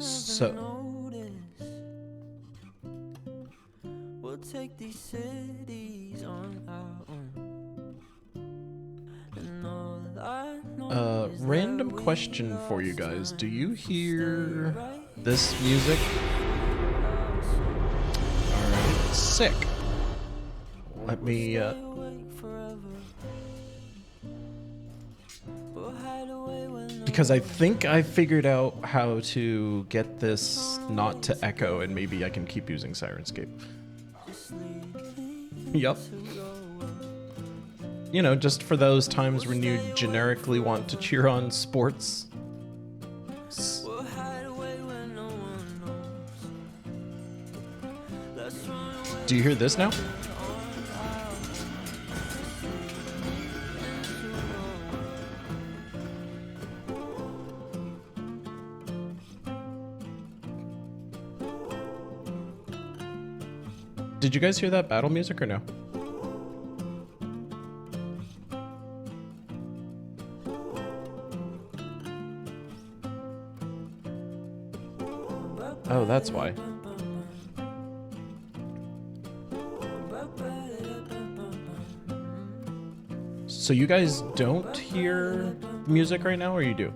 So we'll take these cities on our own. And all I know is random that we question for you lost guys. Do time. you hear Stay right this music? Alright, sick. Let me, Stay awake forever. We'll hide away when no because I one think I figured out how to get this not to echo, and maybe I can keep using Sirenscape. just leave me Yup. to go. You know, just for those times when you generically want to cheer on sports. We'll hide away when no one knows. Let's run away. Do you hear this now? Did you guys hear that battle music or no? Oh, that's why. So you guys don't hear music right now, or you do?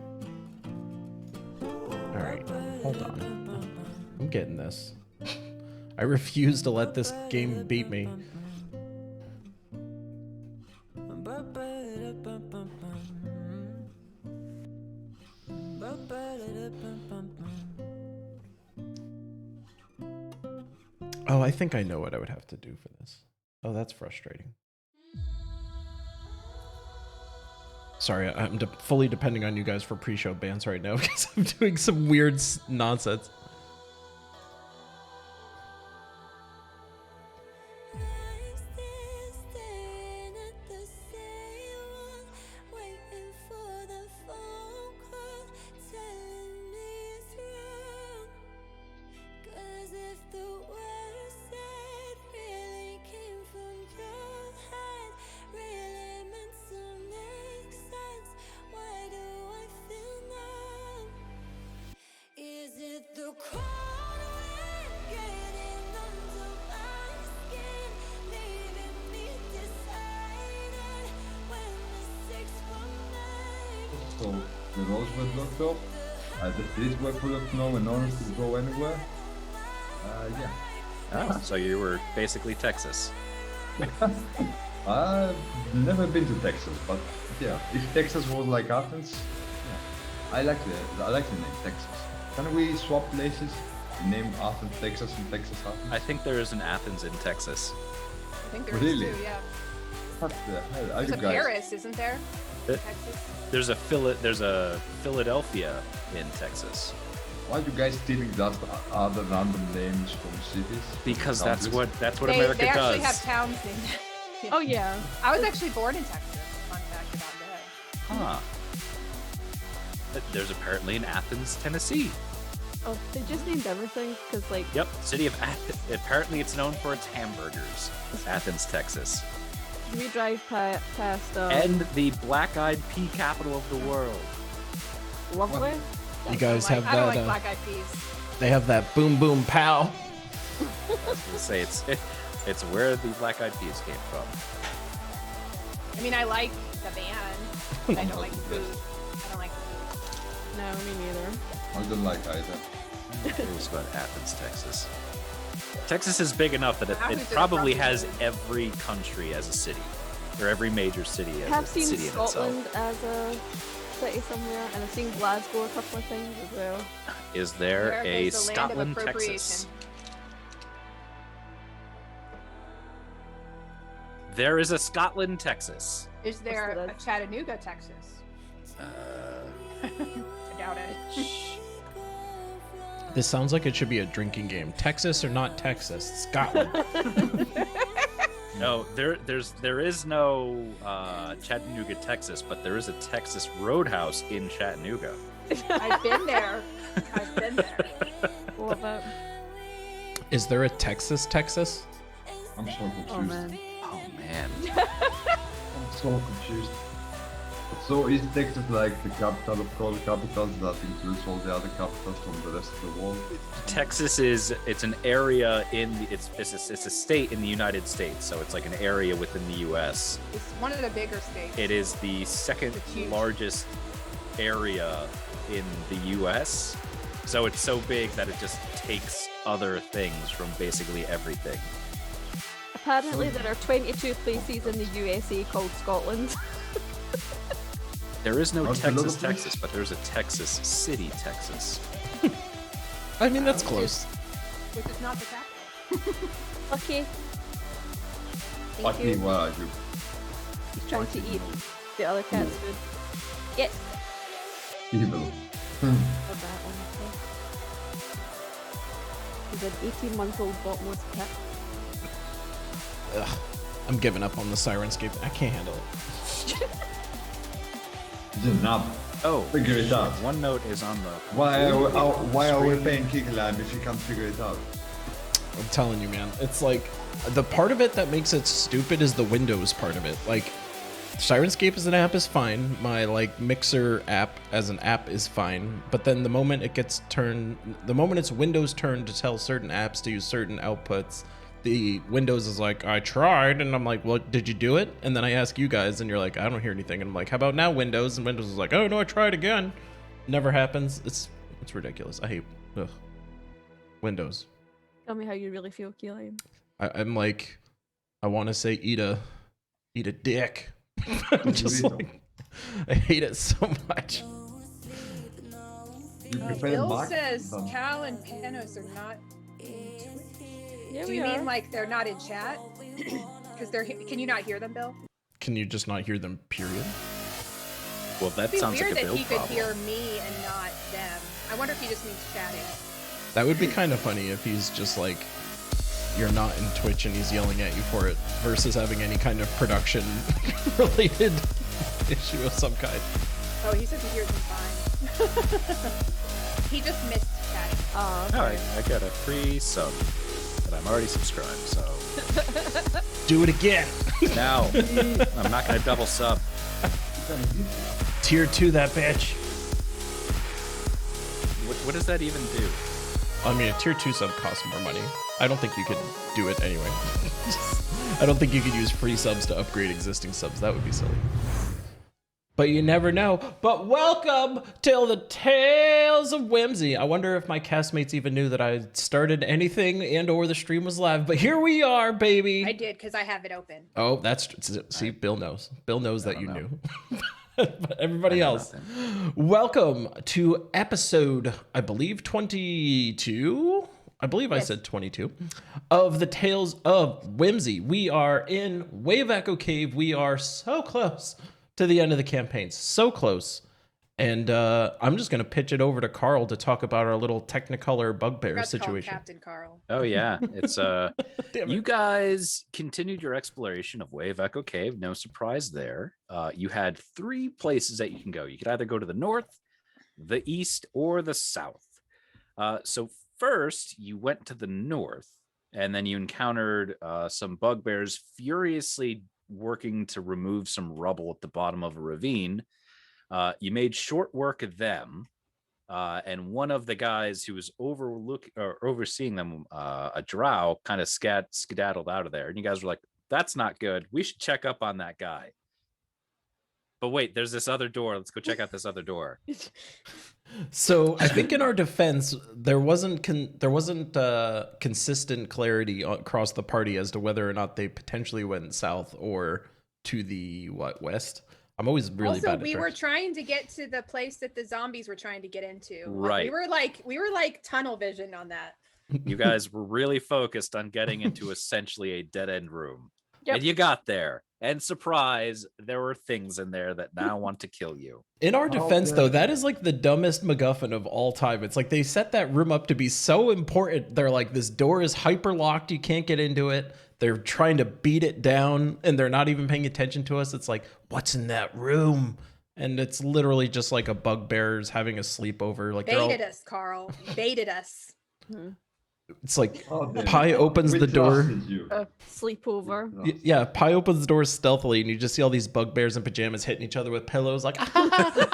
Alright, hold on. I'm getting this. I refuse to let this game beat me. Oh, I think I know what I would have to do for this. Oh, that's frustrating. Sorry, I'm fully depending on you guys for pre-show bans right now because I'm doing some weird nonsense. So the roads were blocked off, the streets were full of snow and no one could go anywhere. Yeah. Oh, so you were basically Texas. I've never been to Texas, but yeah, if Texas was like Athens, yeah. I like the name Texas. Can we swap places? Name Athens, Texas, and Texas, Athens? I think there is an Athens in Texas. I think there is Really? too, yeah. What the hell are There's you a guys? Paris, isn't there? Uh, Texas. There's a Philadelphia in Texas. Why are you guys stealing just other random names from cities? Because Countries? that's what They America actually does. have towns named. Yeah. Oh yeah. I was actually born in Texas. Fun fact about that. Huh. There's apparently an Athens, Tennessee. Oh, they just named everything because like. Yep, city of Athens. Apparently, it's known for its hamburgers. Athens, Texas, We drive past. and the black-eyed pea capital of the world. Lovely. You guys have I don't that. like black eyed peas. They have that boom boom pow. I was gonna say it's where the black-eyed peas came from. I mean, I like the band, but I don't like the food. I don't like the food. No, me neither. I don't like either. It was about Athens, Texas. Texas is big enough that Athens it is probably probably has good. every country as a city, or every major city I as have a seen city in itself. Scotland as a city somewhere, and I've seen Glasgow a couple of times as well. Is there America a is the land of Scotland, Texas? appropriation. There is a Scotland, Texas. Is there What's a that? Chattanooga, Texas? I doubt it. This sounds like it should be a drinking game. Texas or not Texas? Scotland. No, there is no Chattanooga, Texas, but there is a Texas Roadhouse in Chattanooga. I've been there. I've been there. Love it. Is there a Texas, Texas? I'm so confused. Oh man. Oh man. I'm so confused. So is Texas like the capital of all capitals that includes all the other capitals from the rest of the world? Texas is it's an area in the, it's a state in the United States, so it's like an area within the U.S. It's one of the bigger states. It is the second It's huge. largest area in the U.S. So it's so big that it just takes other things from basically everything. Apparently, there are 22 places in the USA called Scotland. There is no Aren't there a lot Texas, of Texas, but there's a Texas City, Texas. I mean, that's close. Which is not the capital. Okay. Thank Fuck me, you. what are you? He's trying to eat the other cat's food. Yes. Evil. For that, honestly. He's an 18-month-old bottomless cat. Ugh, I'm giving up on the Sirenscape. I can't handle it. It's a nub. Oh, Figure it out. OneNote is on the. Why are we paying Kickland if you can't figure it out? I'm telling you, man. It's like the part of it that makes it stupid is the Windows part of it. Like Sirenscape as an app is fine. My like Mixer app as an app is fine. But then the moment it gets turned, the moment it's Windows turn to tell certain apps to use certain outputs, the Windows is like, I tried, and I'm like, well, did you do it? And then I ask you guys, and you're like, I don't hear anything. And I'm like, how about now, Windows? And Windows is like, oh no, I tried again. Never happens. It's ridiculous. I hate Windows. Tell me how you really feel, Keelan. I'm like, I want to say eat a dick. I'm just like, I hate it so much. You prefer Bill Mac says than- Cal and Panos are not. Yeah, Do we you are. mean like they're not in chat? Because they're. Can you not hear them, Bill? Can you just not hear them, period? Well, that It'd be sounds weird like a that Bill he could problem. hear me and not them. I wonder if he just means chatting. That would be kind of funny if he's just like, you're not in Twitch and he's yelling at you for it, versus having any kind of production related issue of some kind. Oh, he says he hears me fine. He just missed chatting. Oh, All okay. right, I got a free sub, and I'm already subscribed, so Do it again. now I'm not gonna double sub. Tier 2 that bitch. What does that even do? I mean, a tier 2 sub costs more money. I don't think you could do it anyway. I don't think you could use free subs to upgrade existing subs. That would be silly. But you never know. But welcome to the Tales of Whimsy. I wonder if my castmates even knew that I started anything and or the stream was live. But here we are, baby. I did because I have it open. Oh, that's see, Bill knows. Bill knows that don't you know. knew. But everybody I know else, nothing. welcome to episode, I believe 22. I believe I Yes. said 22 of the Tales of Whimsy. We are in Wave Echo Cave. We are so close to the end of the campaign, so close. And I'm just gonna pitch it over to Carl to talk about our little Technicolor bugbear Forgot to call him situation. Captain Carl. Oh yeah, it's Damn it. You guys continued your exploration of Wave Echo Cave. No surprise there. You had 3 places that you can go. You could either go to the north, the east, or the south. So first, you went to the north, and then you encountered some bugbears furiously working to remove some rubble at the bottom of a ravine. You made short work of them. And one of the guys who was overseeing them, a drow, kind of skedaddled out of there. And you guys were like, that's not good. We should check up on that guy. But wait, there's this other door. Let's go check out this other door. So I think in our defense, there wasn't consistent clarity across the party as to whether or not they potentially went south or to the west. I'm always really Also, bad at we were directions. trying to get to the place that the zombies were trying to get into. Right. We were like tunnel vision on that. You guys were really focused on getting into essentially a dead end room. Yep. And you got there. And surprise, there were things in there that now want to kill you. In our defense, Okay. though, that is like the dumbest MacGuffin of all time. It's like they set that room up to be so important. They're like, this door is hyper locked. You can't get into it. They're trying to beat it down and they're not even paying attention to us. It's like, what's in that room? And it's literally just like a bugbear's having a sleepover. Like they're all... Baited us, Carl. Baited us. It's like Oh, damn. Pi opens We the door. trusted you. A sleepover. No. Yeah, Pi opens the door stealthily, and you just see all these bugbears in pajamas hitting each other with pillows, like. Bugbears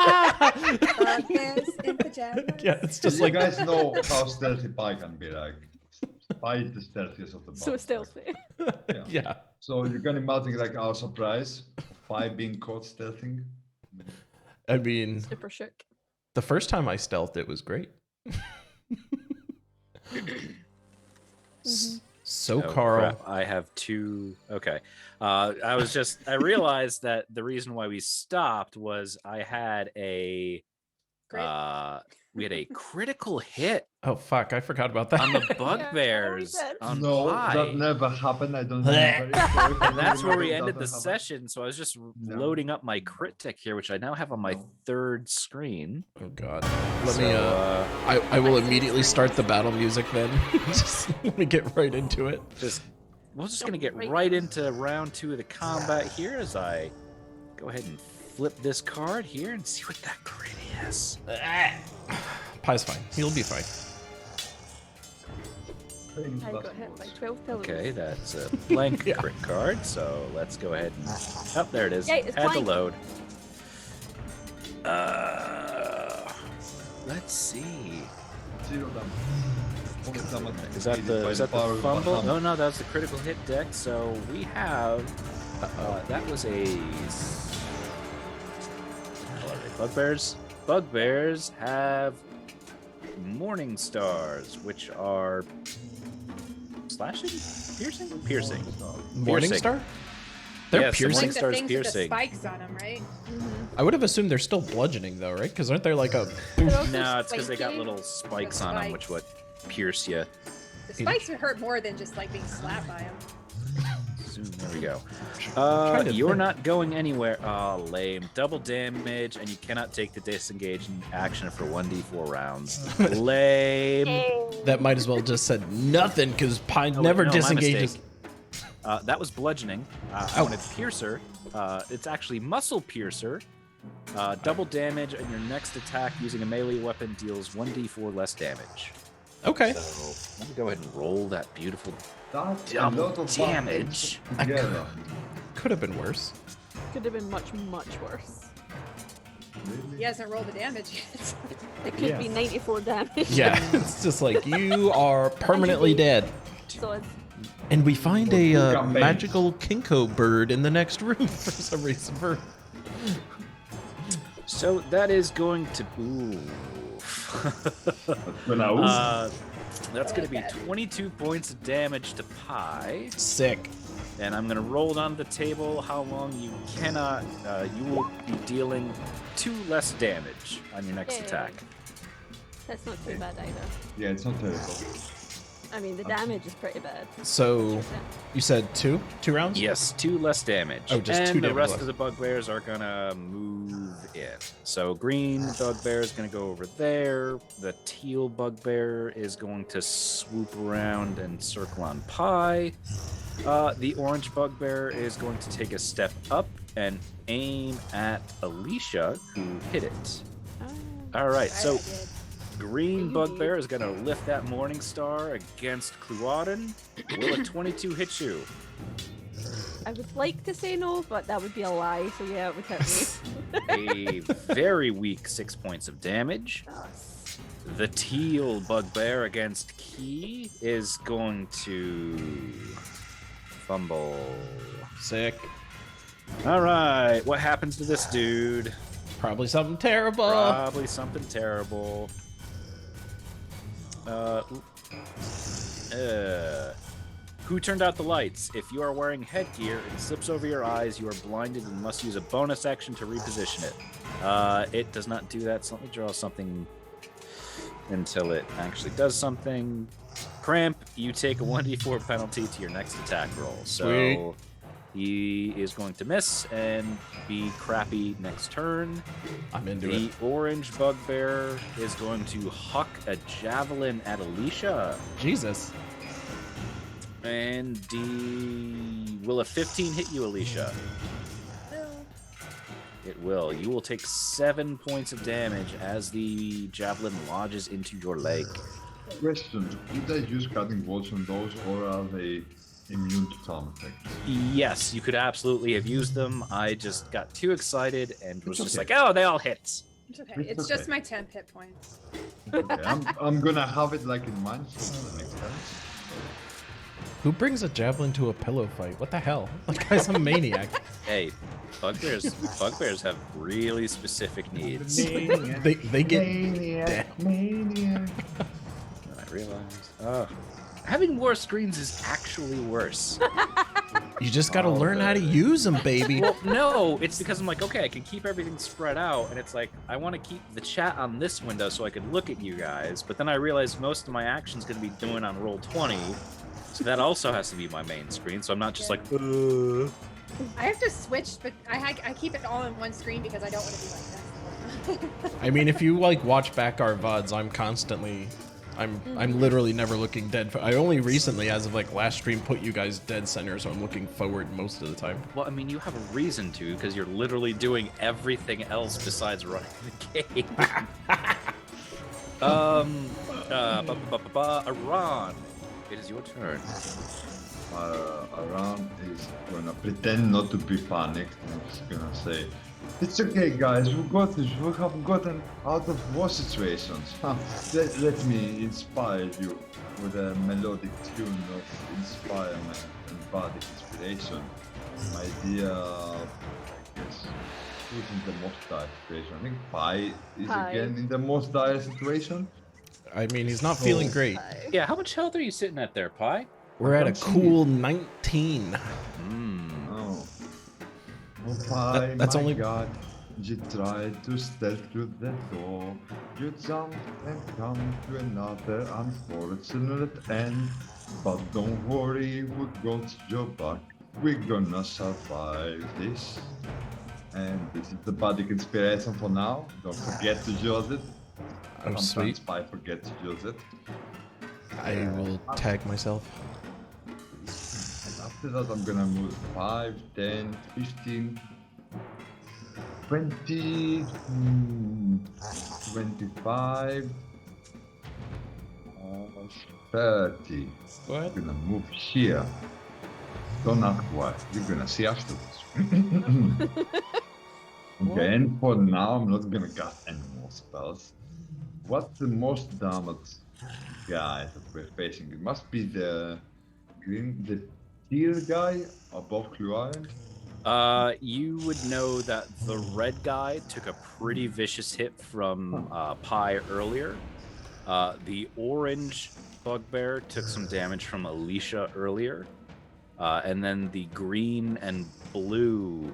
in pajamas. Yeah, it's So just you like. guys know how stealthy Pi can be, like. Pi is the stealthiest of the bunch. So stealthy. Yeah. So you can imagine like our surprise of Pi being caught stealthing. I mean, Super shook. the first time I stealthed, it was great. So, Oh, Carl. crap, I have two. Okay. I realized that the reason why we stopped was I had Crit. we had a critical hit Oh, fuck. I forgot about that. on the bugbears. did. on No, Pi. that never happened. I don't remember. And that's where we ended the session. session. So I was just No. loading up my crit tick here, which I now have on my third screen. Oh, God. Let So, me, I will immediately start the battle music then. Just let me get right into it. we're just gonna get right into round 2 of the combat here as I go ahead and flip this card here and see what that crit is. Pi's fine. He'll be fine. I got hit by 12 pillows. Okay, that's a blank Yeah. crit card. So let's go ahead and oh, there it is. Yeah, it's Had to blank. load. Let's see. 0 damage. Only damage Is that needed the by power of fumble? one No, hand. no, that was the critical hit deck. So we have that was a what are they? Bugbears. Bugbears have morning stars, which are slashing, piercing, piercing. Morningstar? They're Yes, the piercing? Like the Stars things with the piercing. spikes on them, right? I would have assumed they're still bludgeoning, though, right? Because aren't there like a. They're also No, it's because they got spiky. little spikes on them, which would pierce you. The spikes would hurt more than just like being slapped by them. There we go. trying to You're think. not going anywhere. Oh, lame. Double damage, and you cannot take the disengage action for 1d4 rounds. Lame. That might as well just said nothing, because Pi Oh, never no, my disengages. mistake. That was bludgeoning. I wanted piercer. It's actually muscle piercer. Double damage, and your next attack using a melee weapon deals 1d4 less damage. Okay. So let me go ahead and roll that beautiful That's a double lot of damage. buttons together. Could have been worse. Could have been much, much worse. Really? He hasn't rolled the damage yet. It could Yeah. be 94 damage. Yeah, it's just like you are permanently dead. So it's And we find Well, a two campaigns. magical Kinko bird in the next room for some reason. So that is going to. Ooh. That's going to be 22 points of damage to Pi. Sick. And I'm going to roll it on the table how long you cannot. You will be dealing 2 less damage on your next Yay. attack. that's not too bad either. Yeah, it's not terrible. I mean, the damage is pretty bad. So you said two rounds? Yes, 2 less damage. Oh, just and 2 the damage rest less. of the bugbears are going to move in. So green bugbear is going to go over there. The teal bugbear is going to swoop around and circle on Pi. The orange bugbear is going to take a step up and aim at Alicia, who hit it. All right, so green bugbear is going to lift that morning star against Cluaden. Will a 22 hit you? I would like to say no, but that would be a lie, so yeah, it would hit me. A very weak 6 points of damage. The teal bugbear against Key is going to fumble. Sick. All right, what happens to this dude? Probably something terrible. Probably something terrible. Who turned out the lights? If you are wearing headgear and slips over your eyes, you are blinded and must use a bonus action to reposition it. It does not do that, so let me draw something until it actually does something. Cramp, you take a 1d4 penalty to your next attack roll. So he is going to miss and be crappy next turn. I'm into The it. orange bugbear is going to huck a javelin at Alicia. Jesus. And will a 15 hit you, Alicia? It will. You will take 7 points of damage as the javelin lodges into your leg. Question: do they use cutting walls on those, or are they immune to charm effects? Yes, you could absolutely have used them. I just got too excited and was It's just okay. like, oh, they all hit. It's okay. It's It's just okay. my 10 hit points. Okay, I'm gonna have it like in mind, so that makes sense. Who brings a javelin to a pillow fight? What the hell? That guy's a maniac. Hey, bugbears have really specific needs. They get Maniac, maniac. I realized. Oh, having more screens is actually worse. You just gotta learn how to use them, baby. Well, no, it's because I'm like, okay, I can keep everything spread out, and it's like I want to keep the chat on this window so I can look at you guys. But then I realize most of my action's gonna be doing on roll 20, so that also has to be my main screen. So I'm not just like, I have to switch, but I keep it all in one screen because I don't want to be like this. I mean, if you like watch back our VODs, I'm literally never looking dead. I only recently, as of like last stream, put you guys dead center, so I'm looking forward most of the time. well, I mean, you have a reason to because you're literally doing everything else besides running the game. Iran, it is your turn. Aram is gonna pretend not to be panicked and just gonna say, "It's okay, guys. We got this. We have gotten out of war situations. Let me inspire you with a melodic tune of inspirement and body inspiration. My dear, I guess, who's in the most dire situation? I think Pi is Pi. again in the most dire situation. I mean, he's not feeling great. Yeah, how much health are you sitting at there, Pi? We're at a cool 19. Oh. Oh, Pi, That's my only- God. You tried to stealth through the door. You jumped and come to another unfortunate end. But don't worry, we got your back. We're gonna survive this. And this is the body inspiration for now. Don't forget to use it. Oh, Sometimes sweet. Pi forget to use it. I will tag myself. And after that, I'm gonna move 5, 10, 15, 20, 25, 30. What? I'm gonna move here. Don't ask why. You're gonna see afterwards. Okay, and for now, I'm not gonna cast any more spells. What's the most damage guy that we're facing? It must be the teal guy above Clue Island. You would know that the red guy took a pretty vicious hit from Pi earlier. The orange bugbear took some damage from Alicia earlier. And then the green and blue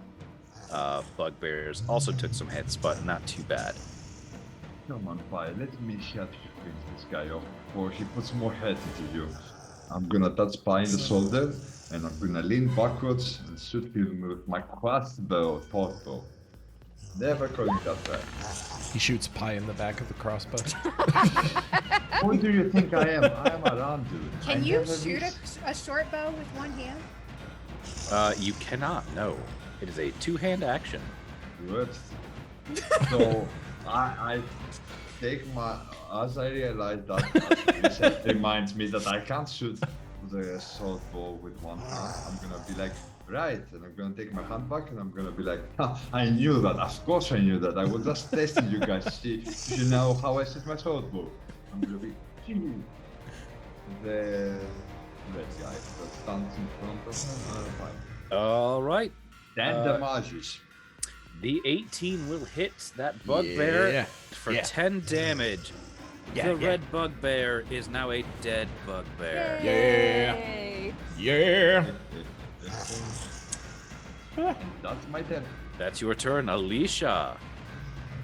bugbears also took some hits, but not too bad. Come on, Pi, let me help you finish this guy off before he puts more head into you. I'm gonna touch Pi in the shoulder, and I'm gonna lean backwards and shoot him with my crossbow, torso. Never calling that back. He shoots Pi in the back of the crossbow. Who do you think I am? I am around, dude. Can I you never shoot miss. a short bow with one hand? You cannot, no. It is a two-hand action. Whoops. So I take my, as I realize that it reminds me that I can't shoot the short bow with one hand. I'm gonna be like, right, and I'm gonna take my hand back and I'm gonna be like, I knew that. Of course I knew that. I was just testing you guys. See, you know how I shoot my short bow. I'm gonna be the red guy that stands in front of me. All right. 10 damages. The 18 will hit that bugbear Yeah. for Yeah. 10 damage. Yeah, The yeah. red bugbear is now a dead bugbear. Yeah. Yay. Yeah. And that's my turn. That's your turn, Alicia.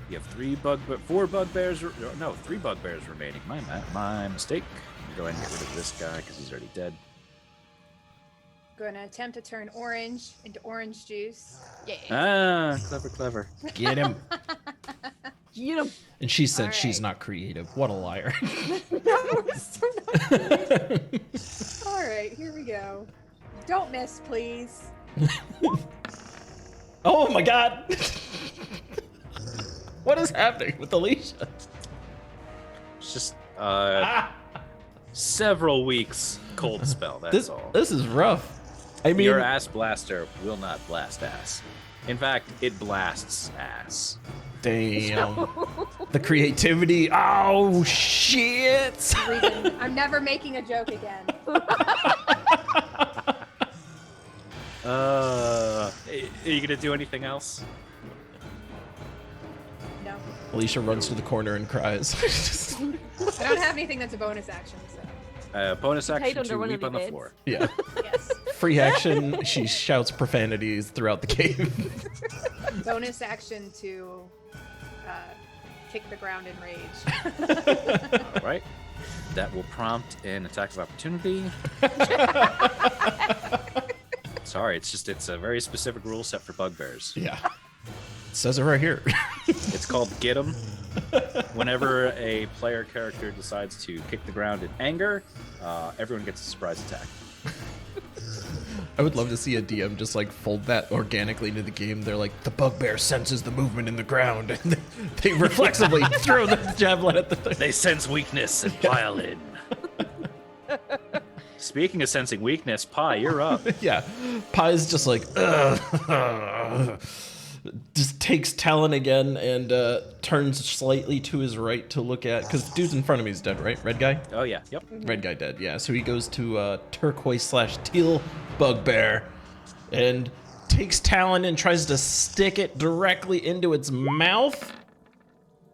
You have three bugbears remaining. My mistake. Go ahead and get rid of this guy because he's already dead. Gonna attempt to turn orange into orange juice. Yeah. Ah, clever. Get him. Get him. And she said All she's right. not creative. What a liar. All right, here we go. Don't miss, please. Oh my god. What is happening with Alicia? It's just Several weeks cold spell, that's all. This is rough. I mean, Your ass blaster will not blast ass. In fact, it blasts ass. damn. The creativity. Oh shit. Reason. I'm never making a joke again. Are you gonna do anything else? No. Alicia runs to the corner and cries. I don't have anything that's a bonus action, so. Bonus Hide action under to one of weep the on the beds. floor. Yeah. Yes. Free action. She shouts profanities throughout the cave. Bonus action to kick the ground in rage. All right. That will prompt an attack of opportunity. Sorry, it's a very specific rule set for bugbears. Yeah. It says it right here. It's called Get 'em. Whenever a player character decides to kick the ground in anger, everyone gets a surprise attack. I would love to see a DM just like fold that organically into the game. They're like, the bugbear senses the movement in the ground, and they reflexively throw the javelin at the thing. They sense weakness and pile in. Speaking of sensing weakness, Pi, you're up. Yeah. Pie's just like, ugh. Just takes Talon again and turns slightly to his right to look at, because dude's in front of me is dead, right? Red guy? Oh yeah, yep. Red guy dead, yeah. So he goes to turquoise/teal bugbear and takes Talon and tries to stick it directly into its mouth.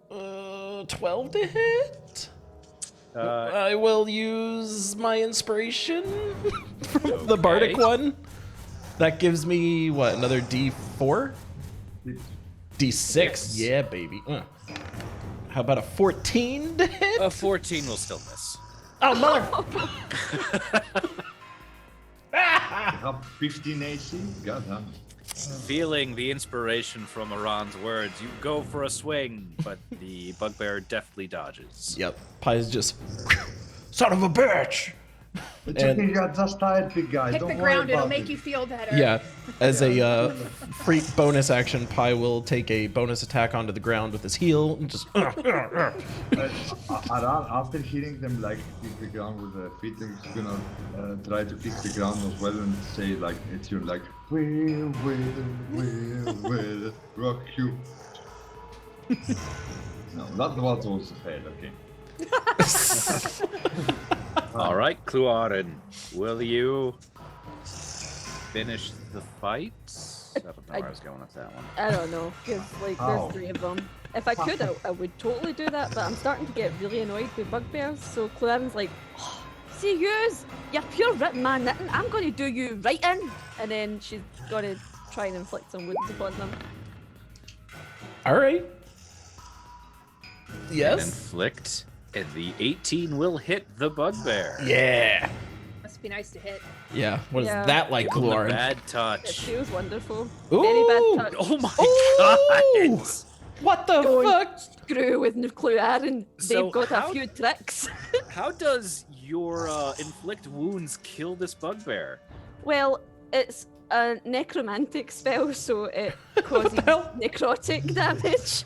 12 to hit? I will use my inspiration from the bardic one. That gives me, what, another D4? D6? Yes. Yeah, baby. How about a 14 to hit? A 14 will still miss. Oh, mother! I have 15 AC? God damn. Feeling the inspiration from Iran's words, you go for a swing, but the bugbear deftly dodges. Yep. Pie's just, son of a bitch! It's And- okay, you're just tired, big guy. Kick Don't the worry ground, it'll about make it. you feel better. Yeah. As a freak bonus action, Pie will take a bonus attack onto the ground with his heel and just. Aran, after hitting them, like, kick the ground with the feet, I'm just gonna try to kick the ground as well and say, like, it's your, like, will rock you. No, that was also fail, okay. All right, Cluarin, will you finish the fight? I don't know where I was going with that one. I don't know, because like Ow. there's 3 of them. If I could, I would totally do that, but I'm starting to get really annoyed with bugbears. So Claren's like, oh, "See yous, you're pure written man knitting. I'm going to do you writing," and then she's going to try and inflict some wounds upon them. All right. And Yes. inflict, and the 18 will hit the bugbear. Yeah. Must be nice to hit. Yeah. What is Yeah. that like, Give him a Cluarin? bad It touch. feels wonderful. Ooh. Very bad touch. Oh my Ooh. god! What the Don't fuck? screw with Cluarin. So They've got how- a few tricks. How does your inflict wounds kill this bugbear? Well, it's a necromantic spell, so it causes hell? necrotic damage.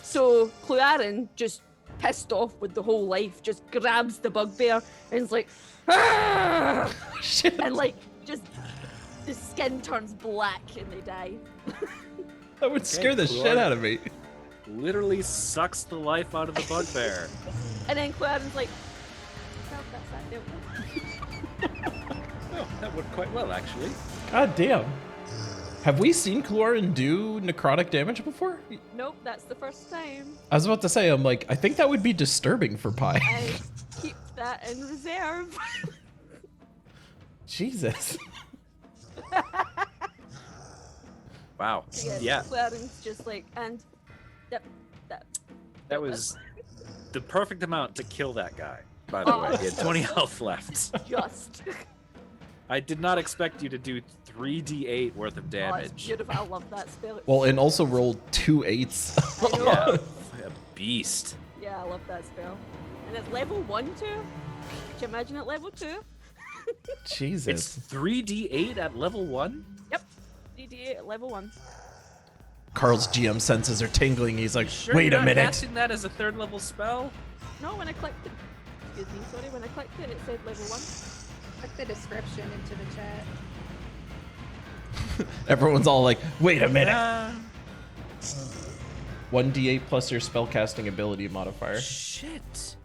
So Cluarin, just pissed off with the whole life, just grabs the bugbear and is like, "Argh!" Shit. and like just the skin turns black and they die. That would scare the Cluarin. shit out of me. Literally sucks the life out of the bugbear. And then Cluarin's like, well, that's that dealt with." Oh, that worked quite well, actually. God damn. Have we seen Cluarin do necrotic damage before? Nope, that's the first time. I was about to say, I'm like, I think that would be disturbing for Pie. I keep that in reserve. Jesus. Wow. Yeah, Yeah, Claren's just like, and that was the perfect amount to kill that guy, by the way. He had 20 health left. just. I did not expect you to do 3d8 worth of Oh, it's damage. beautiful. I love that spell. It's- Well, and also rolled 2 8s. I know. Yeah, a beast. Yeah, I love that spell. And it's level 1 too. Could you imagine it level 2? It's Jesus. 3d8 at level 1? Yep. DD8 at level 1. Carl's GM senses are tingling. He's like, Sure wait you're a not minute. casting that as a 3rd level spell? No, when I clicked it. Excuse me, sorry. When I clicked it, it said level 1. Put the description into the chat. Everyone's all like, wait a minute. Ah, 1d8 plus your spellcasting ability modifier. shit.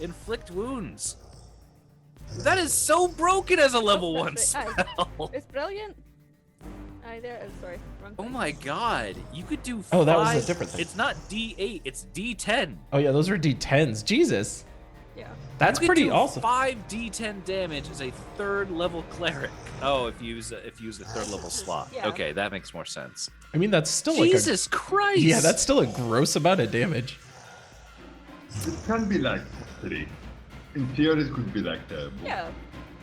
Inflict wounds. That is so broken as a level 1 that's right. Aye. spell. It's brilliant. Aye, there it is. Sorry. Wrong Oh thing. my god. You could do 5. Oh, that was a different thing. It's not D8, it's D10. Oh yeah, those are d10s. Jesus. Yeah. That's You could pretty do awesome. 5 D10 damage as a 3rd level cleric. Oh, if you use a 3rd level slot. Yeah. Okay, that makes more sense. I mean, that's still like Jesus Christ. Yeah, that's still a gross amount of damage. It can be like 3. In theory, it could be like Yeah.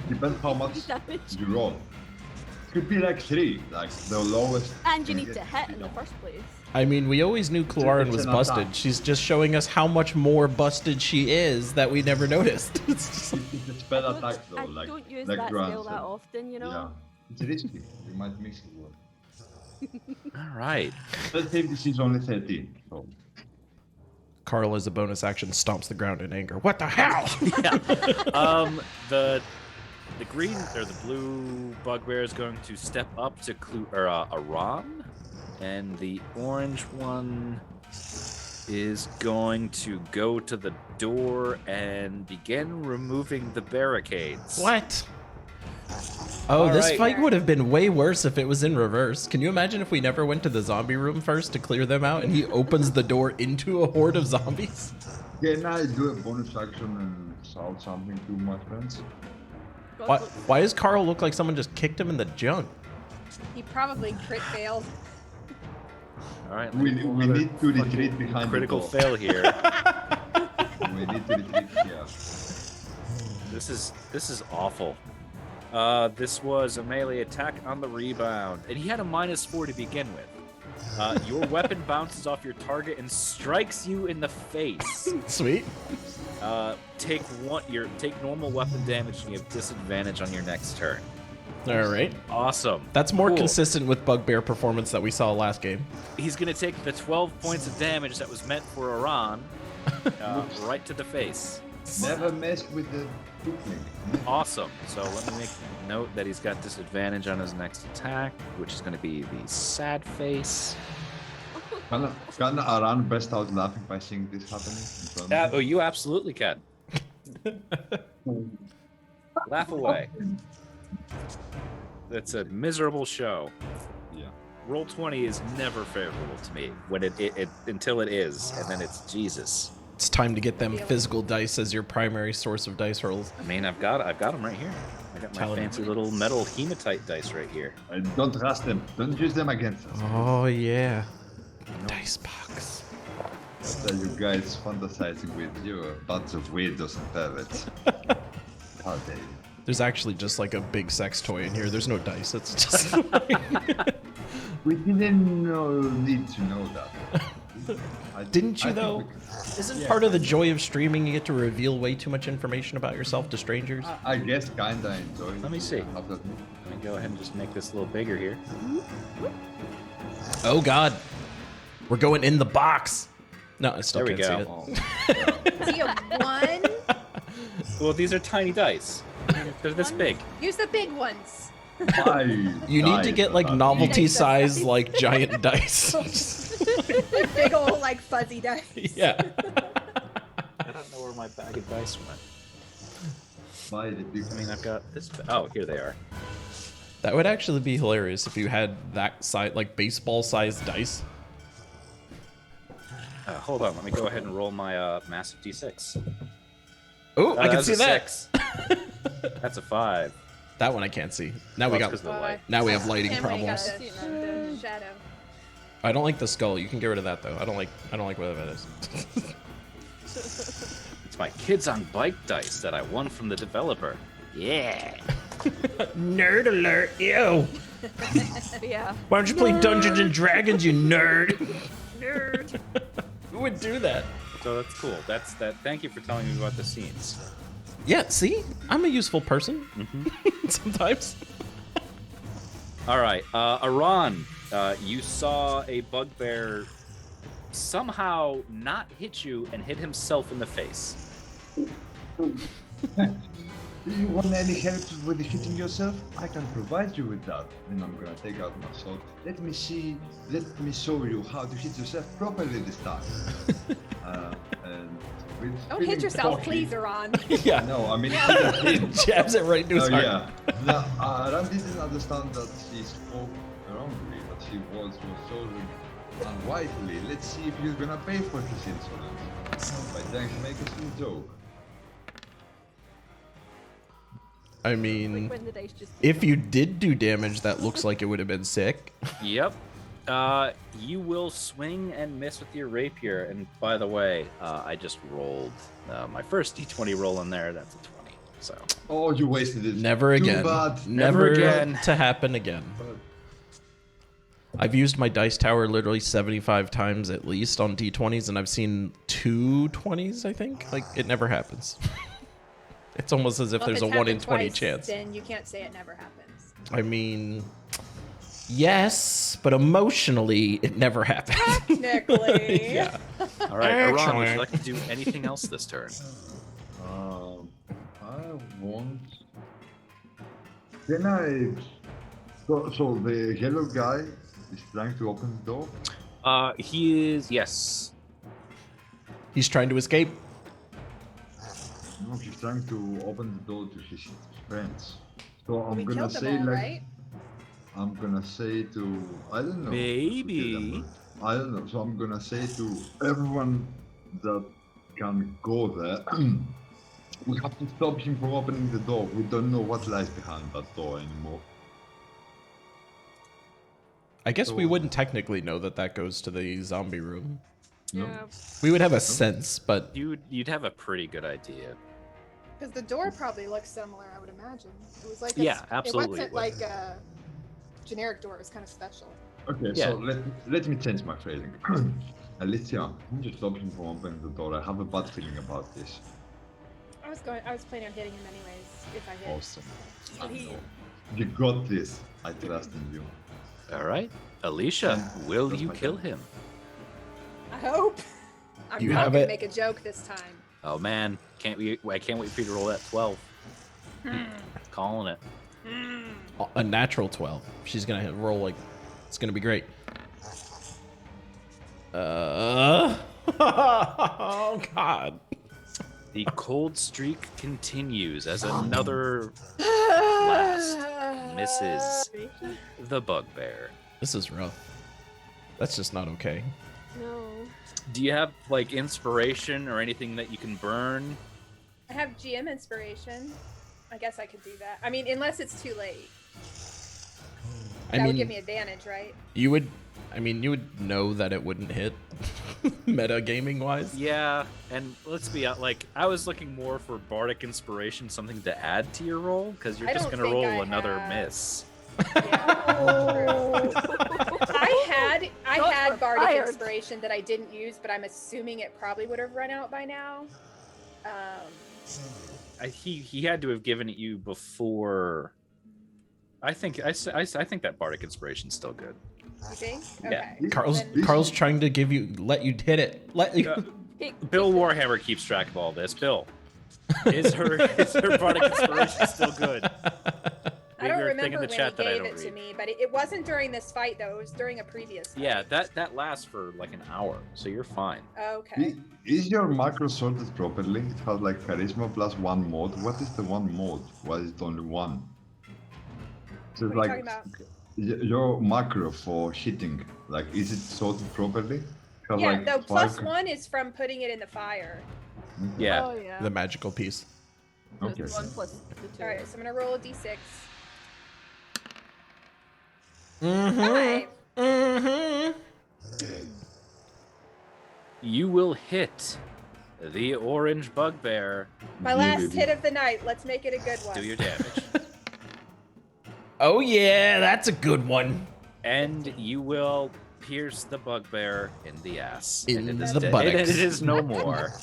depends how much Damage. you roll. It could be like 3, like the lowest. And you can need get, to hit you in the know. first place. I mean, we always knew Cloarin It's was an busted. attack. She's just showing us how much more busted she is that we never noticed. It's just- It's a spell attack though, I like don't use like that Grant skill that said. often, you know? Yeah, it's risky. You might miss it. Well. All right. Let's say this is only 13. So. Carl, as a bonus action, stomps the ground in anger. What the hell? Yeah. The green or the blue bugbear is going to step up to Aran, and the orange one is going to go to the door and begin removing the barricades. What? Oh, All this right. fight would have been way worse if it was in reverse. Can you imagine if we never went to the zombie room first to clear them out and he opens the door into a horde of zombies? Can I do a bonus action and shout something to my friends? God, Why, look- why does Carl look like someone just kicked him in the junk? He probably crit failed. All right. We another need to fucking retreat behind critical the door. fail here. We need to retreat here. This is awful. This was a melee attack on the rebound, and he had a -4 to begin with. Your weapon bounces off your target and strikes you in the face. Sweet. Take normal weapon damage, and you have disadvantage on your next turn. All right. Awesome. That's more Cool. consistent with Bugbear performance that we saw last game. He's gonna take the 12 points of damage that was meant for Iran, right to the face. Never mess with the cooking. Awesome. So let me make note that he's got disadvantage on his next attack, which is going to be the sad face. Can Aran best out laughing by seeing this happening? in front of Oh, him? you absolutely can. Laugh away. It's a miserable show. Yeah. Roll 20 is never favorable to me when it until it is, and then it's Jesus. It's time to get them physical dice as your primary source of dice rolls. I mean, I've got them right here. I got my Telling you. fancy little metal hematite dice right here. Don't trust them. Don't use them against us. Oh, yeah. Dice box. What are you guys fantasizing with? You're a bunch of weirdos and perverts. How dare you? There's actually just like a big sex toy in here. There's no dice. It's just. We didn't need to know that. Didn't you, I think though? we could- Isn't Yeah. part of the joy of streaming you get to reveal way too much information about yourself to strangers? I guess kinda enjoy it. Let me see. I have to admit. Let me go ahead and just make this a little bigger here. Oh, God. We're going in the box. No, I still There we can't go. see it. Is he a 1? Well, these are tiny dice. They're this big. Use the big ones. You need to get like novelty size, like giant dice. Big old, like, fuzzy dice. Yeah. I don't know where my bag of dice went. Buy the big I mean, I've got this. Oh, here they are. That would actually be hilarious if you had that size, like baseball sized dice. Hold on, let me go ahead and roll my massive d6. Oh, I can that's see a that. 6. That's a 5. That one I can't see. Now we Well, got. it's 'cause of the light. Now we have lighting And we got problems. the shadow. I don't like the skull. You can get rid of that though. I don't like whatever that is. It's my kids on bike dice that I won from the developer. Yeah. Nerd alert! Ew! Yeah. Why don't you play Dungeons and Dragons, you nerd? Nerd. Who would do that? So that's cool. That's that. Thank you for telling me about the scenes. Yeah. See, I'm a useful person. Sometimes. All right, Iran, you saw a bugbear somehow not hit you and hit himself in the face. Do you want any help with hitting yourself? I can provide you with that. Then I'm gonna take out my sword. Let me show you how to hit yourself properly this time. And with Don't hit feeling yourself, cocky- please, Ron. Yeah. No, I mean, he didn't hit. Jabs it right into his Oh heart. yeah. No, Ram didn't understand that he spoke wrongly, but he was so unwisely. Let's see if he's gonna pay for his insolence. By then he make a silly joke. I Like mean, when the dice just. if you did do damage, that looks like it would have been sick. Yep. You will swing and miss with your rapier. And by the way, I just rolled my first d20 roll in there. That's a 20. So Oh, you wasted it. Never Too again. bad. Never again. to happen again. I've used my dice tower literally 75 times at least on d20s, and I've seen 2 20s, I think. Like, it never happens. It's almost as if Well, there's a it's 1 in happened 20 twice, chance. Then you can't say it never happens. I mean, yes, but emotionally, it never happened. Technically. Yeah. all right, Iran, would Excellent. you like to do anything else this turn? I want. Can I? So the yellow guy is trying to open the door. He is, yes. He's trying to escape. No, he's trying to open the door to his friends. So I'm We gonna killed them say all, like. right? I'm gonna say to. I don't know. Maybe. I don't know. So I'm gonna say to everyone that can go there. We have to stop him from opening the door. We don't know what lies behind that door anymore. I guess we wouldn't technically know that that goes to the zombie room. No. Yeah. We would have a sense, but You'd have a pretty good idea. Because the door probably looks similar, I would imagine. It was like Yeah, absolutely It wasn't it would. like a generic door. It was kind of special. Okay, Yeah. so let me change my phrasing. Alicia, can you stop him from opening the door? I have a bad feeling about this. I was planning on hitting him anyways, if I hit. Awesome. But he- You got this. I trust in you. All right. Alicia, will That's you my kill turn. him? I hope. I'm You not have gonna it. make a joke this time. Oh man, I can't wait for you to roll that 12. Calling it. a natural 12. She's gonna roll like it's gonna be great. Oh God. The cold streak continues as another blast misses the bugbear. This is rough. That's just not okay. No. Do you have like inspiration or anything that you can burn? I have GM inspiration. I guess I could do that. I mean, unless it's too late. I That would mean, give me advantage, right? you would know that it wouldn't hit meta gaming wise. Yeah, and let's be out. Like I was looking more for bardic inspiration, something to add to your roll, because you're I just don't gonna think roll I another have- miss. Yeah. I Shots had were bardic fired. inspiration that I didn't use, but I'm assuming it probably would have run out by now. He had to have given it you before. I think that bardic inspiration's still good. You think? Yeah. Okay. Carl's Then- Carl's trying to let you hit it. Let you. Bill Warhammer keeps track of all this. Bill, is her bardic inspiration still good? I don't Maybe a thing remember in the when chat he that I gave don't it to read. me, but it wasn't during this fight though. It was during a previous fight. Yeah, that lasts for like an hour, so you're fine. Okay. Is your macro sorted properly? It has like charisma plus one mod. What is the one mod? Why is it only one? So What are you talking about? Your macro for hitting, like, is it sorted properly? It has, Yeah, like, the five plus cha- one is from putting it in the fire. Yeah. Oh yeah. The magical piece. There's Okay. 1 plus the 2. All right, so I'm gonna roll a d6. Mm-hmm. 5. You will hit the orange bugbear. My Yeah, last baby. hit of the night. Let's make it a good one. Do your damage. Oh yeah, that's a good one. And you will pierce the bugbear in the ass. In and it is the dead. buttocks. And it is no more.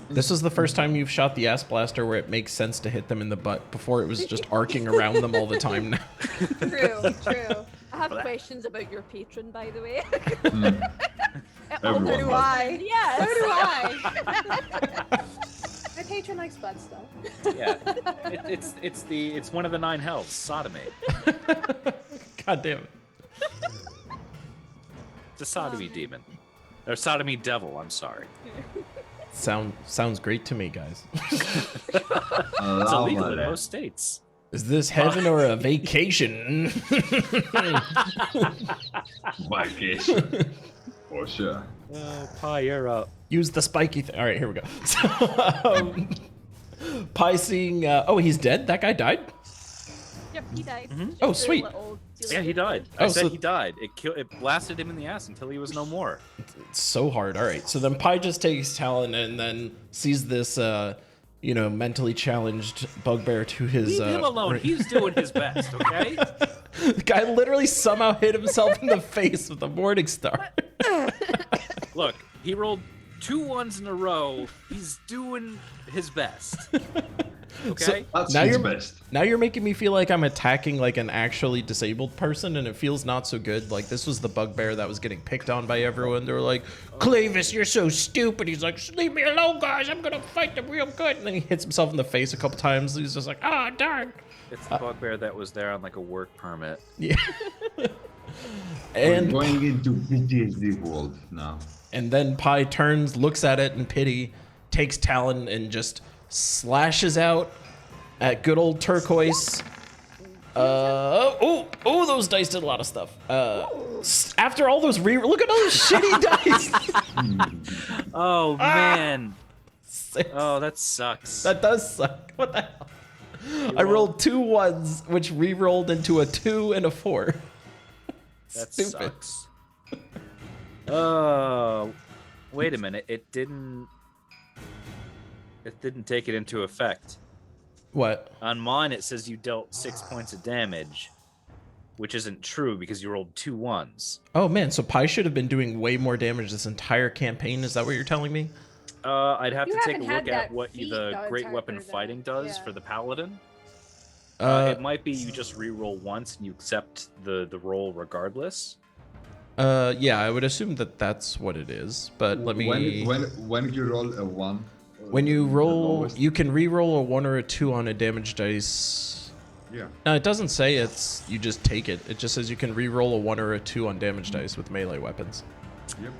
This is the first time you've shot the ass blaster where it makes sense to hit them in the butt. Before it was just arcing around them all the time. Now. True, true. I have questions about your patron, by the way. Everyone So do does. I. Yes. So do I. My patron likes butt stuff. Yeah, it's one of the 9 hells, sodomy. God damn it. It's a sodomy demon. Or sodomy devil, I'm sorry. Sounds great to me, guys. It's Allow illegal my in life. most states. Is this heaven or a vacation? Vacation. For sure. Oh, Pi, you're up. Use the spiky thing. All right, here we go. So, Pi seeing. Oh, he's dead. That guy died. Yep, he died. Oh, Just a sweet. little Yeah, he died. Oh, I said so- he died. It blasted him in the ass until he was no more. It's so hard. All right. So then Pi just takes Talon and then sees this, mentally challenged bugbear to his. Leave him alone. right- He's doing his best, okay? The guy literally somehow hit himself in the face with a morning star. Look, he rolled 2 1s in a row. He's doing his best. Okay? That's Now his you're- best. Now you're making me feel like I'm attacking like an actually disabled person, and it feels not so good. Like this was the bugbear that was getting picked on by everyone. They were like, "Clavis, you're so stupid." He's like, "Just leave me alone, guys. I'm gonna fight them real good." And then he hits himself in the face a couple times. He's just like, "Ah, darn." It's the bugbear that was there on like a work permit. Yeah. We're and going into PTSD world now. and then Pi turns, looks at it in pity, takes Talon and slashes out at good old Turquoise. Those dice did a lot of stuff. After all those look at all those shitty dice. Oh, man. Six. Oh, that sucks. That does suck. What the hell? I rolled 2 1s, which re-rolled into a 2 and a 4. That Stupid. sucks. Oh, wait a minute. It didn't take it into effect. What? On mine, it says you dealt 6 points of damage, which isn't true because you rolled 2 1s. Oh man, so Pi should have been doing way more damage this entire campaign. Is that what you're telling me? I'd have You to take a haven't had look at that what feat the the Great entire Weapon time, Fighting does yeah. for the Paladin. Uh, It might be you just re-roll once and you accept the roll regardless. yeah, I would assume that that's what it is. But let me. When you roll a 1. When you the roll, lowest- you can re-roll a 1 or a 2 on a damage dice. Yeah. No, it doesn't say it's you just take it. It just says you can re-roll a 1 or a 2 on damage dice with melee weapons. Yep.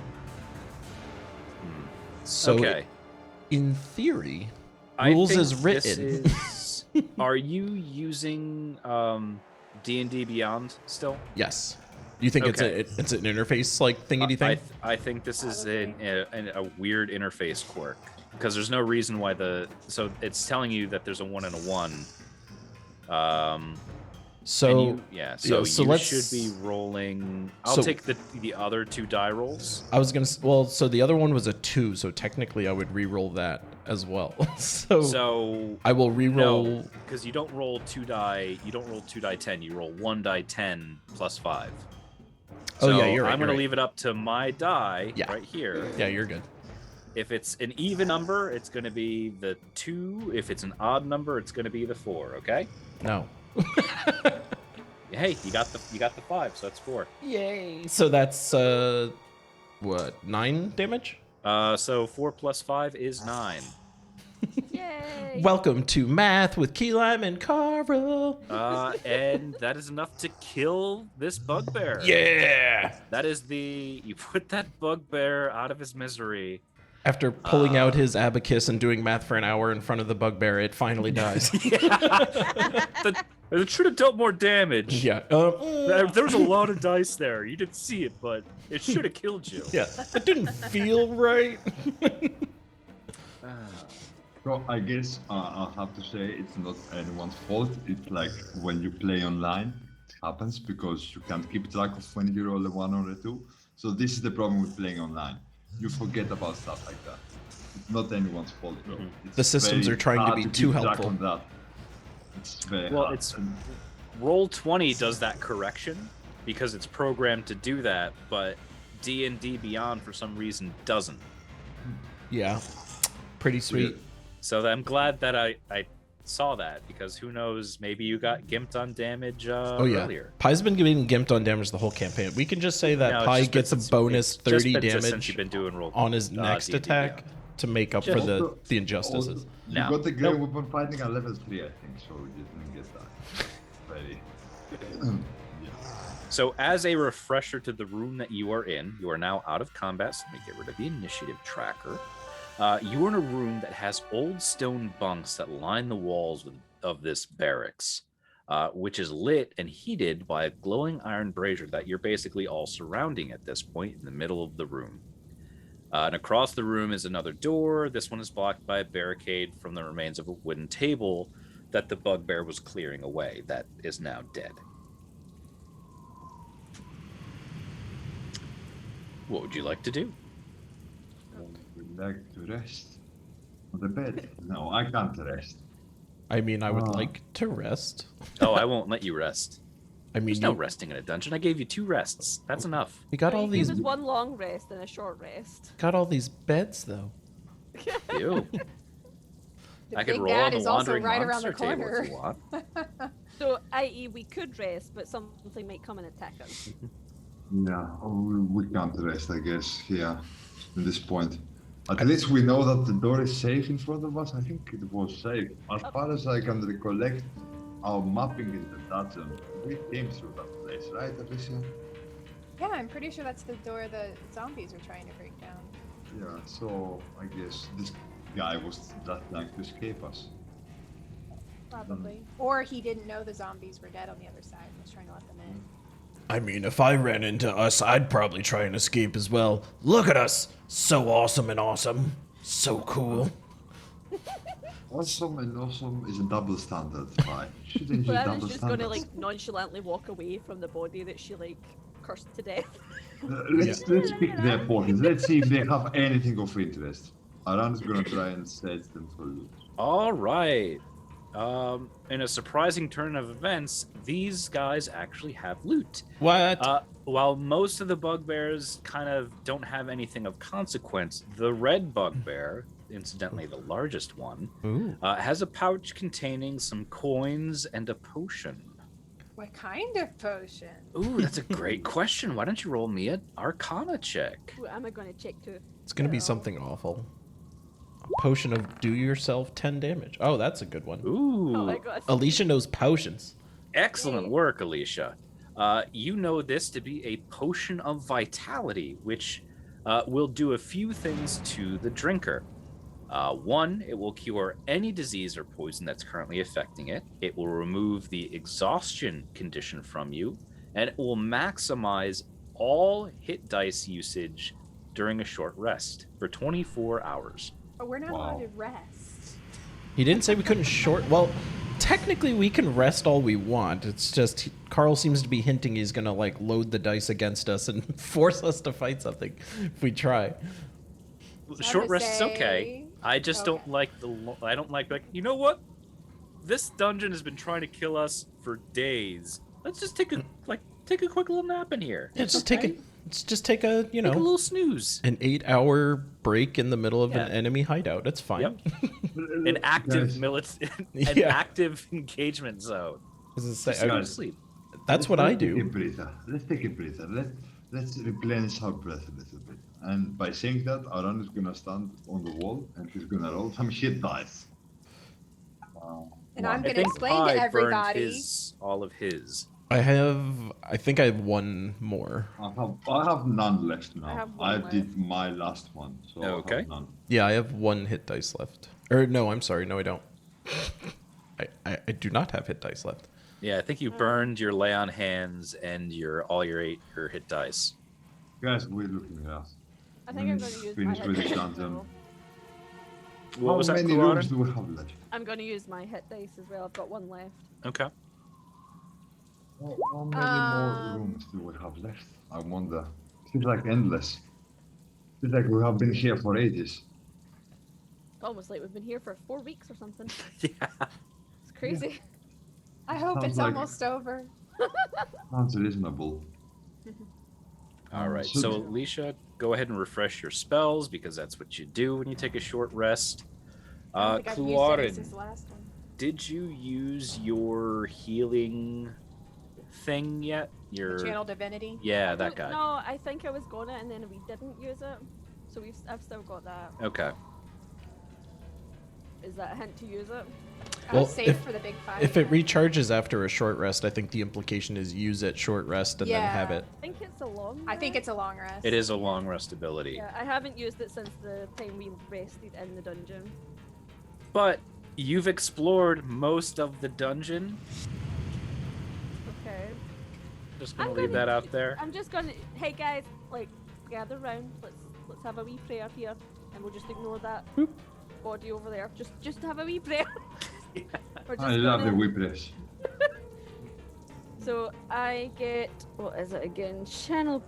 So Okay. in theory, I rules think as written. this is- Are you using D&D Beyond still? Yes. You think Okay. it's an interface like thingy thing? I think this is a weird interface quirk because there's no reason why so it's telling you that there's a 1 and a 1. So So so you let's- should be rolling. I'll so- take the other 2 die rolls. I was gonna. So the other one was a 2. So technically, I would re-roll that as well. So I will re-roll. no, because you don't roll 2 die. You don't roll 2 die 10. You roll 1 die 10 plus 5. Oh, So yeah, you're right, I'm you're gonna right. leave it up to my die Yeah. right here. Yeah, you're good. If it's an even number, it's going to be the 2. If it's an odd number, it's going to be the 4. Okay. No. Hey, you got the 5, so that's 4. Yay! So that's what 9 damage? So 4 plus 5 is 9. Yay! Welcome to Math with Key Lime and Carl. And that is enough to kill this bugbear. Yeah! That is you put that bugbear out of his misery. After pulling out his abacus and doing math for an hour in front of the bugbear, it finally dies. It should have dealt more damage. Yeah. There was a lot of dice there. You didn't see it, but it should have killed you. Yeah. It didn't feel right. So I guess I'll have to say it's not anyone's fault. It's like when you play online, it happens because you can't keep track of when you roll a 1 or a 2. So this is the problem with playing online. You forget about stuff like that. It's not anyone's fault, bro. It's The systems very are trying to hard be keep too track helpful. on that. It's very Well, hard. it's Roll20 does that correction because it's programmed to do that, but D&D Beyond for some reason doesn't. Yeah. Pretty sweet. So I'm glad that I saw that because who knows? Maybe you got gimped on damage Oh yeah, earlier. Pie's been getting gimped on damage the whole campaign. We can just say that No, it's Pie just been gets a since- bonus it's just 30 been since damage you've been doing roll on his next D&D, attack to make up for Just- the injustices. You No. got the great Nope. weapon fighting at level 3, I think, so you didn't get that. Ready. So, as a refresher to the room that you are in, you are now out of combat. So let me get rid of the initiative tracker. You are in a room that has old stone bunks that line the walls of this barracks, which is lit and heated by a glowing iron brazier that you're basically all surrounding at this point in the middle of the room. And across the room is another door. This one is blocked by a barricade from the remains of a wooden table that the bugbear was clearing away that is now dead. What would you like to do? Would like to rest on the bed. No, I can't rest. I mean, I would Ah. like to rest. Oh, I won't let you rest. I mean, There's no resting in a dungeon. I gave you 2 rests. That's enough. we got No, all you these gave us one long rest and a short rest. got all these beds though. Ew. The I could big roll bad on the is also wandering right around the monster table corner. if you want. So, i.e., we could rest, but something might come and attack us. Yeah, we can't rest, I guess, here, at this point. At least we know that the door is safe in front of us. I think it was safe. As far as I can recollect, our mapping in the dungeon, we came through that place, right, Alicia? Yeah, I'm pretty sure that's the door the zombies are trying to break down. Yeah, so I guess this guy was just trying to escape us. Probably. Or he didn't know the zombies were dead on the other side and was trying to let them in. I mean, if I ran into us, I'd probably try and escape as well. Look at us, so awesome and awesome, so cool. Awesome and awesome is a double standard, right? Shouldn't use Claren's double just gonna standards. like nonchalantly walk away from the body that she like cursed to death. Let's pick their points. Let's see if they have anything of interest. Aran's gonna try and search them for loot. All right. In a surprising turn of events, these guys actually have loot. What? While most of the bugbears kind of don't have anything of consequence, the red bugbear, incidentally the largest one, Ooh. has a pouch containing some coins and a potion. What kind of potion? Ooh, that's a great question. Why don't you roll me an Arcana check? Who am I gonna check to? It's gonna be something awful. A potion of do yourself 10 damage. Oh, that's a good one. Ooh, Oh my god. Alicia knows potions. excellent Yay. work, Alicia. You know this to be a potion of vitality, which will do a few things to the drinker. One, it will cure any disease or poison that's currently affecting it. It will remove the exhaustion condition from you, and it will maximize all hit dice usage during a short rest for 24 hours. But we're not Wow. allowed to rest. He didn't say we couldn't short. Well, technically we can rest all we want. It's just Carl seems to be hinting he's gonna like load the dice against us and force us to fight something if we try. So Short I'm gonna rest is okay. say- I just don't Okay. like I don't like you know what? This dungeon has been trying to kill us for days. Let's just take a quick little nap in here. Yeah, It's just okay. take a Take a little snooze. an 8-hour break in the middle of an Yeah. enemy hideout. It's fine. Yep. An active Guys, an Yeah. active engagement zone. As I say, Just go I- to sleep. that's what I Let's take a do. breather. Let's take a breather. Let's replenish our breath a little bit. And by saying that, Aran is gonna stand on the wall and he's gonna roll some hit dice. And I'm I gonna think explain Pi to burned everybody. all of his. I think I have one more. I have none left now. I have I one did my last one, so I Okay. have none. Yeah, I have one hit dice left. Or no, I'm sorry, no I don't. I do not have hit dice left. Yeah, I think you burned your lay on hands and your hit dice. Guys, we're looking at us. I think I'm gonna use my Finish hit with the dice. dungeon. well. What was How that, many Kulan? rooms do we have left? I'm gonna use my hit dice as well. I've got one left. Okay. How many more rooms do we have left? I wonder. Seems like endless. Seems like we have been here for ages. It's almost like we've been here for 4 weeks or something. Yeah. It's crazy. I hope Sounds it's like- almost over. Sounds reasonable. All right. So- So, Alicia, go ahead and refresh your spells because that's what you do when you take a short rest. I don't think I've used it Kluarin, since the last one. did you use your healing thing yet? Your Channel divinity. Yeah, that guy. No, I think I was gonna, and then we didn't use it. So I've still got that. Okay. Is that a hint to use it? Well, Save for the big fight. If it recharges after a short rest, I think the implication is use it short rest and then have it. I think it's a long. I think it's a long rest. It is a long rest ability. Yeah, I haven't used it since the time we rested in the dungeon. But you've explored most of the dungeon. Okay. Just gonna I'm leave gonna- that out there. I'm just gonna. Hey guys, like gather round. Let's have a wee prayer here, and we'll just ignore that body over there. Just have a wee prayer. We're just I love the gonna- whiplash. So I get, what is it again? Channel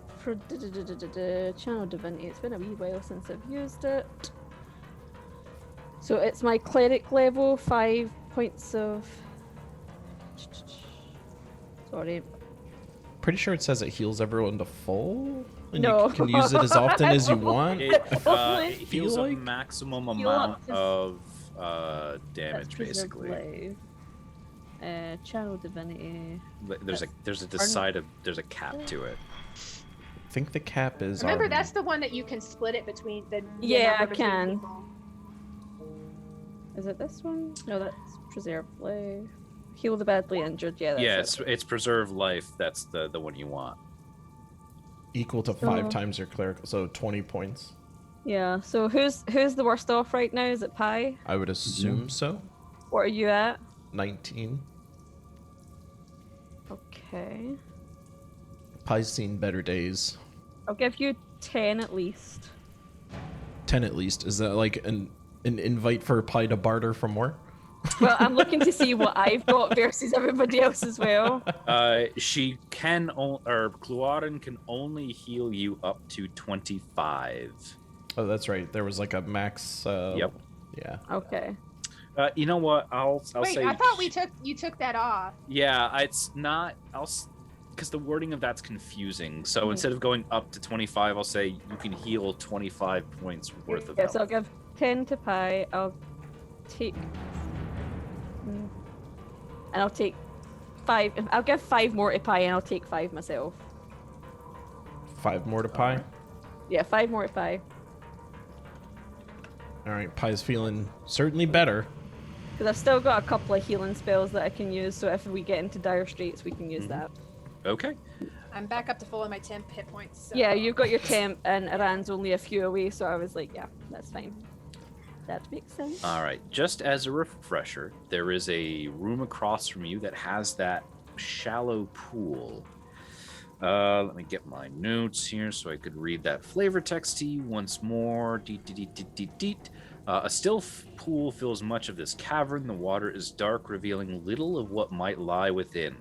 divinity. It's been a wee while since I've used it. So it's my cleric level, 5 points of. Sorry. Pretty sure it says it heals everyone to full. And No. you can use it as often as you want. It Only heals feel a like- maximum Heal up amount to- of That's damage, preserved basically. life. Channel divinity. There's a cap to it. I think the cap is. Remember, on- that's the one that you can split it between the. Yeah, number I between can. people. Is it this one? No, that's preserved life. Heal the badly injured. Yeah, that's Yeah, it. it's preserve life. That's the one you want. equal to 5 So- times your clerical, so 20 points. Yeah. So who's the worst off right now? Is it Pi? I would assume so. What are you at? 19. Okay. Pie's seen better days. I'll give you 10 at least. 10 at least. Is that like an invite for Pie to barter for more? Well, I'm looking to see what I've got versus everybody else as well. She can, or Cluaden can only heal you up to 25. Oh, that's right. There was like a max. Yep. Yeah. Okay. You know what? I'll Wait, say. I thought you took that off. Yeah, it's not. Because the wording of that's confusing. So instead of going up to 25, I'll say you can heal 25 points worth of Yeah, health. so I'll give 10 to Pi. I'll take. And I'll take 5. I'll give 5 more to Pi and I'll take 5 myself. 5 more to Pie. Yeah, 5 more to Pi. All right. Pie's feeling certainly better. Because I've still got a couple of healing spells that I can use, so if we get into dire straits, we can use that. Okay. I'm back up to full on my 10 hit points. So. Yeah, you've got your temp, and Iran's only a few away, so I was like, yeah, that's fine. That makes sense. All right. Just as a refresher, there is a room across from you that has that shallow pool. Let me get my notes here so I could read that flavor text to you once more. Deet. A still pool fills much of this cavern. The water is dark, revealing little of what might lie within.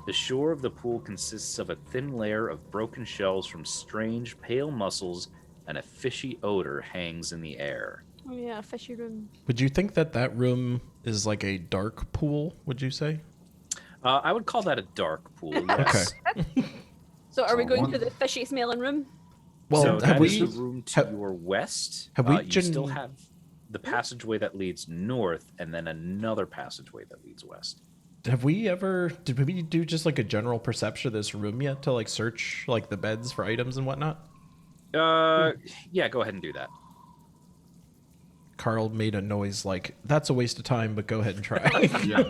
The shore of the pool consists of a thin layer of broken shells from strange, pale mussels, and a fishy odor hangs in the air. Oh yeah, fishy room. Would you think that room is like a dark pool? Would you say? I would call that a dark pool. Yes. Okay. So are we So going one- to the fishy smelling room? Well, so have that is we? the room to have- your west. have we You still gen- have the passageway that leads north, and then another passageway that leads west. Have we ever? Did we do just like a general perception of this room yet to like search like the beds for items and whatnot? Yeah, go ahead and do that. Carl made a noise like that's a waste of time, but go ahead and try. Yeah.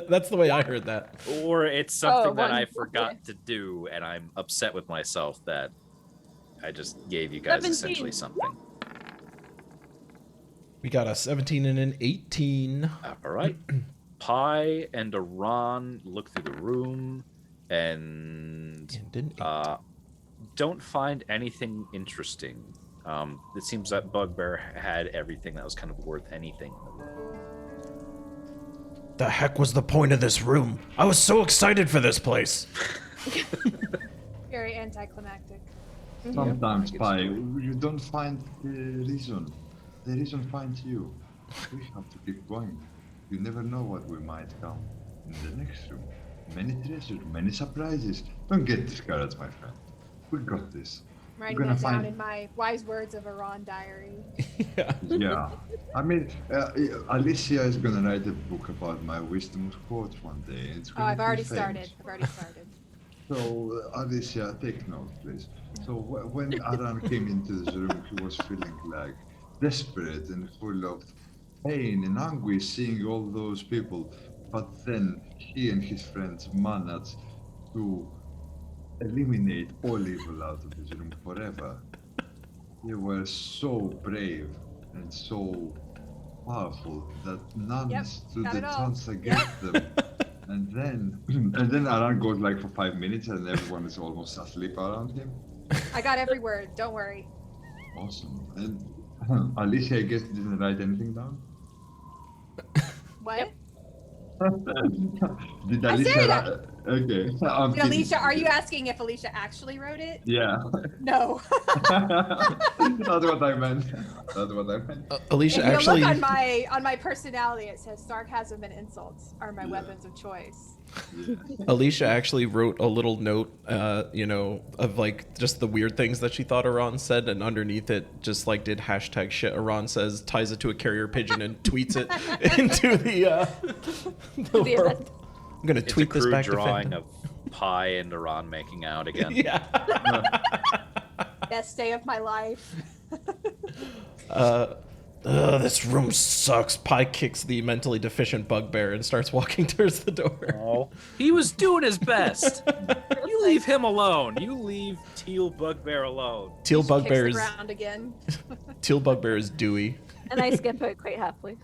That's the way I heard that. Or it's something that one. I forgot to do, and I'm upset with myself that I just gave you guys 17. essentially something. We got a 17 and an 18. All right. Pi and Iran look through the room and And an 8. don't find anything interesting. It seems that Bugbear had everything that was kind of worth anything in the room. The heck was the point of this room? I was so excited for this place. Very anticlimactic. Sometimes, Pi, you don't find the reason. The reason finds you. We have to keep going. You never know what we might come in the next room. Many treasures, many surprises. Don't get discouraged, my friend. We got this. writing gonna that down find- in my wise words of a Ron diary. Yeah. Yeah. I mean, Alicia is gonna write a book about my wisdom quotes one day. And it's Oh, gonna I've be already famous. started. I've already started. So, Alicia, take note, please. So, when Aran came into this room, he was feeling like desperate and full of pain and anguish seeing all those people. But then he and his friends managed to eliminate all evil out of his room forever. They were so brave and so powerful that none Yep, stood got a it all. chance against them. And then Aran goes like for 5 minutes and everyone is almost asleep around him. I got every word. Don't worry. Awesome. And Alicia, I guess, didn't write anything down? What? Did I Alicia said write? Okay. I'm Did kidding. Alicia, are you asking if Alicia actually wrote it? Yeah. No. That's what I meant. That's what I meant. Alicia If you actually. look on my personality, it says sarcasm and insults are my weapons of choice. Yeah. Alicia actually wrote a little note, of like just the weird things that she thought Iran said, and underneath it just like did hashtag shit Iran says, ties it to a carrier pigeon, and tweets it into the The world. event. I'm gonna It's a tweet this crude back to drawing fandom. of Pi and Iran making out again. Yeah. Best day of my life. This room sucks. Pi kicks the mentally deficient bugbear and starts walking towards the door. Oh, he was doing his best. You leave him alone. You leave Teal Bugbear alone. Teal Kicks the bugbear is ground again. Dewey. And I skip out quite happily.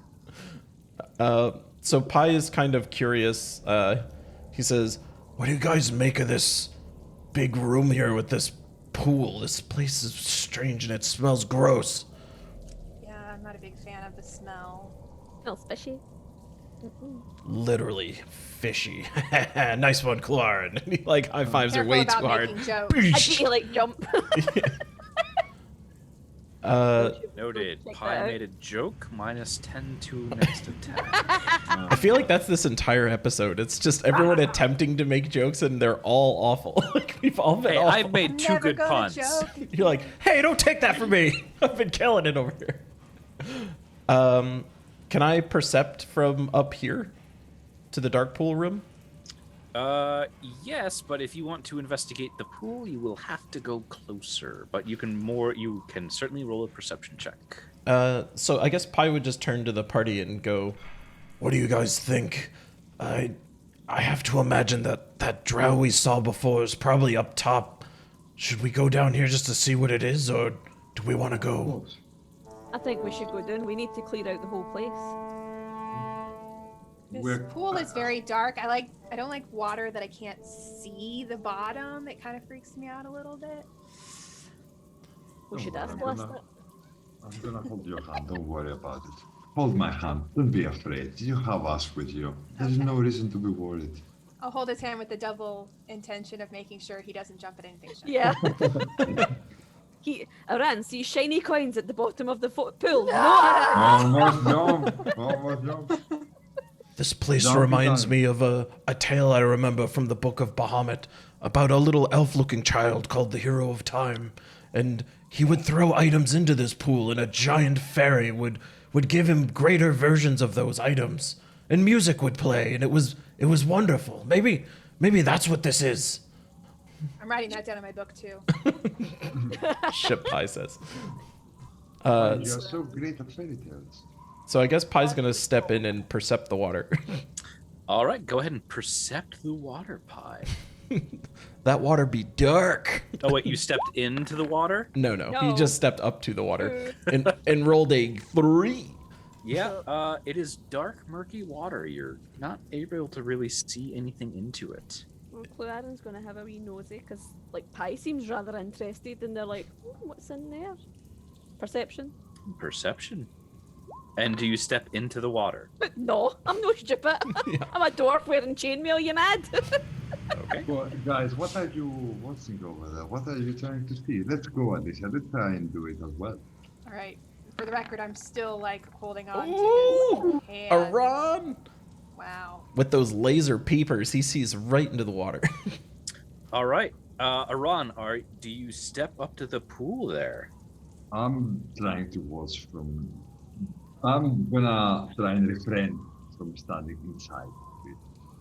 So Pi is kind of curious. He says, "What do you guys make of this big room here with this pool? This place is strange and it smells gross." Yeah, I'm not a big fan of the smell. Smells fishy. Literally fishy. Nice one, Clarn. And he like high fives her Careful way about too hard. making jokes. I bet you like jump. Noted. Check Pi that out. made a joke. minus 10 to next attack. I feel like that's this entire episode. It's just everyone attempting to make jokes and they're all awful. Like we've all been Hey, awful. I've made two Never good gonna puns. joke. You're like, hey, don't take that from me. I've been killing it over here. Can I percept from up here to the dark pool room? Yes, but if you want to investigate the pool, you will have to go closer. But you can certainly roll a perception check. So I guess Pi would just turn to the party and go, "What do you guys think? I have to imagine that drow we saw before is probably up top. Should we go down here just to see what it is, or do we want to go?" I think we should go down. We need to clear out the whole place. This We're- pool is very dark. I don't like water that I can't see the bottom. It kind of freaks me out a little bit. We should Oh, ask I'm Blast gonna- it. I'm gonna hold your hand. Don't worry about it. Hold my hand. Don't be afraid. You have us with you. There's Okay. no reason to be worried. I'll hold his hand with the double intention of making sure he doesn't jump at anything. shiny. Yeah. Aran, see shiny coins at the bottom of the pool. No. Almost jump. Almost jump. This place Don't be reminds done. me of a tale I remember from the Book of Bahamut about a little elf-looking child called the Hero of Time, and he would throw items into this pool, and a giant fairy would give him greater versions of those items, and music would play, and it was wonderful. Maybe that's what this is. I'm writing that down in my book too. Ship Pi says. You're so great at fairy tales. So I guess Pi's gonna step in and percept the water. All right, go ahead and percept the water, Pi. That water be dark. Oh, wait, you stepped into the water? No, he No. just stepped up to the water and rolled a 3. Yeah, it is dark, murky water. You're not able to really see anything into it. Well, Clodagh gonna have a wee nosy because, like, Pi seems rather interested, and they're like, "What's in there?" Perception. Perception. And do you step into the water? No, I'm no stupid. I'm a dwarf wearing chainmail. You mad? Okay. Well, guys, what are you watching over there? What are you trying to see? Let's go, Alicia. Let's try and do it as well. All right. For the record, I'm still like holding on Ooh, to his hand. Aran! Wow. With those laser peepers, he sees right into the water. All right. Aran, do you step up to the pool there? I'm trying to watch from. I'm gonna try and refrain from standing inside.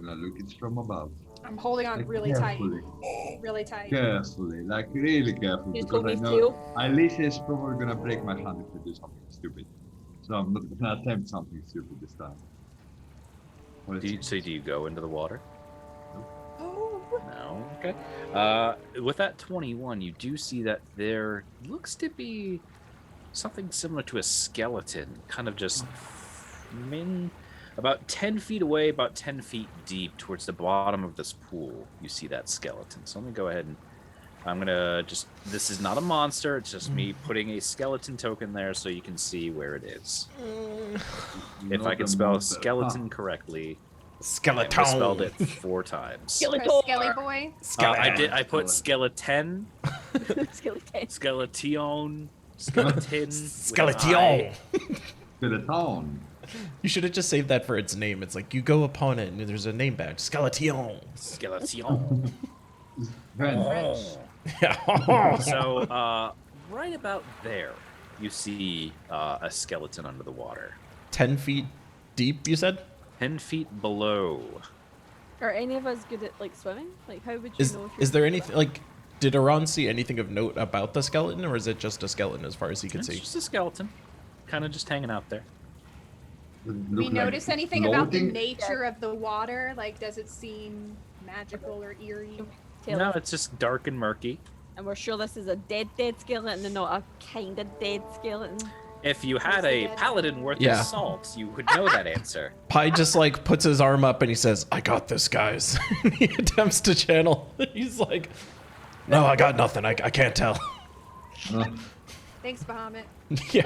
Gonna look it from above. I'm holding on Like, really carefully. tight. Really tight. Carefully, like really carefully, Just because hold I me know still. Alicia is probably gonna break my hand if I do something stupid. So I'm not gonna attempt something stupid this time. What Do you go into the water? Oh. No. Okay. With that 21, you do see that there looks to be something similar to a skeleton, kind of just about 10 feet away, about 10 feet deep towards the bottom of this pool. You see that skeleton. So let me go ahead and I'm gonna just. This is not a monster. It's just me putting a skeleton token there so you can see where it is. If I can spell skeleton correctly, I Skeleton. misspelled it 4 times. For Skeletor. Skelly boy. I put skeleton, Skeleton. skeleton, skeleton, Skeleton. To the town. You should have just saved that for its name. It's like you go upon it and there's a name badge. Skeleton. skeleton. Then, Yeah. So, right about there, you see a skeleton under the water. 10 feet deep, you said? 10 feet below. Are any of us good at like swimming? Like, how would you know? If Is there anything, like, did Iran see anything of note about the skeleton, or is it just a skeleton as far as he could It's see? just a skeleton, kind of just hanging out there. Do we notice anything about the floating? nature of the water? Like, does it seem magical or eerie? Tell No, us. it's just dark and murky. And we're sure this is a dead skeleton and not a kind of dead skeleton. If you had a paladin worth Yeah. of salt, you would know that answer. Pi just, like, puts his arm up and he says, I got this, guys. He attempts to channel. He's like, no, I got nothing. I can't tell. Thanks, Bahamut. Yeah.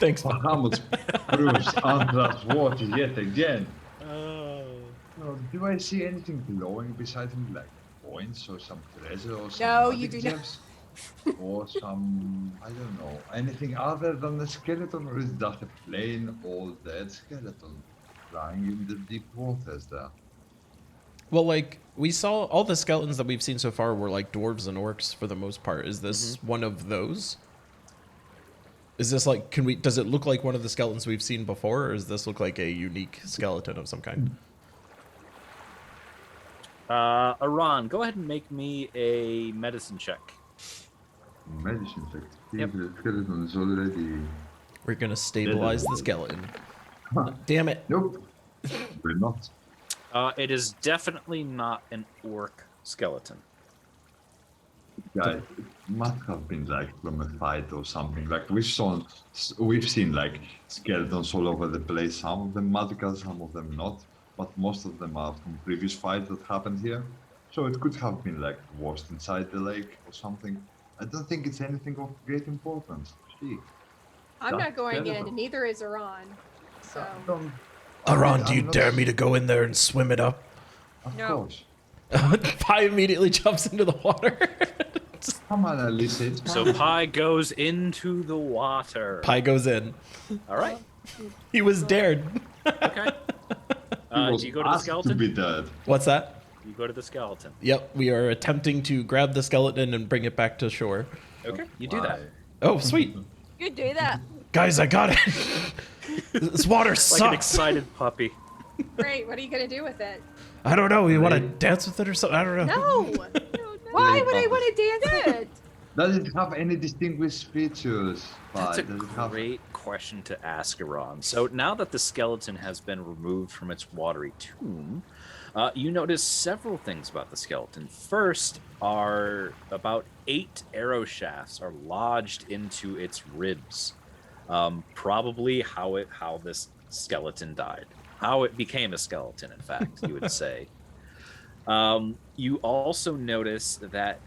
Thanks, man. Bahamut proves untrustworthy yet again. No, do I see anything glowing beside him, like coins or some treasure or some No, magic you do not. gems? Or some, I don't know, anything other than a skeleton, or is it just a plain old dead skeleton lying in the deep waters there? Well, like, we saw all the skeletons that we've seen so far were, like, dwarves and orcs for the most part. Is this one of those? Is this, like, does it look like one of the skeletons we've seen before, or does this look like a unique skeleton of some kind? Aran, go ahead and make me a medicine check. Medicine check. Yep. The skeleton is already. We're gonna stabilize the skeleton. Damn it. Nope. We're not. It is definitely not an orc skeleton. Guys, it must have been like from a fight or something. Like we've seen like skeletons all over the place. Some of them magical, some of them not. But most of them are from previous fights that happened here. So it could have been like washed inside the lake or something. I don't think it's anything of great importance. Gee. I'm That's not going in, terrible. and neither is Iran. So, Aran, do you I'm not- dare me to go in there and swim it up? Of No. course. Pi immediately jumps into the water. Come on, Alice. It's So fine. Pi goes into the water. Pi goes in. All right. He was dared. Okay. He was Do you go to the asked skeleton? To be dead. What's that? You go to the skeleton. Yep, we are attempting to grab the skeleton and bring it back to shore. Okay. You do that. Why? Oh, sweet. You do that. Guys, I got it. This water Like an sucks. excited puppy. great. What are you gonna do with it? I don't know. You want to dance with it or something? I don't know. No. Why would I want to dance it? Does it have any distinguished features? That's a Does it have- great question to ask, Iran. So now that the skeleton has been removed from its watery tomb, you notice several things about the skeleton. First, are about 8 arrow shafts are lodged into its ribs. Probably how this skeleton died, how it became a skeleton. In fact, you would say. You also notice that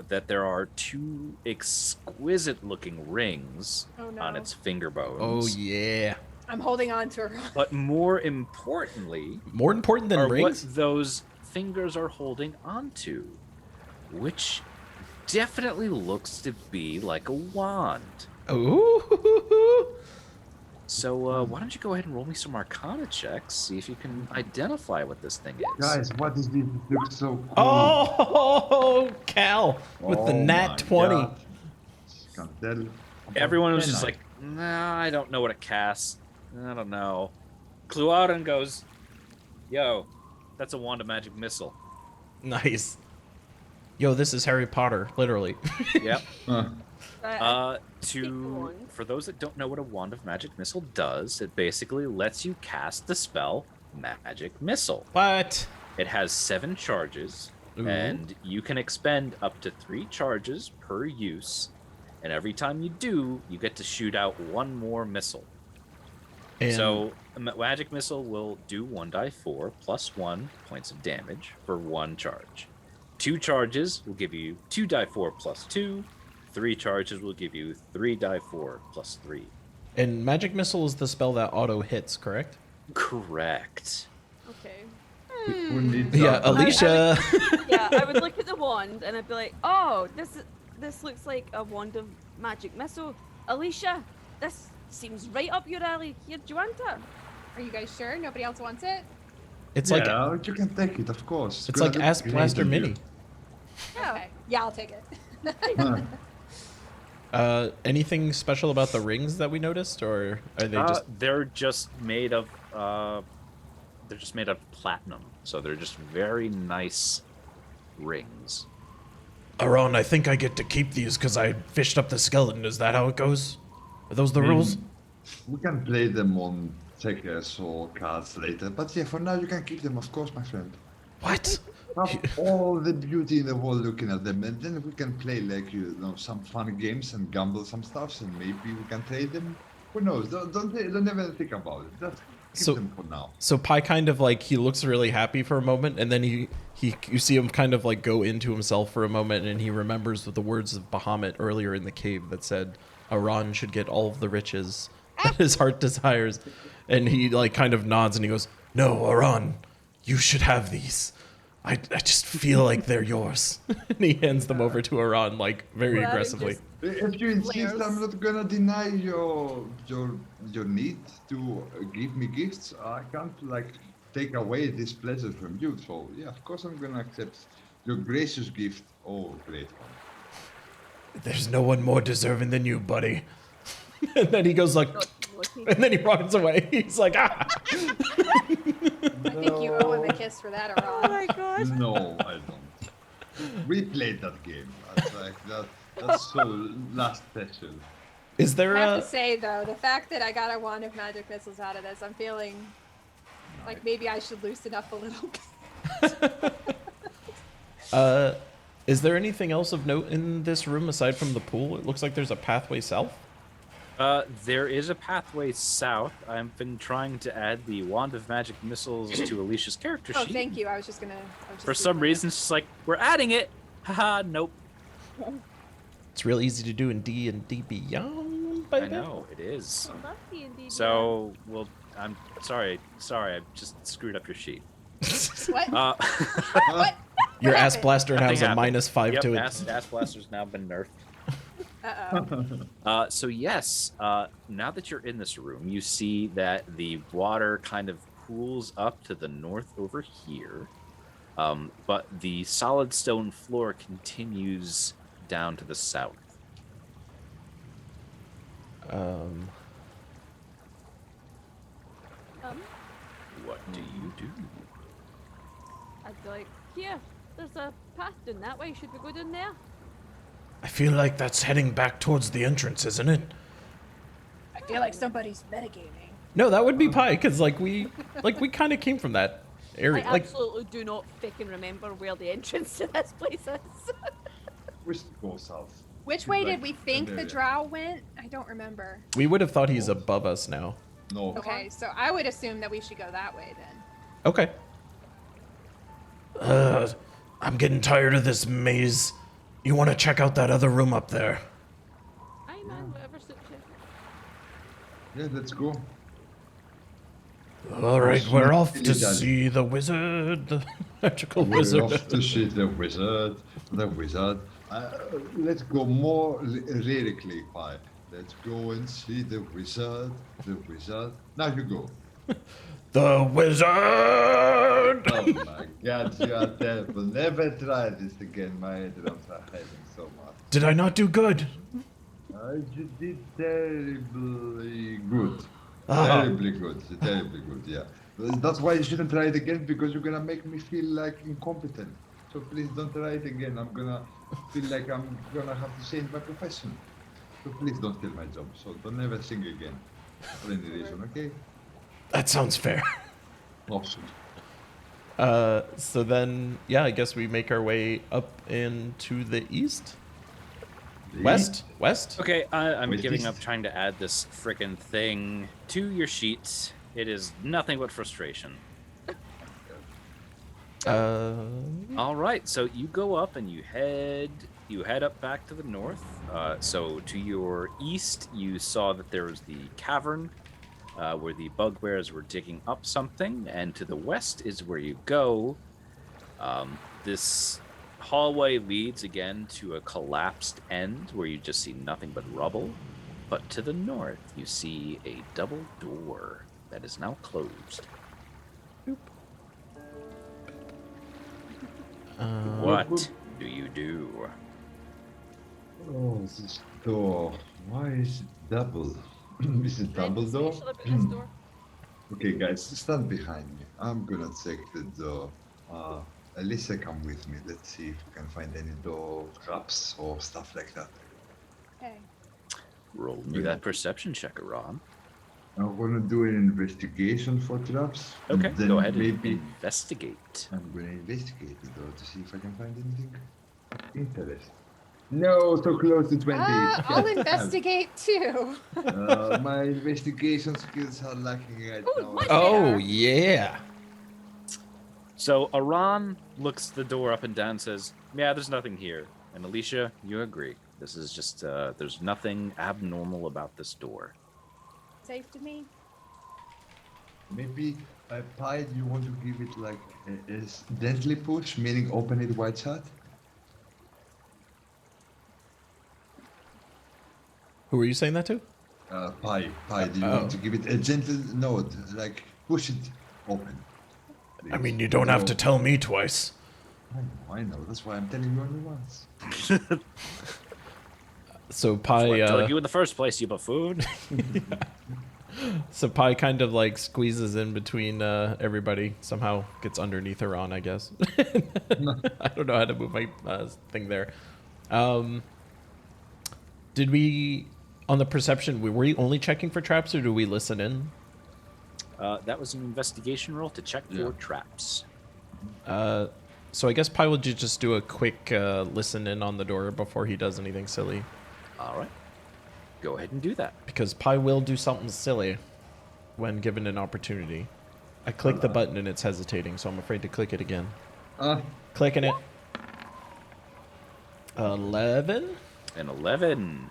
that there are 2 exquisite-looking rings Oh, no. on its finger bones. Oh, yeah. I'm holding on to her. But more importantly, More important than are rings? what those fingers are holding onto, which definitely looks to be like a wand. Ooh. So why don't you go ahead and roll me some Arcana checks, see if you can identify what this thing is. Guys, what is this? It looks so cool. Oh, Cal with the Oh nat my 20. God. Can't tell. Everyone was just Ten, like, nah, I don't know what it casts. I don't know. Cluauden goes, yo, that's a wand of magic missile. Nice. Yo, this is Harry Potter, literally. Yep. I take the To wand. for those that don't know what a wand of magic missile does, it basically lets you cast the spell magic missile. What? It has 7 charges, Ooh. and you can expend up to 3 charges per use. And every time you do, you get to shoot out 1 more missile. And So a magic missile will do 1d4 plus 1 points of damage for 1 charge. 2 charges will give you 2d4 plus 2. 3 charges will give you 3d4 plus 3. and magic missile is the spell that auto hits, correct? Correct. Okay. Who needs Yeah, that? Alicia. Yeah, I would look at the wand and I'd be like, oh, this looks like a wand of magic missile. Alicia, this seems right up your alley. Here, do you want it? Are you guys sure nobody else wants it? It's like Yeah, you can take it, of course. it's like Gonna Ass look Blaster great on Mini. Yeah. Okay. Yeah, I'll take it. Huh. Anything special about the rings that we noticed, or are they just? They're just made of platinum, so they're just very nice rings. Aron, I think I get to keep these because I fished up the skeleton. Is that how it goes? Are those the rules? We can play them on checkers or cards later, but yeah, for now you can keep them, of course, my friend. What? Have all the beauty in the world looking at them, and then we can play like some fun games and gamble some stuff, and maybe we can trade them. Who knows? Don't ever think about it. Just keep So- them for now. So Pi kind of like he looks really happy for a moment, and then he you see him kind of like go into himself for a moment, and he remembers the words of Bahamut earlier in the cave that said, "Aron should get all of the riches that his heart desires," and he like kind of nods and he goes, "No, Aron, you should have these. I just feel like they're yours." And he hands them over to Aron like very Well, aggressively. If you insist, Layers. I'm not gonna deny your need to give me gifts. I can't like take away this pleasure from you. So yeah, of course I'm gonna accept your gracious gift. Oh, great one. There's no one more deserving than you, buddy. And then he goes like, Not looking. and then he runs away. He's like, ah. I think you owe him a kiss for that, Oh Aron. my god. No, I don't. We played that game. That's like that's so last session. Is there I have a? to say though, the fact that I got a wand of magic missiles out of this, I'm feeling like maybe I should loosen up a little bit. Is there anything else of note in this room aside from the pool? It looks like there's a pathway south. There is a pathway south. I've been trying to add the wand of magic missiles to Alicia's character Oh, sheet. thank you. I was just gonna. For some reason, it's just like, we're adding it. Haha, nope. It's real easy to do in D&D Beyond. I know, it is. Oh, that's D&D. So, well, I'm sorry, I just screwed up your sheet. What? What Your What ass happened? blaster Nothing has a happened. -5 Yep, to it. Ass Blaster's now been nerfed. Uh-oh. So yes, now that you're in this room, you see that the water kind of pools up to the north over here, but the solid stone floor continues down to the south. What do you do? I'd be like, here, there's a path down that way. Should we go down there? I feel like that's heading back towards the entrance, isn't it? I feel like somebody's metagaming. No, that would be Pi, because like we kind of came from that I area. Like absolutely do not fucking remember where the entrance to this place is. We should go south. Which way Like, did we think the area. drow went? I don't remember. we would have thought he's above us now. No. Okay, so I would assume that we should go that way then. Okay. I'm getting tired of this maze. You want to check out that other room up there? Aye, man, whatever suits you. Yeah, let's go. All right, we're off to Daddy. see the wizard, the magical We're wizard. off to see the wizard. The wizard. Let's go more lyrically, Pi. Let's go and see the wizard. The wizard. Now you go. The wizard. Oh my god, you are terrible. Never try this again. My drums are hurting so much. Did I not do good? You did terribly good. Ah. Terribly good. Terribly good, yeah. That's why you shouldn't try it again, because you're gonna make me feel like incompetent. So please don't try it again. I'm gonna feel like I'm gonna have to change my profession. So please don't steal my job. So don't ever sing again for any reason, okay? That sounds fair. Awesome. So then, yeah, I guess we make our way up into the east? West? West? Okay, I'm Wait, giving this- up trying to add this frickin' thing to your sheets. It is nothing but frustration. All right, so you go up and you head up back to the north. So to your east, you saw that there was the cavern where the bugbears were digging up something, and to the west is where you go. This hallway leads again to a collapsed end where you just see nothing but rubble. But to the north, you see a double door that is now closed. What do you do? Oh, this door. Why is it double? Is it double door? Special about this door. Okay, guys, stand behind me. I'm gonna check the door. Elisa, come with me. Let's see if we can find any door traps or stuff like that. Okay. Roll me that perception check, Ron. I'm gonna do an investigation for traps. Okay, and then go ahead maybe and investigate. I'm gonna investigate the door to see if I can find anything interesting. No, so close to 20. I'll investigate too. My investigation skills are lacking right Oh, now. what? Oh, yeah. So Aran looks the door up and down and says, yeah, there's nothing here. And Alicia, you agree. This is just, there's nothing abnormal about this door. Safe to me. Maybe a pie, you want to give it like a gently push, meaning open it wide shut? Who are you saying that to? Pie, do you want to give it a gentle nod, like push it open? I mean, you please? don't have No. to tell me twice. I know, that's why I'm telling you only once. So That's what I Pi, told you in the first place, you buffoon. so Pi kind of like squeezes in between everybody. Somehow gets underneath her on, I guess. I don't know how to move my thing there. Did we, on the perception, were we only checking for traps, or do we listen in? That was an investigation roll to check Yeah. for traps. So I guess Pi will just do a quick listen in on the door before he does anything silly. All right. Go ahead and do that. Because Pi will do something silly when given an opportunity. I clicked the button and it's hesitating, so I'm afraid to click it again. Clicking it. 11? An 11.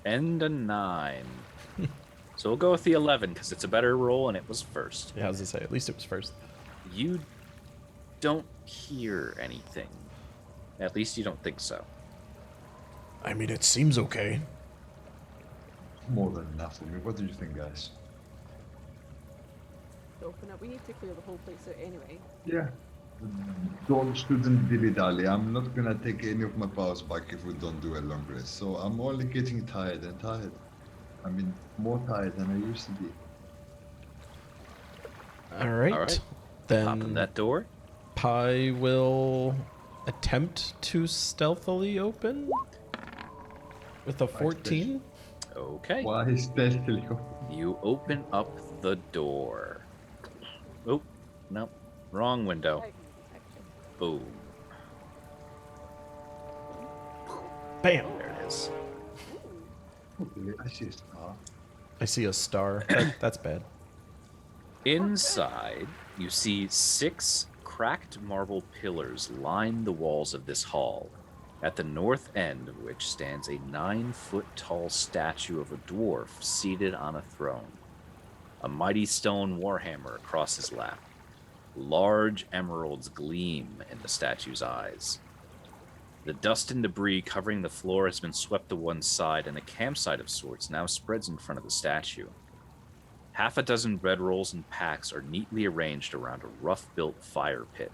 And a 9. So we'll go with the 11 because it's a better roll and it was first. Yeah, as I say, at least it was first. You don't hear anything. At least you don't think so. I mean, it seems okay. More than enough for me. What do you think, guys? Open it. We need to clear the whole place out anyway. Yeah. Don't shouldn't dilly-dally. I'm not gonna take any of my powers back if we don't do a long rest. So I'm only getting tired and tired. I mean, more tired than I used to be. All right. All right. Then Open that door. Pi will attempt to stealthily open with a 14. Okay. Why is stealthily? You open up the door. Oh, no. Wrong window. Boom. Bam. There it is. Okay, I see a star. I see a star. That's bad. Inside, you see 6 cracked marble pillars line the walls of this hall, at the north end of which stands a 9-foot-tall statue of a dwarf seated on a throne. A mighty stone warhammer across his lap. Large emeralds gleam in the statue's eyes. The dust and debris covering the floor has been swept to one side, and a campsite of sorts now spreads in front of the statue. Half a dozen bedrolls and packs are neatly arranged around a rough-built fire pit,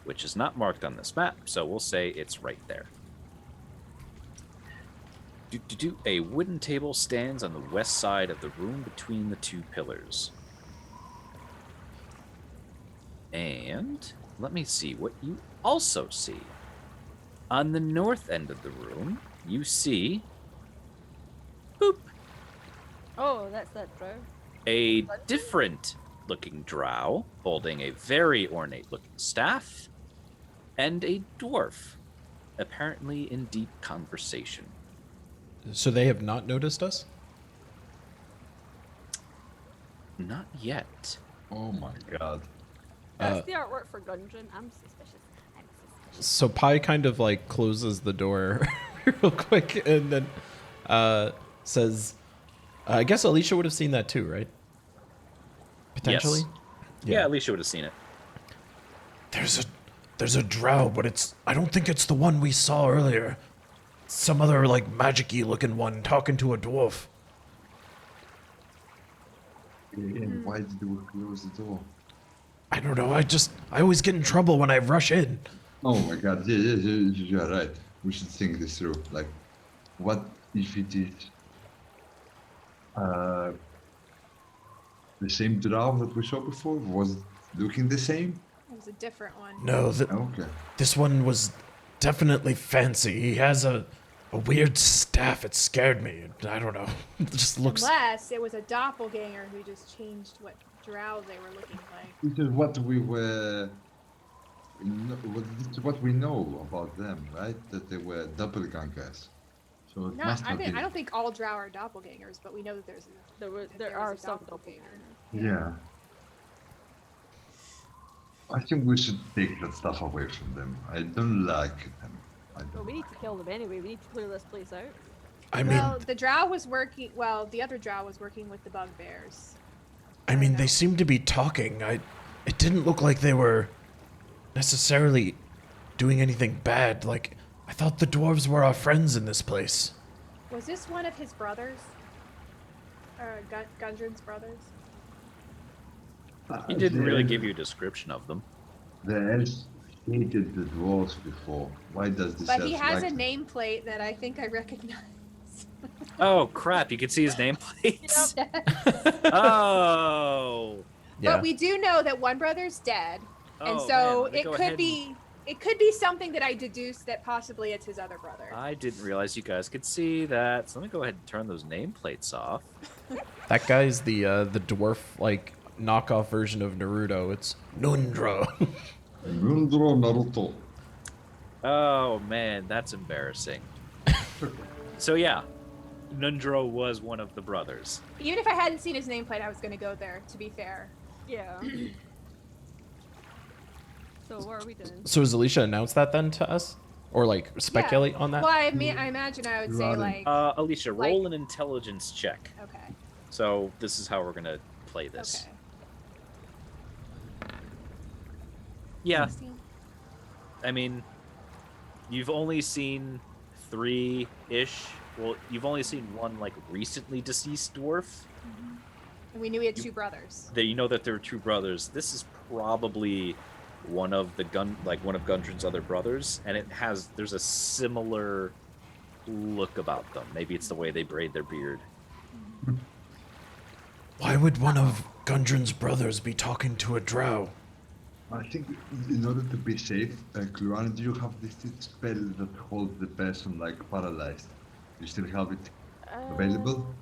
which is not marked on this map, so we'll say it's right there. A wooden table stands on the west side of the room between the two pillars. And let me see what you also see. On the north end of the room, you see... Boop! Oh, that's that drow. A different looking drow holding a very ornate looking staff, and a dwarf, apparently in deep conversation. So they have not noticed us? Not yet. Oh my god. That's the artwork for Gundren. I'm suspicious. So Pi kind of like closes the door real quick and then says, I guess Alicia would have seen that too, right? Potentially? Yes. Yeah, Alicia would have seen it. There's a drow, but I don't think it's the one we saw earlier. Some other like magic-y looking one talking to a dwarf. And why did we close the door? I don't know, I always get in trouble when I rush in. Oh my god, yeah, you're right. We should think this through. Like, what if it is the same drow that we saw before? Was it looking the same? It was a different one. No, Okay. this one was definitely fancy. He has a weird staff. It scared me. I don't know. It just looks... Unless it was a doppelganger who just changed what drow they were looking like. This is what we were. This is what we know about them, right? That they were doppelgangers. So it No, must have been. I don't think all drow are doppelgangers, but we know that There are was a some doppelganger. Yeah. I think we should take that stuff away from them. I don't like them. Well, we need to kill them anyway. We need to clear this place out. I mean, Well, the drow was working. Well, the other drow was working with the bugbears. they seem to be talking. It didn't look like they were necessarily doing anything bad. Like, I thought the dwarves were our friends in this place. Was this one of his brothers? Or Gundren's brothers? He didn't really give you a description of them. The elves hated the dwarves before. Why does this But he elf has like a them? nameplate that I think I recognize. Oh, crap. You can see his nameplates? Oh. Yeah. But we do know that one brother's dead, and Oh, so man, let me it go could ahead be it could be something that I deduced that possibly it's his other brother. I didn't realize you guys could see that. So let me go ahead and turn those nameplates off. That guy's the dwarf, like, knockoff version of Naruto. It's Nundra. Nundro Naruto. Oh, man, that's embarrassing. So, yeah, Nundro was one of the brothers. Even if I hadn't seen his nameplate, I was going to go there. To be fair. Yeah. So what are we doing? So has Alicia announced that then to us? Or, like, speculate on that? Well, I mean, I imagine I would say Right. like. Alicia, Like- roll an intelligence check. Okay. So this is how we're going to play this. Okay. Yeah, 16? I mean, you've only seen 3-ish. Well, you've only seen one, like, recently deceased dwarf. And we knew he had two brothers. That you know that there are two brothers. This is probably one of one of Gundren's other brothers, and there's a similar look about them. Maybe it's the way they braid their beard. Why would one of Gundren's brothers be talking to a drow? I think in order to be safe, Kluan, do you have this spell that holds the person like paralyzed? You still have it available?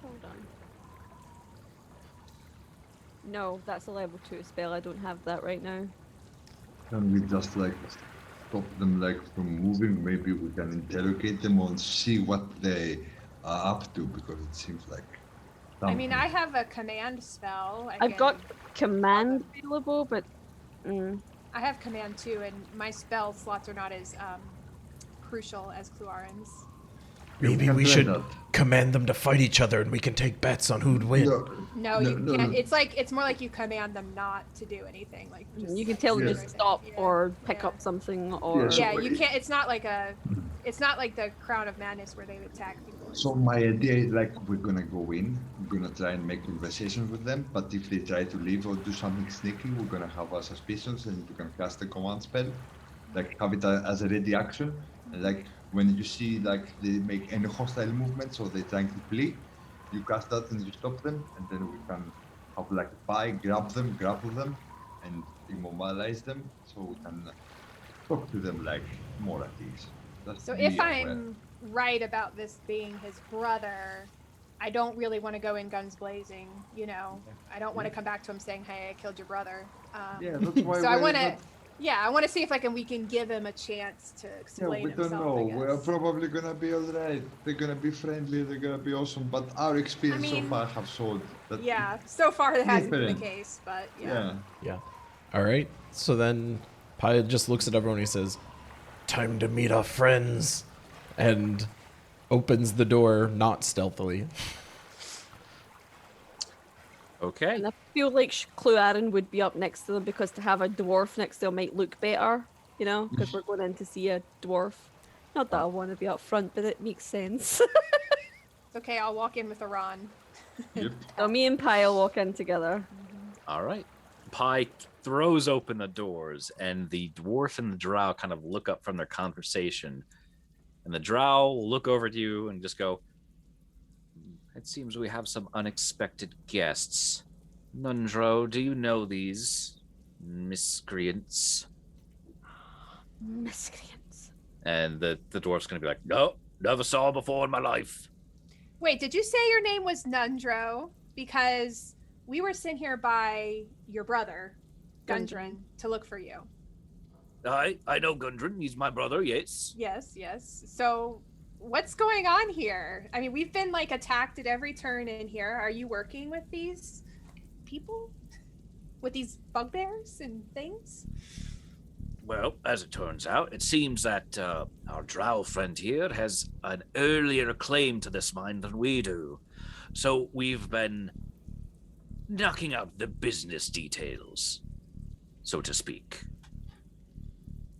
Hold on. No, that's a level 2 spell. I don't have that right now. Can we just like stop them like from moving? Maybe we can interrogate them and see what they are up to, because it seems like. I mean, something. I have a command spell. I've got command available, but I have command too, and my spell slots are not as crucial as Kluarin's. Maybe can we try should that. command them to fight each other and we can take bets on who'd win. No, No, No, you no, can't. no. It's more like you command them not to do anything. Like just, You can like, tell them Yeah. to sit stop there. or pick Yeah. up something or. so Yeah, you it- can't. It's not like the Crown of Madness where they attack people. It's- So my idea is like we're gonna go in, we're gonna try and make conversation with them, but if they try to leave or do something sneaky, we're gonna have our suspicions and we can cast a command spell, like have it as a ready action. And like when you see like they make any hostile movements or they're trying to flee, you cast that and you stop them, and then we can have like a pie, grab them, grapple them, and immobilize them, so we can talk to them like more at ease. That's So me if as well. I'm right about this being his brother, I don't really want to go in guns blazing. You know, I don't want to come back to him saying, "Hey, I killed your brother." Yeah, that's why. So I we're want to, not- yeah, I want to see if we can give him a chance to Yeah, explain we don't himself. know. I We're guess. probably gonna be alright. They're gonna be friendly. They're gonna be awesome. But our experience so mean, far have showed that. Yeah, so far that hasn't been the Different. case, but Yeah. Yeah. All right. So then Pi just looks at everyone and he says, "Time to meet our friends," and opens the door not stealthily. Okay. And I feel like Cluarin would be up next to them because to have a dwarf next to them might look better, you know, because we're going in to see a dwarf. Not that I want to be up front, but it makes sense. It's okay. I'll walk in with Iran. Yep. So me and Pyle walk in together. All right. Pi throws open the doors, and the dwarf and the drow kind of look up from their conversation. And the drow will look over at you and just go, "It seems we have some unexpected guests. Nundro, do you know these miscreants?" Miscreants. And the dwarf's going to be like, "No, never saw before in my life." Wait, did you say your name was Nundro? Because we were sent here by your brother, Gundren, to look for you. I know Gundren. He's my brother, yes. Yes. So, what's going on here? I mean, we've been like attacked at every turn in here. Are you working with these people? With these bugbears and things? Well, as it turns out, it seems that our drow friend here has an earlier claim to this mine than we do. So we've been knocking out the business details, so to speak.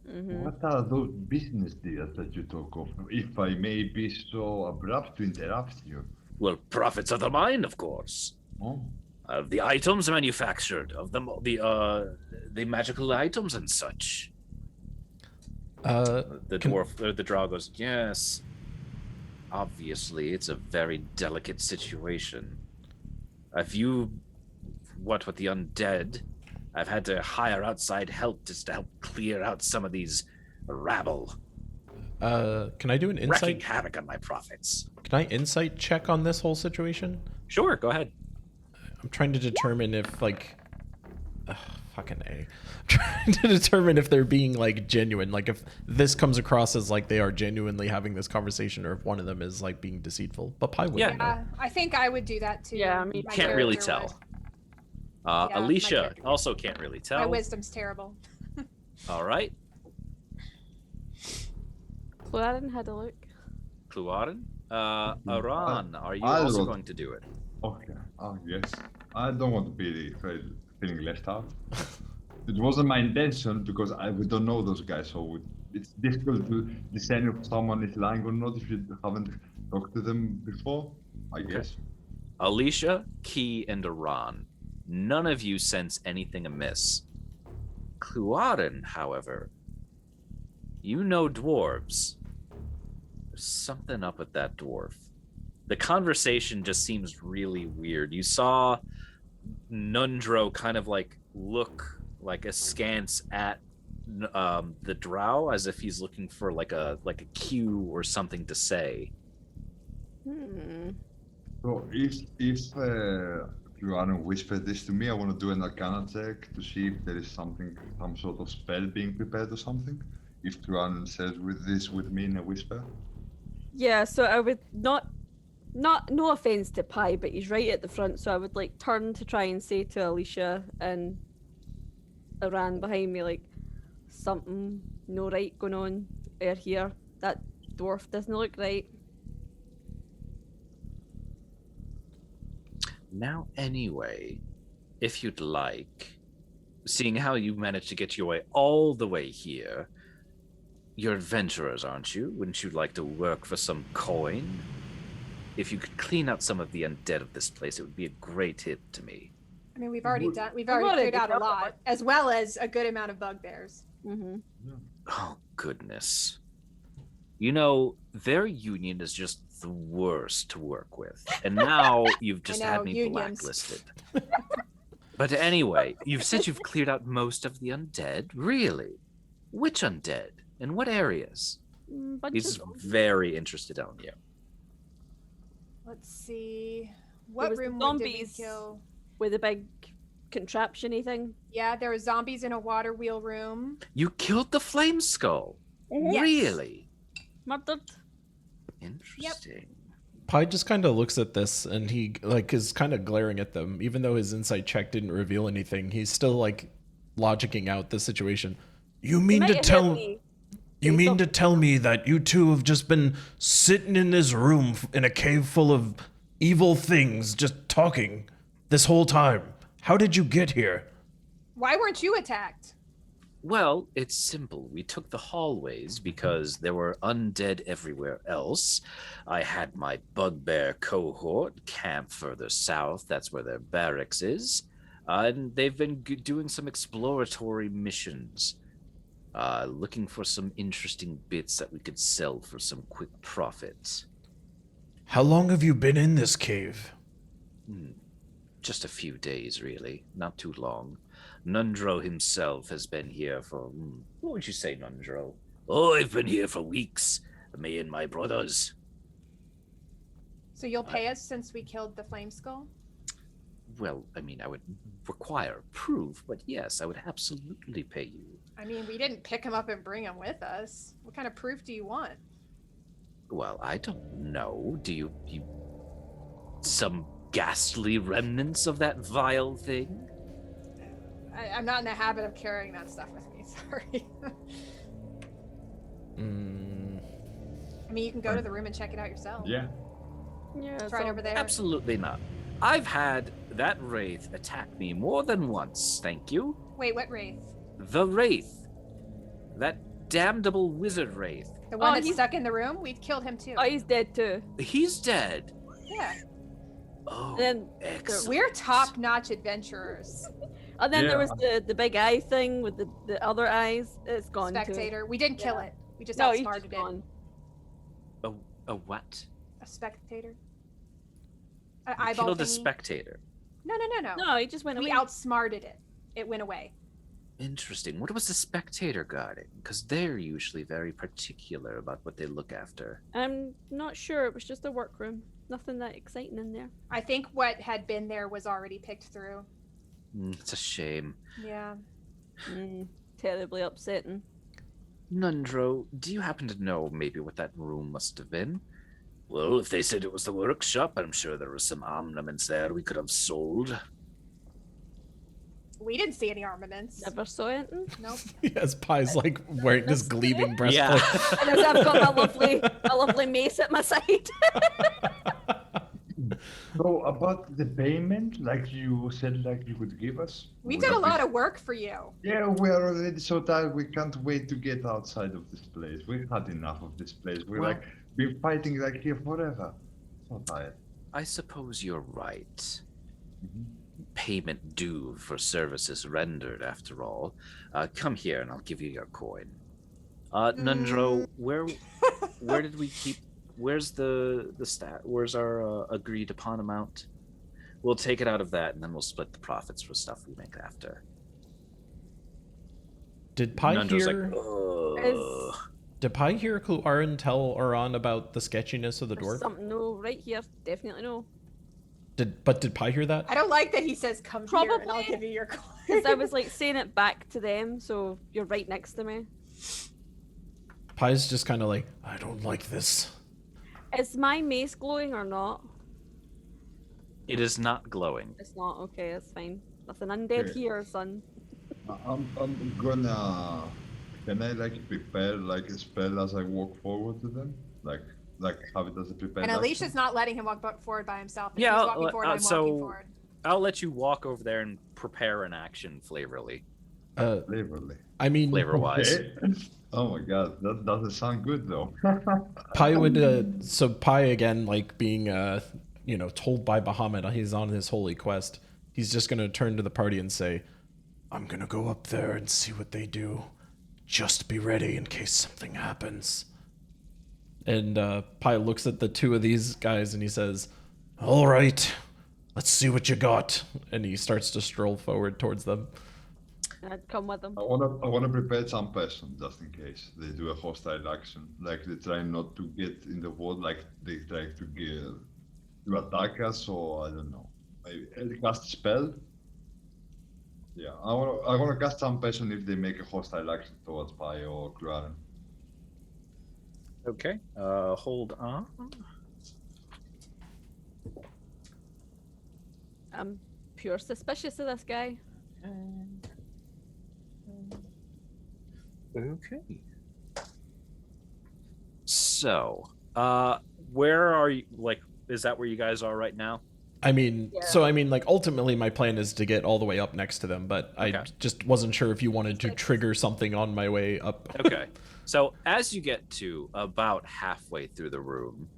Mm-hmm. What are those business deals that you talk of? If I may be so abrupt to interrupt you. Well, profits of the mine, of course. Oh, Of the items manufactured, of the magical items and such. The dwarf, or the drow goes, "Yes. Obviously, it's a very delicate situation. If you, what with the undead, I've had to hire outside help just to help clear out some of these rabble, Can I do an wreaking insight? havoc on my profits." Can I insight check on this whole situation? Sure, go ahead. I'm trying to determine if fucking A. I'm trying to determine if they're being like genuine, like if this comes across as like they are genuinely having this conversation, or if one of them is like being deceitful. But Pi would Yeah. know. I think I would do that too. Yeah, I mean, My Can't really character tell. would. My Alicia character would. also can't really tell. My wisdom's terrible. All right, Cluarin had a look. Kluarin. Aran, are you I'll also look. going to do it? okay. Oh, yes. I don't want to be feeling left out. It wasn't my intention because we don't know those guys, so it's difficult to discern if someone is lying or not if you haven't talked to them before, I guess. Alicia, Key, and Aran. None of you sense anything amiss. Kluarin, however, you know dwarves. There's something up with that dwarf. The conversation just seems really weird. You saw Nundro kind of like look like askance at the drow as if he's looking for like a cue or something to say. So if you want to whisper this to me, I want to do an Arcana check to see if there is something, some sort of spell being prepared or something. If Tuan says with me in a whisper. Yeah, so I would not no offense to Pi, but he's right at the front, so I would like turn to try and say to Alicia and Aran behind me like something no right going on here. That dwarf doesn't look right. Now, anyway, if you'd like, seeing how you managed to get your way all the way here, you're adventurers, aren't you? Wouldn't you like to work for some coin? If you could clean out some of the undead of this place, it would be a great hit to me. I mean, we've already already cleared out a done lot, as well as a good amount of bugbears. Mm-hmm. Oh, goodness. You know, their union is just the worst to work with. And now you've just know, had me unions. blacklisted. But anyway, you've said you've cleared out most of the undead? Really? Which undead? In what areas? He's very interested on you. Let's see. There What was the room did we zombies. kill? With a big contraption-y thing. Yeah, there were zombies in a water wheel room. You killed the flame skull? Yes. Really? Murdered. Interesting. Pi just kind of looks at this and he like is kind of glaring at them, even though his insight check didn't reveal anything. He's still like logicking out the situation. You mean might to have tell heard me. you mean to tell me that you two have just been sitting in this room in a cave full of evil things, just talking this whole time? How did you get here? Why weren't you attacked? Well, it's simple. We took the hallways because there were undead everywhere else. I had my bugbear cohort camp further south. That's where their barracks is. And they've been doing some exploratory missions, looking for some interesting bits that we could sell for some quick profits. How long have you been in this cave? Just a few days, really. Not too long. Nundro himself has been here for... what would you say, Nundro? Oh, I've been here for weeks. Me and my brothers. So you'll pay us since we killed the flame skull? Well, I mean, I would require proof, but yes, I would absolutely pay you. I mean, we didn't pick him up and bring him with us. What kind of proof do you want? Well, I don't know. Do you some ghastly remnants of that vile thing? I'm not in the habit of carrying that stuff with me, sorry. I mean, you can go to the room and check it out yourself. Yeah. Yeah, It's right over there. Absolutely not. I've had that wraith attack me more than once, thank you. Wait, what wraith? The wraith. That damnable wizard wraith. The one that's he's- stuck in the room? We've killed him too. Oh, he's dead too. He's dead. Yeah. Oh, Then excellent. We're top-notch adventurers. And then there Yeah. was the big eye thing with the other eyes. It's gone Spectator. We didn't kill Yeah. it. We just too. No, he's outsmarted just it. gone. A what? A spectator. An You eyeball killed a thingy. spectator. No. No, he just went We away. outsmarted it. It went away. Interesting. What was the spectator guarding? Because they're usually very particular about what they look after. I'm not sure. It was just a workroom. Nothing that exciting in there. I think what had been there was already picked through. It's a shame. Yeah. Terribly upsetting. Nundro, do you happen to know maybe what that room must have been? Well, if they said it was the workshop, I'm sure there was some armaments there we could have sold. We didn't see any armaments. Never saw anything. Nope. Yes, Pi's like wearing this gleaming breastplate. Yeah. And as I've got a lovely mace at my side. So about the payment, like you said, like you could give us. We would did a that be- lot of work for you. Yeah, we are already so tired. We can't wait to get outside of this place. We've had enough of this place. We're Well- like been fighting like here forever. So tired. I suppose you're right. Payment due for services rendered, after all. Come here and I'll give you your coin. Nundro, where did we keep? Where's the stat? Where's our agreed upon amount? We'll take it out of that, and then we'll split the profits for stuff we make after. Did Pi Nundro's hear? like, ugh. Did Pi hear Cluaran tell Oran about the sketchiness of the There's dwarf? something no right here. Definitely no. Did Pi hear that? I don't like that he says, come here and I'll Probably. give you your coin. Because I was like saying it back to them, so you're right next to me. Pi's just kind of like, I don't like this. Is my mace glowing or not? It is not glowing. It's not. Okay, that's fine. Nothing undead Okay. here, son. I'm gonna. Can I like prepare like a spell as I walk forward to them? Like Like have it as a prepared And action? Alicia's not letting him walk forward by himself. If Yeah, he's walking forward, I'm so walking forward. I'll let you walk over there and prepare an action flavorly. Flavorly. I mean, Flavor-wise. Okay. Oh my god, that doesn't sound good though. Pi would so Pi again, like being told by Bahamut he's on his holy quest. He's just gonna turn to the party and say, "I'm gonna go up there and see what they do. Just be ready in case something happens." And Pi looks at the two of these guys and he says, "All right, let's see what you got." And he starts to stroll forward towards them. I'd come with them. I wanna prepare some person just in case they do a hostile action. Like they try not to get in the wall, like they try to attack us, or I don't know. Maybe cast a spell. Yeah, I wanna cast some person if they make a hostile action towards Pi or Kluaren. Okay. Hold on. I'm pure suspicious of this guy. Okay. So, where are you? Like, is that where you guys are right now? I mean, like ultimately my plan is to get all the way up next to them, but I just wasn't sure if you wanted to trigger something on my way up. Okay. So as you get to about halfway through the room,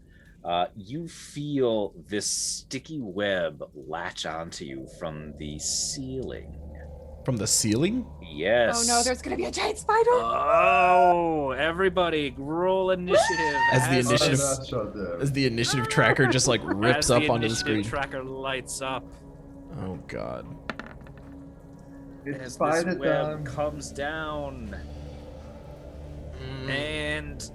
you feel this sticky web latch onto you from the ceiling. From the ceiling? Yes. Oh no, there's gonna be a giant spider. Oh, everybody, roll initiative. As the initiative tracker just like rips up onto the screen. Tracker lights up. Oh god. As this web comes down. And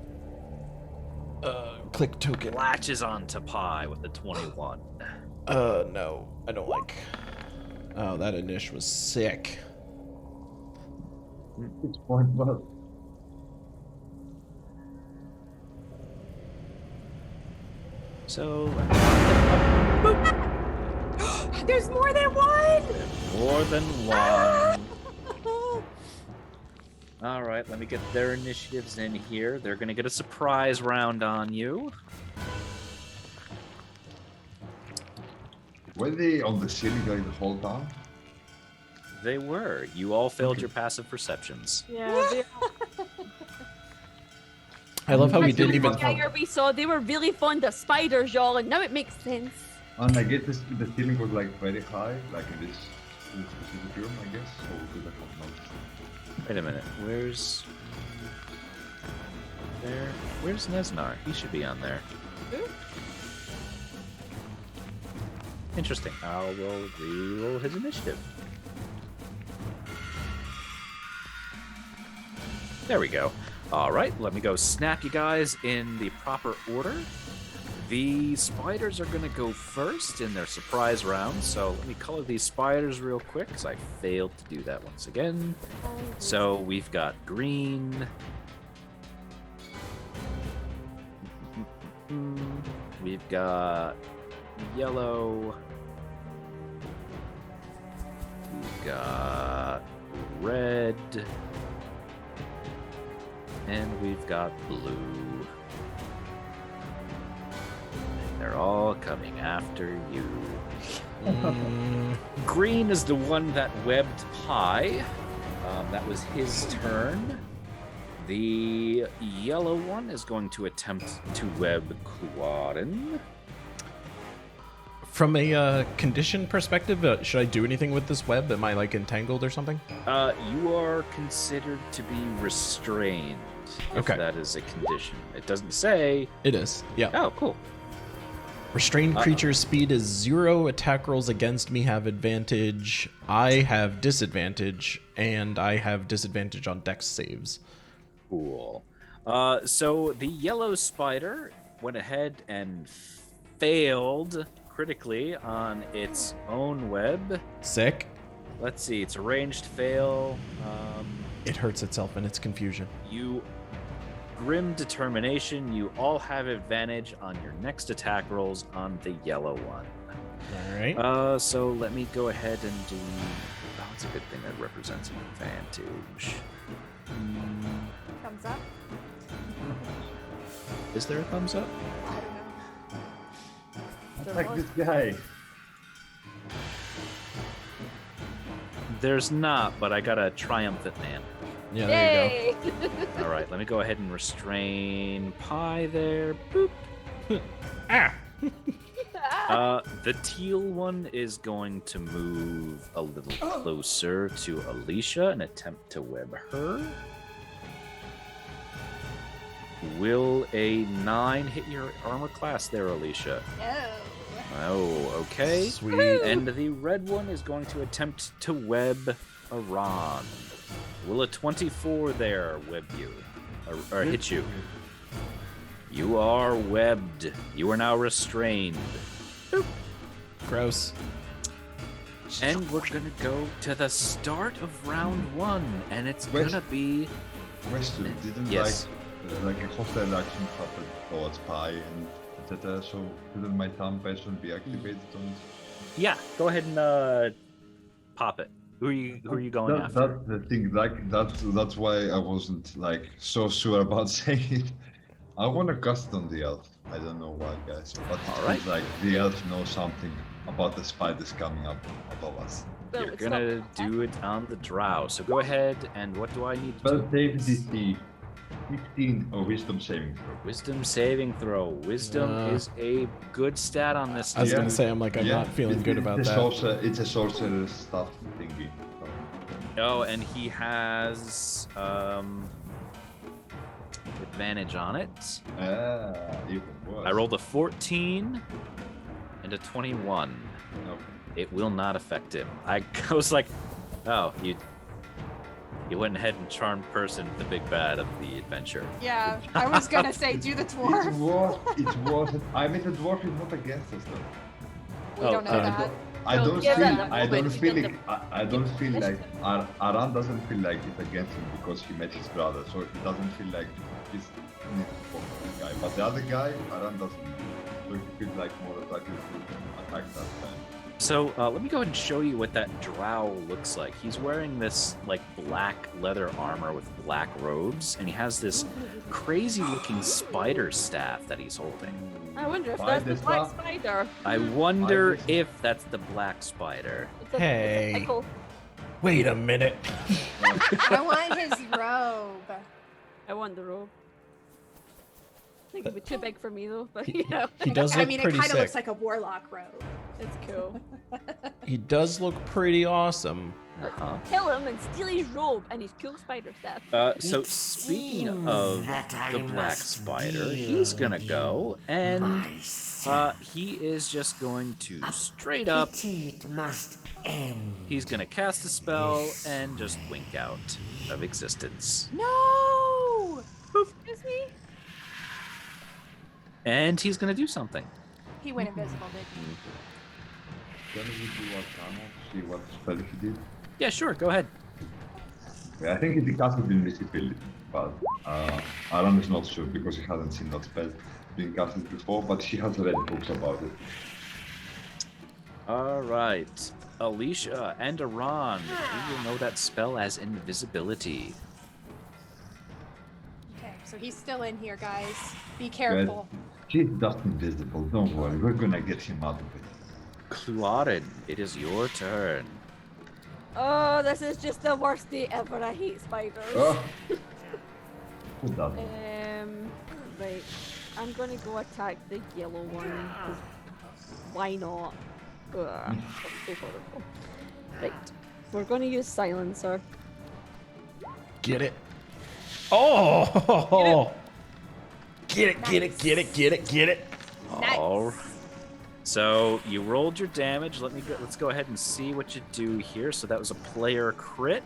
click token. Latches onto Pi with the 21. No, I don't like. Oh, that initiative was sick. It's point well. So There's more than one. more than one. All right, let me get their initiatives in here. They're gonna get a surprise round on you. Were they on the ceiling like the whole time? They were. You all failed your passive perceptions. Yeah. I love how we didn't even. We saw they were really fond of spiders, y'all, and now it makes sense. And I guess the ceiling was like very high, like in this specific room, I guess. So we could have noticed. Wait a minute. Where's Nesnar? He should be on there. Interesting. I will re-roll his initiative. There we go. All right, let me go snap you guys in the proper order. The spiders are going to go first in their surprise round, so let me color these spiders real quick, because I failed to do that once again. So we've got green. We've got yellow. We've got red. And we've got blue. They're all coming after you. Green is the one that webbed Pi. That was his turn. The yellow one is going to attempt to web Kluaren. From a condition perspective, should I do anything with this web? Am I like entangled or something? You are considered to be restrained. If that is a condition. It doesn't say. It is. Yeah. Oh, cool. Restrained creature's speed is 0. Attack rolls against me have advantage. I have disadvantage, and I have disadvantage on dex saves. Cool. So the yellow spider went ahead and failed critically on its own web. Sick. Let's see. It's a ranged fail. It hurts itself in its confusion. You Grim Determination, you all have advantage on your next attack rolls on the yellow one. All right. So let me go ahead and do. Oh, it's a good thing that represents an advantage. Thumbs up. Is there a thumbs up? I don't know. There Like was. this guy. There's not, but I got a triumphant man. Yeah, there you Yay! All right, let me go ahead and restrain Pi there. Boop. go. Ah! The teal one is going to move a little closer to Alicia and attempt to web her. Will a 9 hit your armor class there, Alicia? No. Oh, okay. Sweet. And the red one is going to attempt to web Iran. Will a 24 there web you? Or hit you? You are webbed. You are now restrained. Gross. And we're gonna go to the start of round 1, and it's gonna be Question, didn't Yes. like a hostile action happen towards Pi and etc. So couldn't my thumb person be activated on it? yeah. Go ahead and pop it. Who are you going That, after? that's the thing. Like that's why I wasn't like so sure about saying it. I want to cast it on the elf. I don't know why, guys, but it All right. feels like the elf knows something about the spiders coming up above us. Well, You're it's gonna not- do it on the drow. So go ahead and what do I need to Spell do? save DC 15 or wisdom saving throw. Wisdom saving throw. Wisdom is a good stat on this. I was dude. gonna say, I'm not feeling good about that. It's a sorcerer's stuff thingy. Oh, and he has advantage on it. Even worse. I rolled a 14 and a 21. Okay. It will not affect him. I was like, oh, you went ahead and charmed person the big bad of the adventure. Yeah, I was gonna say do the It dwarf. was. I mean, the dwarf is not against us though. We Oh, don't know uh, that. I No, don't yeah, feel. that I don't moment, feel. he Like, got I don't feel like initiative. Aran doesn't feel like it's against him because he met his brother, so he doesn't feel like he's needs to focus on this guy. But the other guy, Aran doesn't. So he feels like more attracted to attack that time. So let me go ahead and show you what that drow looks like. He's wearing this like black leather armor with black robes, and he has this crazy-looking spider staff that he's holding. I wonder if Why that's the this black stuff? spider. I wonder this- if that's the black spider. It's a, Hey. It's a pickle. Wait a minute. I want his robe. I want the robe. I think it'd be too big for me though, but you know, He does I look mean, it pretty kind of sick. looks like a warlock robe. it's cool. He does look pretty awesome. Uh-huh. Kill him and steal his robe and his cool spider staff. So speaking of the black spider, he's gonna go and he is just going to straight up. It must end. He's gonna cast a spell and just wink out of existence. No! Excuse me? And he's gonna do something. He went invisible, didn't he? Can we do Arcana? See what spell he did? Yeah, sure. Go ahead. Yeah, I think he casted invisibility, but Aran is not sure because he hasn't seen that spell being casted before, but he has read books about it. All right, Alicia and Iran, you will know that spell as invisibility. Okay, so he's still in here, guys. Be careful. He's just invisible, don't worry, we're gonna get him out of it. Claudin, it is your turn. Oh, this is just the worst day ever. I hate spiders. Oh. Who doesn't? Right. I'm gonna go attack the yellow one. 'Cause why not? Ugh, that's so horrible. Right. We're gonna use silencer. Get it. Oh! Get it, get it, get it, get it, get it. Nice. All So you rolled your damage. Let's go ahead and see what you do here. So that was a player crit.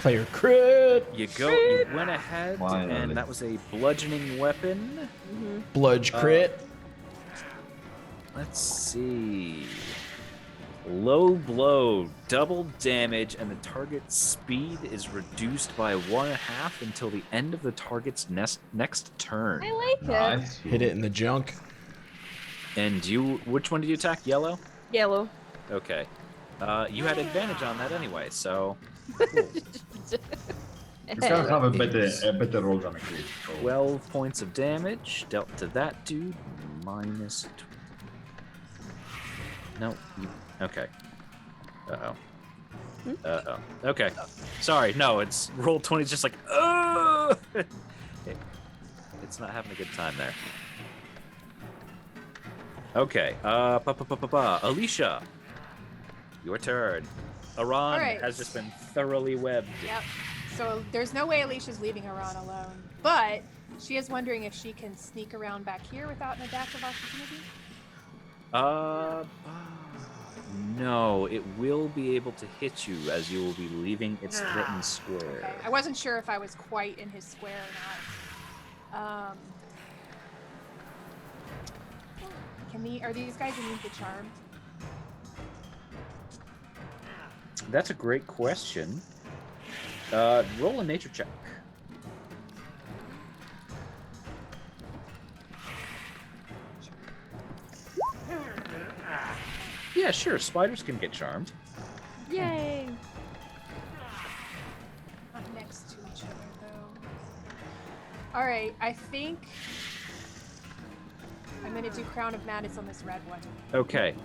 Player crit. You went ahead, Finally. and that was a bludgeoning weapon. Bludge crit. Let's see. Low blow, double damage, and the target's speed is reduced by 1/2 until the end of the target's next turn. I like it. Nice. Hit it in the junk. And which one did you attack? Yellow? Yellow. Okay. You had advantage on that anyway, so You can have a better roll than a crit. So. 12 points of damage dealt to that dude. Minus. No. Okay. Uh-oh. Uh-oh. Okay. Sorry. No, it's roll 20 is just like, oh! It's not having a good time there. Okay. Alicia. Your turn. Aran right. has just been thoroughly webbed. Yep. So there's no way Alicia's leaving Aran alone, but she is wondering if she can sneak around back here without an attack of opportunity. No, it will be able to hit you as you will be leaving its threatened square. Okay. I wasn't sure if I was quite in his square or not. Are these guys immune to charm? That's a great question. Roll a nature check. Yeah, sure. Spiders can get charmed. Yay! Not next to each other, though. All right, I think I'm gonna do Crown of Madness on this red one. Okay.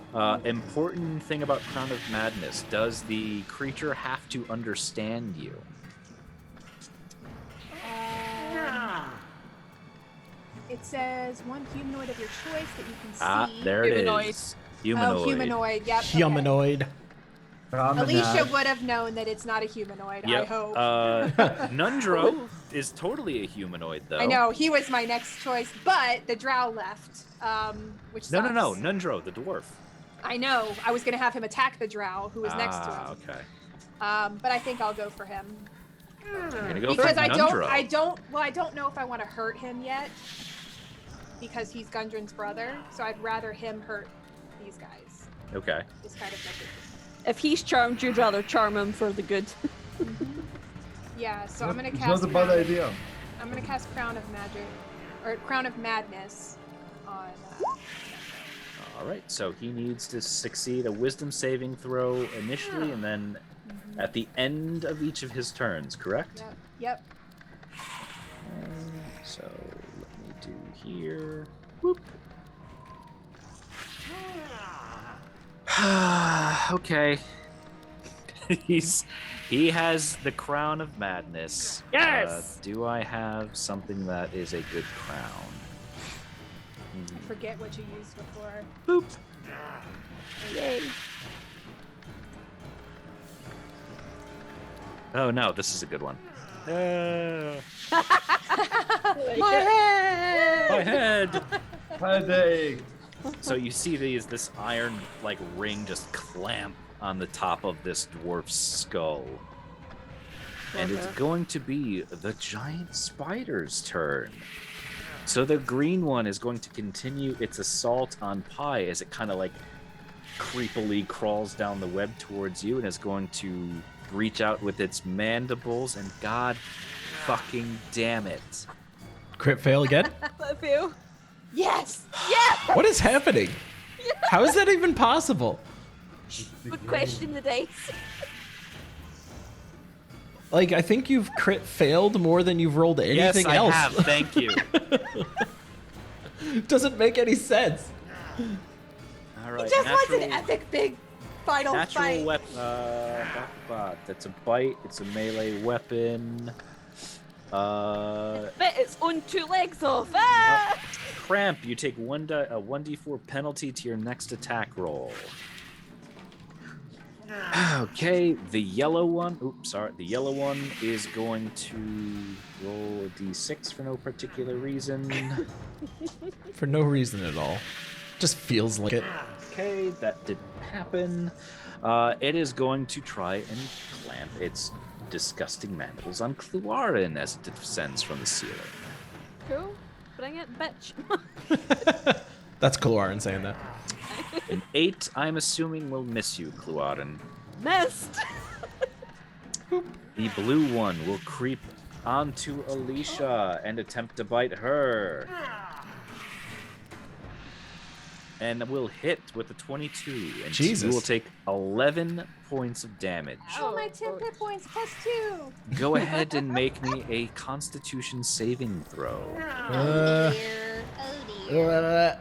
Important thing about Crown of Madness. Does the creature have to understand you? It says one humanoid of your choice that you can see. Ah, there it Humanoid. is. Humanoid. Oh, humanoid. Yep. okay. Humanoid. Alicia would have known that it's not a humanoid. Yep. I hope. Nundro is totally a humanoid, though. I know he was my next choice, but the drow left. Which No, sucks. Nundro, the dwarf. I know. I was gonna have him attack the drow who was next to him. Okay. But I think I'll go for him You're gonna go because for I Nundro. don't know if I want to hurt him yet because he's Gundren's brother. So I'd rather him hurt these guys. Okay. It's kind of like If he's charmed, you'd rather charm him for the good. yeah. So I'm gonna It's cast. not a bad Crown- idea. I'm gonna cast Crown of Magic or Crown of Madness on. All right. So he needs to succeed a Wisdom saving throw initially, and then at the end of each of his turns. Correct? Yep. So let me do here. Whoop. Okay. He has the Crown of Madness. Yes! Do I have something that is a good crown? I forget what you used before. Boop. Yay! Oh no, this is a good one. My My head. Headache. So you see this iron like ring just clamp on the top of this dwarf's skull. And it's going to be the giant spider's turn. So the green one is going to continue its assault on Pi as it kind of like creepily crawls down the web towards you and is going to reach out with its mandibles and god fucking damn it. Crit fail again? Love you. Yes. Yeah! What is happening? How is that even possible? Would question the dice. Like, I think you've crit failed more than you've rolled anything yes, else. I have. Thank you. Doesn't make any sense. All right. He just wants an epic big final Natural fight. weapon. That's a bite. It's a melee weapon. Bit its own two legs off. Ah! Cramp. You take a 1d4 penalty to your next attack roll. Okay, the yellow one. Oops, sorry. The yellow one is going to roll a d6 for no particular reason. For no reason at all. Just feels like it. Okay, that didn't happen. It is going to try and clamp its disgusting mandibles on Cluarin as it descends from the ceiling. Cool. Bring it, bitch. That's Kalaran saying that. An 8, I'm assuming, will miss you, Cluarin. Missed. The blue one will creep onto Alicia and attempt to bite her. and will hit with a 22. And Jesus. you will take 11 points of damage. Oh, my 10 hit points plus 2. Go ahead and make me a Constitution saving throw. Oh dear. Oh dear.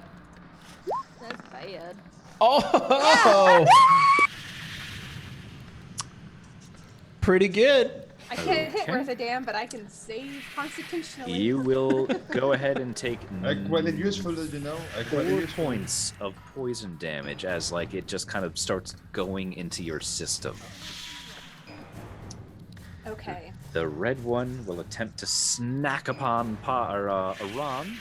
That's bad. Oh! Pretty good. I can't hit Okay. worth a damn, but I can save constitutionally. You will go ahead and take Quite useful, you know. 4 points of poison damage as like it just kind of starts going into your system. Okay. The red one will attempt to snack upon Aran.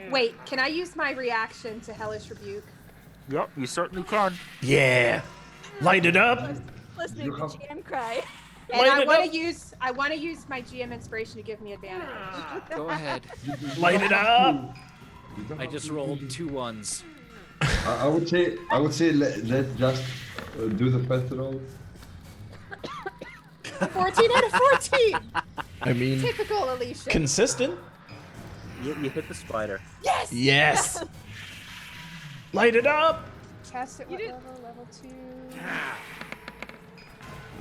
Wait, can I use my reaction to Hellish Rebuke? Yep, you certainly can. Yeah. Light it up. Let's make You the have- GM cry. And Light I it want up. to use my GM inspiration to give me advantage. Go ahead. Light it up. I just rolled 2 ones. I would say let's just do the first roll. 14 out of 14. I mean, Typical Alicia. consistent. You hit the spider. Yes. Yes. Light it up. Cast at what did- level? Level 2.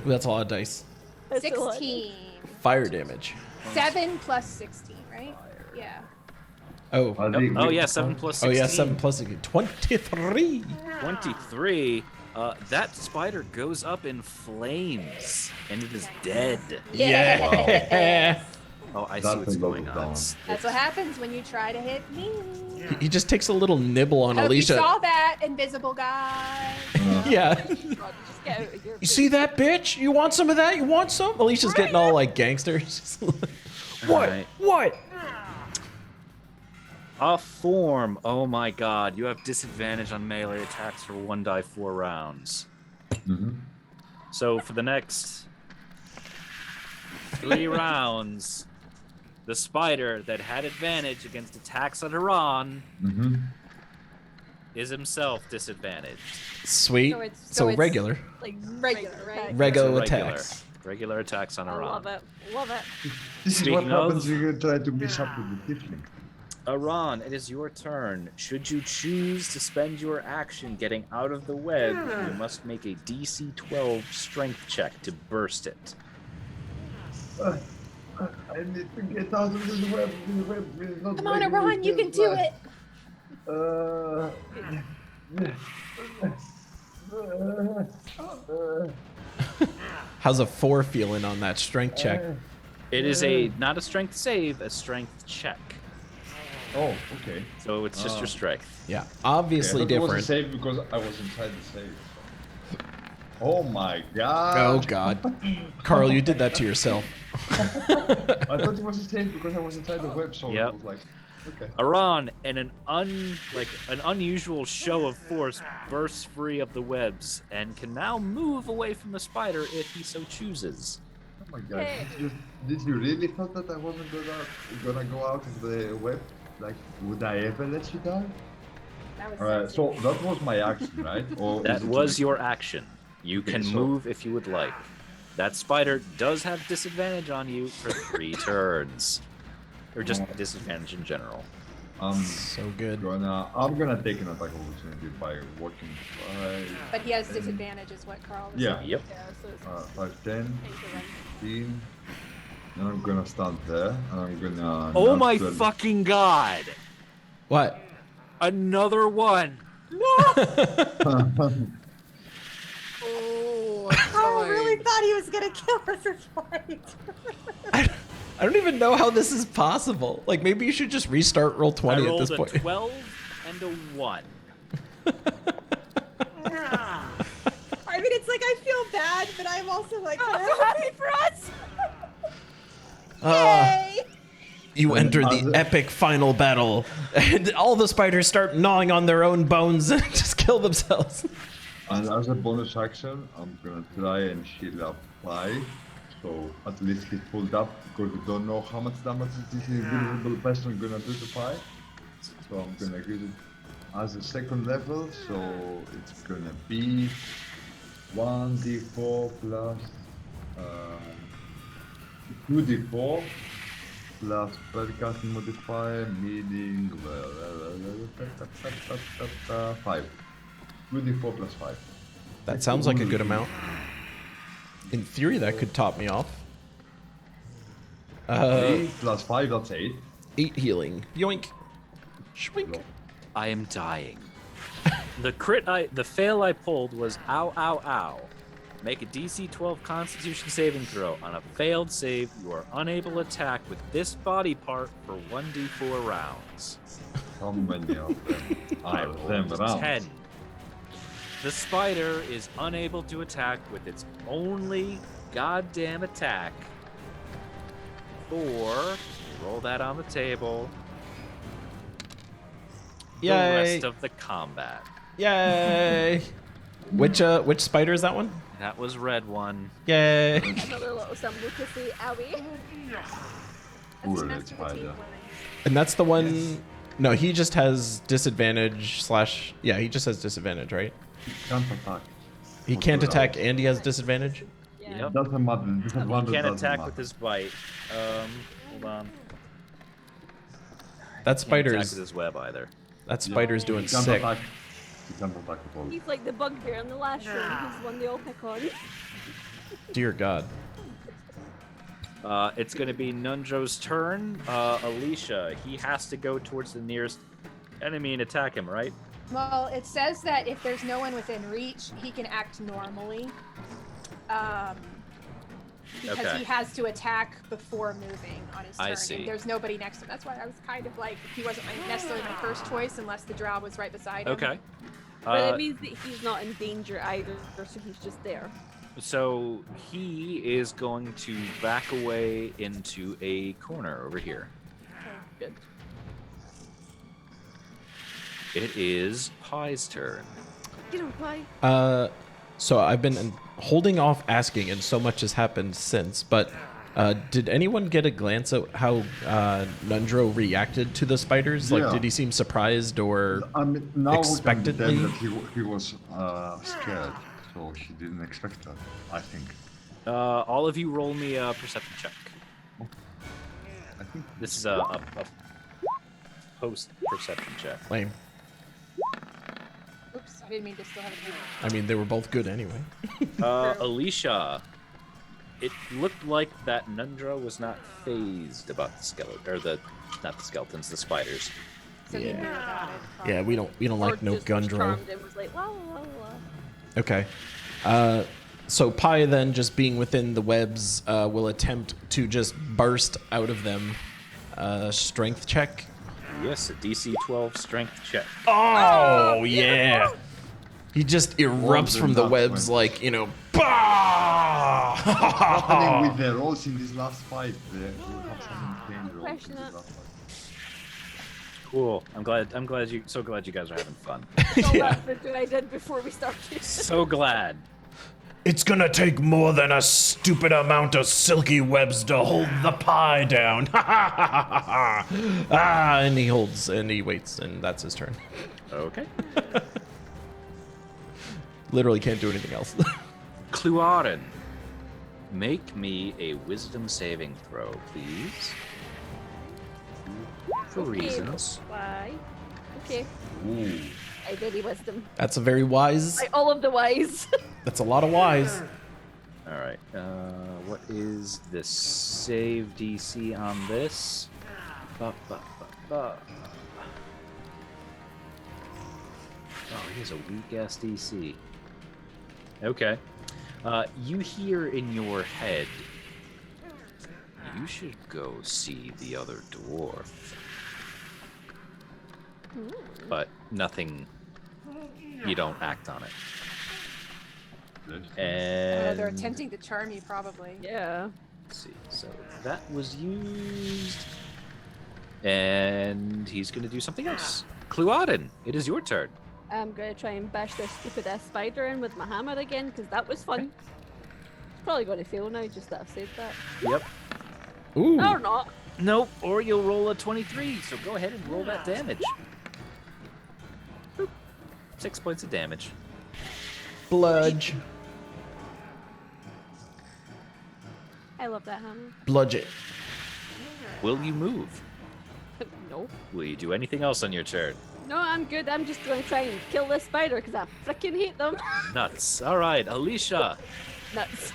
Ooh, that's a lot of dice. That's a lot. 16. Fire damage. 7 plus 16, right? Yeah. Oh. Oh yeah, 7 plus 16. Oh yeah, 7 plus 23. 23. That spider goes up in flames, and it is dead. Yeah. Oh, I see That's what's a going level on. down. That's what happens when you try to hit me. He just takes a little nibble on I hope you Alicia. saw that, invisible guy. Yeah. God, just get out of here. You see that, bitch? You want some of that? You want some? Alicia's getting all like gangster. She's like, what? Alright. What? A form. Oh my god. You have disadvantage on melee attacks for 1 die 4 rounds. Mhm. So for the next 3 rounds, the spider that had advantage against attacks on Iran Mhm. is himself disadvantaged. Sweet. So So, it's- regular. Like Regular, right? attack. Regular So attacks. Regular attacks on I Iran. love it. Love it. This is Speaking what happens of- when you try to mess up with the tiefling. Iran, it is your turn. Should you choose to spend your action getting out of the web, you must make a DC 12 strength check to burst it. I need to get out of this web. This web is not Come on, making Iran, me you can feel do it. How's a 4 feeling on that strength check? It is a not a strength save, a strength check. Oh, okay. So it's just your strength. Yeah. Obviously I thought it was a different. save because I was inside the save. Oh my god. Oh god. Carl, you did that to yourself. I thought it was a save because I was inside the web, so I Yep. was like, okay. Iran, in an unusual show of force, bursts free of the webs and can now move away from the spider if he so chooses. Oh my god. Hey. Did you really thought that I wasn't gonna go out of the web? Like, would I ever let you die? That was Alright, so sexy. that was my action, right? Or That is it was your action. You Okay, can so- move if you would like. That spider does have disadvantage on you for 3 turns. Or just disadvantage in general. So good. I'm gonna take an attack opportunity by walking by But he has disadvantage, is what Carl was Yeah. saying. Yep. Yeah, so it's 5, 10, time to run. 15. And I'm gonna stand there and I'm gonna. Oh my naturally- fucking god! What? Another one! Oh, Carl really thought he was gonna kill us this fight. I don't even know how this is possible. Like, maybe you should just restart roll 20 I at rolled this a point. 12 and a 1. I mean, it's like I feel bad, but I'm also like, I'm so happy for us! Ah, you enter the Other- epic final battle, and all the spiders start gnawing on their own bones and just kill themselves. And as a bonus action, I'm gonna try and heal up Pi. So at least he's pulled up because we don't know how much damage this invisible person gonna do to Pi. So I'm gonna use it as a second level. So it's gonna be 1d4 plus 2d4 plus spellcasting modifier, meaning 5. 2d4 plus 5. That sounds like a good amount. In theory, that could top me off. 3 plus 5, that's 8. 8 healing. Yoink. Shwink. I am dying. The fail I pulled was ow, ow, ow. Make a DC 12 Constitution saving throw. On a failed save, you are unable to attack with this body part for 1d4 rounds. How many of them I are rolled them a rounds? 10. The spider is unable to attack with its only goddamn attack. For roll that on the table. The Yay. rest of the combat. Yay. Which spider is that one? That was red one. Yay. Another little symbol to say owie. Ooh, That's that's the spider. And that's the one. No, he just has disadvantage slash. Yeah, he just has disadvantage, right? Can't attack. He can't attack and he has disadvantage. Yeah. Yep. Doesn't matter. He Disadvantage can't doesn't attack matter. with his bite. Hold on. That Can't attack spider's with his web either. that spider's doing He can't sick. attack. He can't attack at all. He's like the bugbear in the last room. He's the one they all pick on. Dear God. It's going to be Nunjo's turn. Alicia, he has to go towards the nearest enemy and attack him, right? Well, it says that if there's no one within reach, he can act normally. Because Okay. he has to attack before moving on his turn. I see. And there's nobody next to him. That's why I was kind of like, he wasn't necessarily my first choice unless the drow was right beside him. Okay. But it means that he's not in danger either, so he's just there. So he is going to back away into a corner over here. Good. It is Pie's turn. You know why? So I've been holding off asking, and so much has happened since. But did anyone get a glance at how Nundro reacted to the spiders? Like, Yeah. did he seem surprised or? I mean, now Expectedly? we can tell that he was scared, so he didn't expect that, I think. All of you roll me a perception check. I think This is a post-perception check. Lame. Oops, I didn't mean to still have it. I mean, they were both good anyway. Alicia, it looked like that Nundra was not phased about the skeleton, or not the skeletons, the spiders. So he knew about it. Yeah, we don't Or like no just was Gundro. charmed and was like, la la la. Okay. So Pi then, just being within the webs, will attempt to just burst out of them. Strength check. Yes, a DC 12 strength check. Oh yeah. He just erupts Wonder from the that webs one. like, bah! happening with the rolls in this last fight. They will have some insane rolls in Question this it. last fight. Cool. I'm glad you guys are having fun. So Yeah. that's the two I did before we started. So glad. It's gonna take more than a stupid amount of silky webs to hold the pie down. And he holds and he waits, and that's his turn. Okay. Literally can't do anything else. Cluarin, make me a wisdom saving throw, please. For Okay. reasons. Why? Okay. Ooh. I did a wisdom. That's a very wise. Like all of the wise. That's a lot of wise. All right. What is the save DC on this? Oh, he has a weak ass DC. Okay. You hear in your head. You should go see the other dwarf. But nothing. You don't act on it. And They're attempting to charm you, probably. Yeah. let's see. So that was used. And he's going to do something else. Cluaden, it is your turn. I'm gonna try and bash this stupid ass spider in with my hammer again, because that was fun. It's probably gonna fail now, just that I've said that. Yep. Ooh. Or not. Nope, or you'll roll a 23. So go ahead and roll that damage. Boop. 6 points of damage. Bludge. I love that hammer. Bludge it. Will you move? No. Will you do anything else on your turn? No, I'm good. I'm just going to try and kill this spider because I freaking hate them. Nuts. All right, Alicia. Nuts.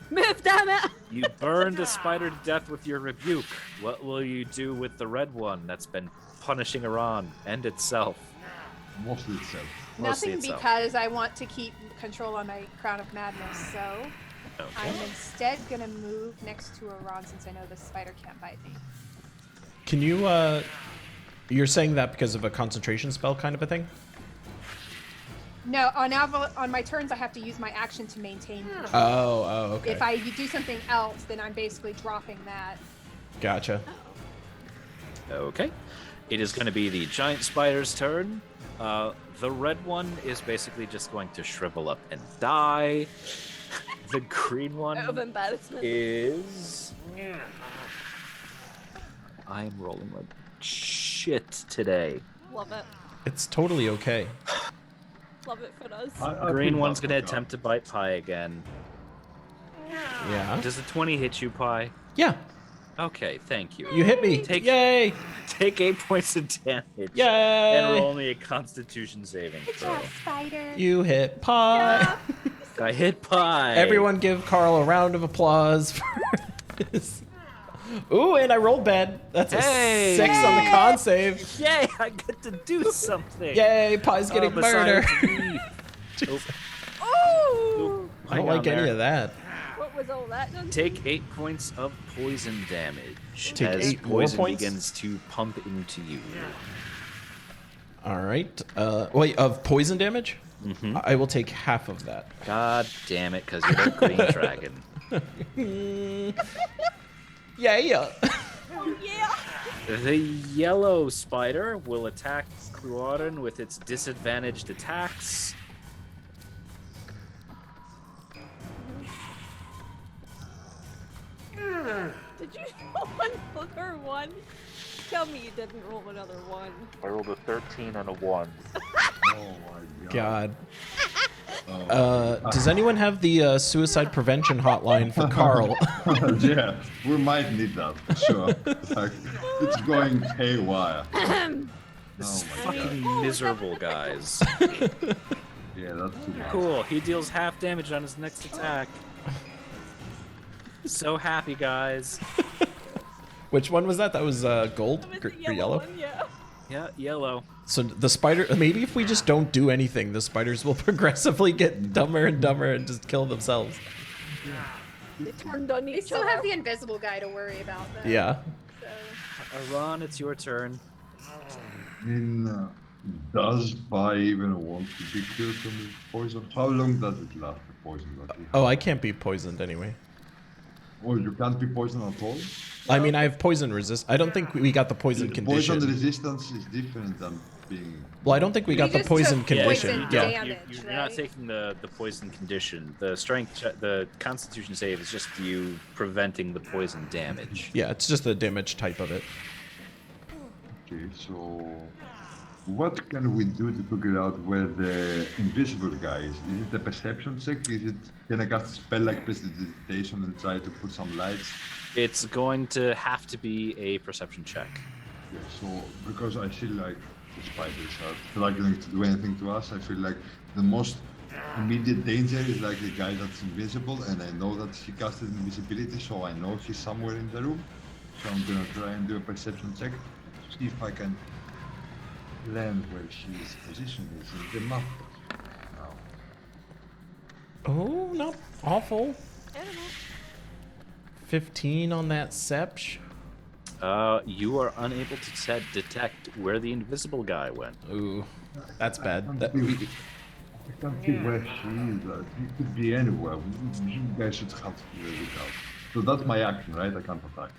Move, damn it! You burned a spider to death with your rebuke. What will you do with the red one that's been punishing Iran and itself? Mostly itself. Mostly Nothing itself. because I want to keep control on my Crown of Madness, so I'm instead gonna move next to Iran since I know the spider can't bite me. Can you, you're saying that because of a concentration spell kind of a thing? No, on my turns I have to use my action to maintain control. Oh, okay. If I do something else, then I'm basically dropping that. Gotcha. Okay. It is going to be the giant spider's turn. The red one is basically just going to shrivel up and die. The green one Out of embarrassment. is... I am rolling like shit today. Love it. It's totally okay. Love it for us. I Green feel one's bad going to for attempt to bite Pie again. Yeah. Does a 20 hit you, Pie? Yeah. Okay, thank you. You hit me. Take- Yay! Take 8 points of damage. Yay! And roll me a Constitution saving Good throw. job, spider. You hit Pie. I hit Pie. Everyone give Carl a round of applause for his... Ooh, and I rolled bad. That's a Hey! 6 on the con save. Yay! I get to do something. Yay, Pie's getting murdered. Besides Oh! I don't like any of that. What was all that done? Take 8 points of poison damage Take as 8 more poison points? begins to pump into you. All right. Wait, of poison damage? Mm-hmm. I will take half of that. God damn it, because you're a green dragon. Yeah. Oh, yeah! The yellow spider will attack Cluaden with its disadvantaged attacks. Did you roll another one? Tell me you didn't roll another one. I rolled a 13 and a 1. Oh my god. God. Does anyone have the suicide prevention hotline for Carl? Yeah, we might need that for sure. Like, it's going haywire. This is Oh my fucking miserable, guys. Yeah, that's too much. Cool, he deals half damage on his next attack. So happy, guys. Which one was that? That was gold That was the or yellow? one, yeah. Yeah, yellow. So the spider, maybe if we just don't do anything, the spiders will progressively get dumber and dumber and just kill themselves. They turned on They each still other. have the invisible guy to worry about, though. Yeah. So. Aran, it's your turn. I mean, does Pi even want to be killed from the poison? How long does it last, the poison that he has? Oh, I can't be poisoned anyway. Oh, you can't be poisoned at all? I mean, I have poison resist. I don't think we got the poison Poison condition. resistance is different than being... Well, I don't think we got the just poison took condition. poison Yeah. damage, You're not right? taking the poison condition. The strength, the Constitution save is just you preventing the poison damage. Yeah, it's just the damage type of it. Okay, so... What can we do to figure out where the invisible guy is? Is it a perception check? Is it... Can I cast a spell like prestidigitation and try to put some lights? It's going to have to be a perception check. Yeah, so because I feel like the spiders are struggling to do anything to us, I feel like the most immediate danger is like the guy that's invisible, and I know that he casted invisibility, so I know he's somewhere in the room. So I'm gonna try and do a perception check to see if I can learn where his position is in the map. Now, Oh, not awful. I don't know. 15 on that Sepch. You are unable to detect where the invisible guy went. Ooh, that's bad. I That, can't see where she is. He could be anywhere. You guys should have to figure it out. So that's my action, right? I can't attack.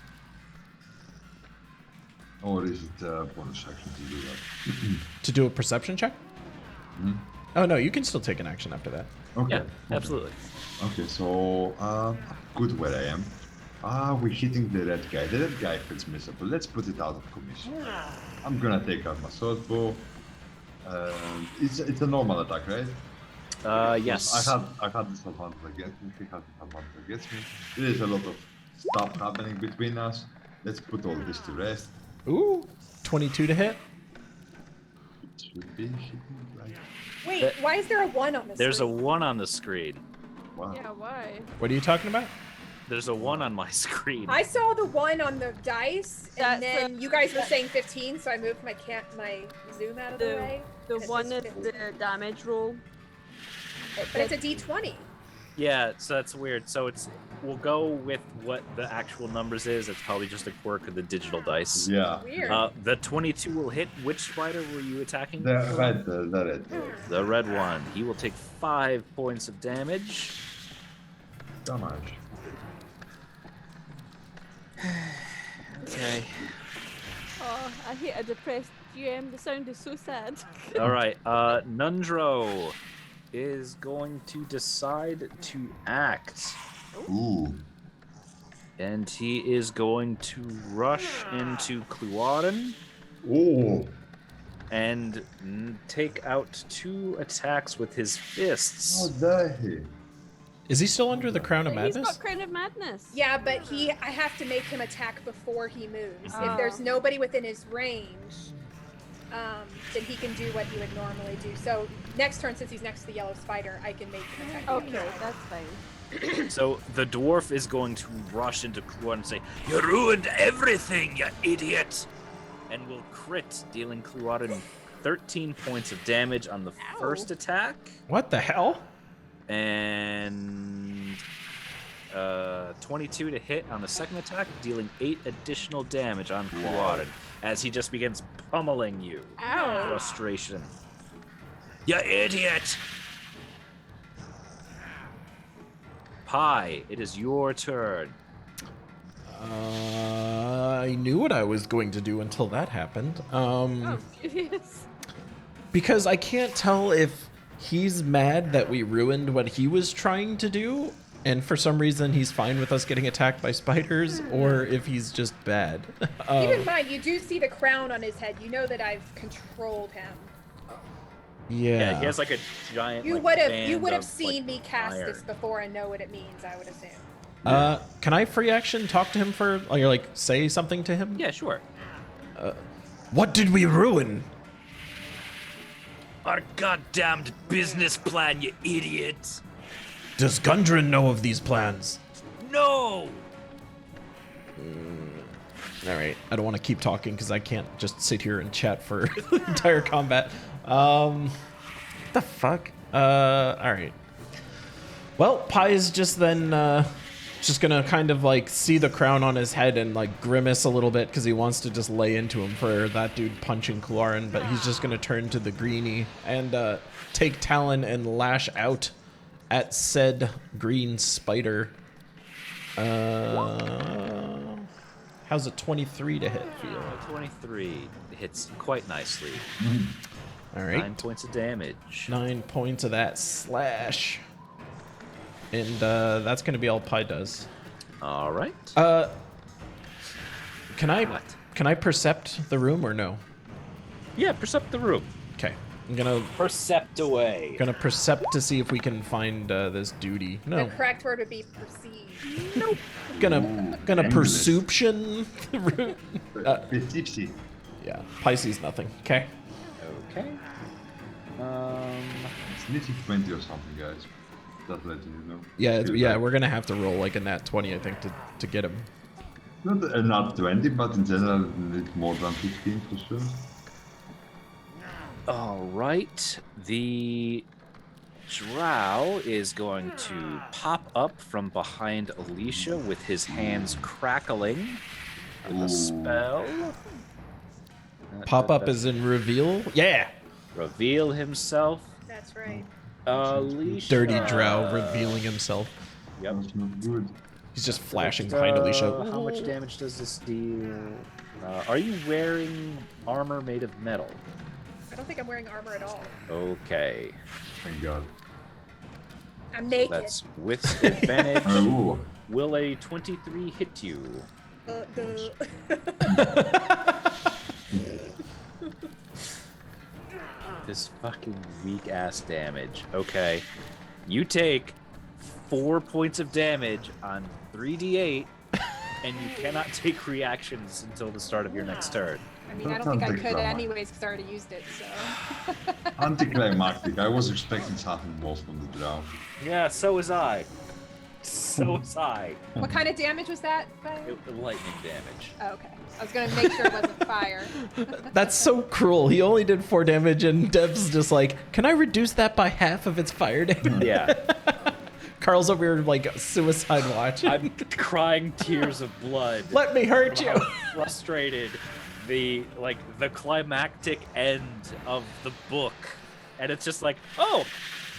Or is it a bonus action to do that? to do a perception check? Hmm? Oh, no, you can still take an action after that. Okay. Yeah, absolutely. Okay, so good where I am. We're hitting the red guy. The red guy feels miserable. Let's put it out of commission. I'm gonna take out my sword bow. It's a normal attack, right? Yes. I had this advantage against me. He had this advantage against me. There is a lot of stuff happening between us. Let's put all this to rest. Ooh, 22 to hit. It should be hitting right. Wait, why is there a 1 on this? There's a 1 on the screen. Wow. Yeah, why? What are you talking about? There's a 1 on my screen. I saw the 1 on the dice, and That's then a- you guys were saying 15, so I moved my zoom out of the way. The It one says is 15. the damage roll. But it's a D20. Yeah, so that's weird. So we'll go with what the actual numbers is. It's probably just a quirk of the digital dice. Yeah. Weird. The 22 will hit. Which spider were you attacking? The red. The red one. He will take 5 points of damage. Damage. Okay. Oh, I hate a depressed GM. The sound is so sad. All right. Nundro is going to decide to act, Ooh. and he is going to rush into Cluaden Ooh. and take out 2 attacks with his fists. How dare he? Is he still under the Crown of He's Madness? got Crown of Madness. Yeah, but I have to make him attack before he moves. Oh. If there's nobody within his range, then he can do what he would normally do. So next turn, since he's next to the yellow spider, I can make him attack. Okay, that's fine. So the dwarf is going to rush into Cluaden and say, "You ruined everything, you idiot!" And will crit, dealing Cluaden 13 points of damage on the first attack, What the hell? and 22 to hit on the second attack, dealing 8 additional damage on Cluaden as he just begins pummeling you. Ow. Frustration. You idiot! Pi, it is your turn. I knew what I was going to do until that happened. Oh, furious. Because I can't tell if he's mad that we ruined what he was trying to do, and for some reason he's fine with us getting attacked by spiders, or if he's just bad. Keep in mind, you do see the crown on his head. You know that I've controlled him. Yeah, he has like a giant. You like, would have band seen of, me cast fire. this before and know what it means. I would assume. Can I free action talk to him for, like say something to him? Yeah, sure. What did we ruin? Our goddamned business plan, you idiot! Does Gundren know of these plans? No! All right, I don't want to keep talking because I can't just sit here and chat for the entire combat. What the fuck? All right. Well, Pi is just then just gonna kind of like see the crown on his head and like grimace a little bit because he wants to just lay into him for that dude punching Cluaden, but he's just gonna turn to the greenie and take Talon and lash out at said green spider. How's a 23 to hit feel? 23 hits quite nicely. All right. 9 points of damage. 9 points of that slash. And that's going to be all Pi does. All right. Can I What? percept the room or no? Yeah, percept the room. Okay. I'm going to Percept away. percept to see if we can find this duty. No. The correct word would be perceive. Nope. Gonna English. perception the room. Tipsy. Yeah. Pi sees nothing. Okay. Okay. It's nearly 20 or something, guys. Just letting you know. Yeah, Feel yeah, like- we're going to have to roll like a nat 20 I think to get him. Not 20, but in general, need more than 15 for sure. All right. The drow is going to pop up from behind Alicia with his hands crackling with Ooh. a spell. Pop up as in reveal. Yeah. Reveal himself. That's right. Alicia. Dirty drow revealing himself. Yep. That's not good. He's just flashing behind Alicia. How much damage does this deal? Are you wearing armor made of metal? I don't think I'm wearing armor at all. Okay. Thank God. I'm naked. That's with advantage. Oh, Will a 23 hit you? This fucking weak ass damage. Okay. You take 4 points of damage on 3d8 and you cannot take reactions until the start of your next turn. I mean, I don't think I could anyways because I already used it. So. Anticlimactic. I was expecting something more from the draw. Yeah, so was I. So was I. What kind of damage was that? Lightning damage. Oh, okay. I was gonna make sure it wasn't fire. That's so cruel. He only did 4 damage, and Dev's just like, can I reduce that by half of its fire damage? Yeah. Carl's over here like suicide watch. I'm crying tears of blood. Let me hurt you. How frustrated the climactic end of the book, and it's just like, oh,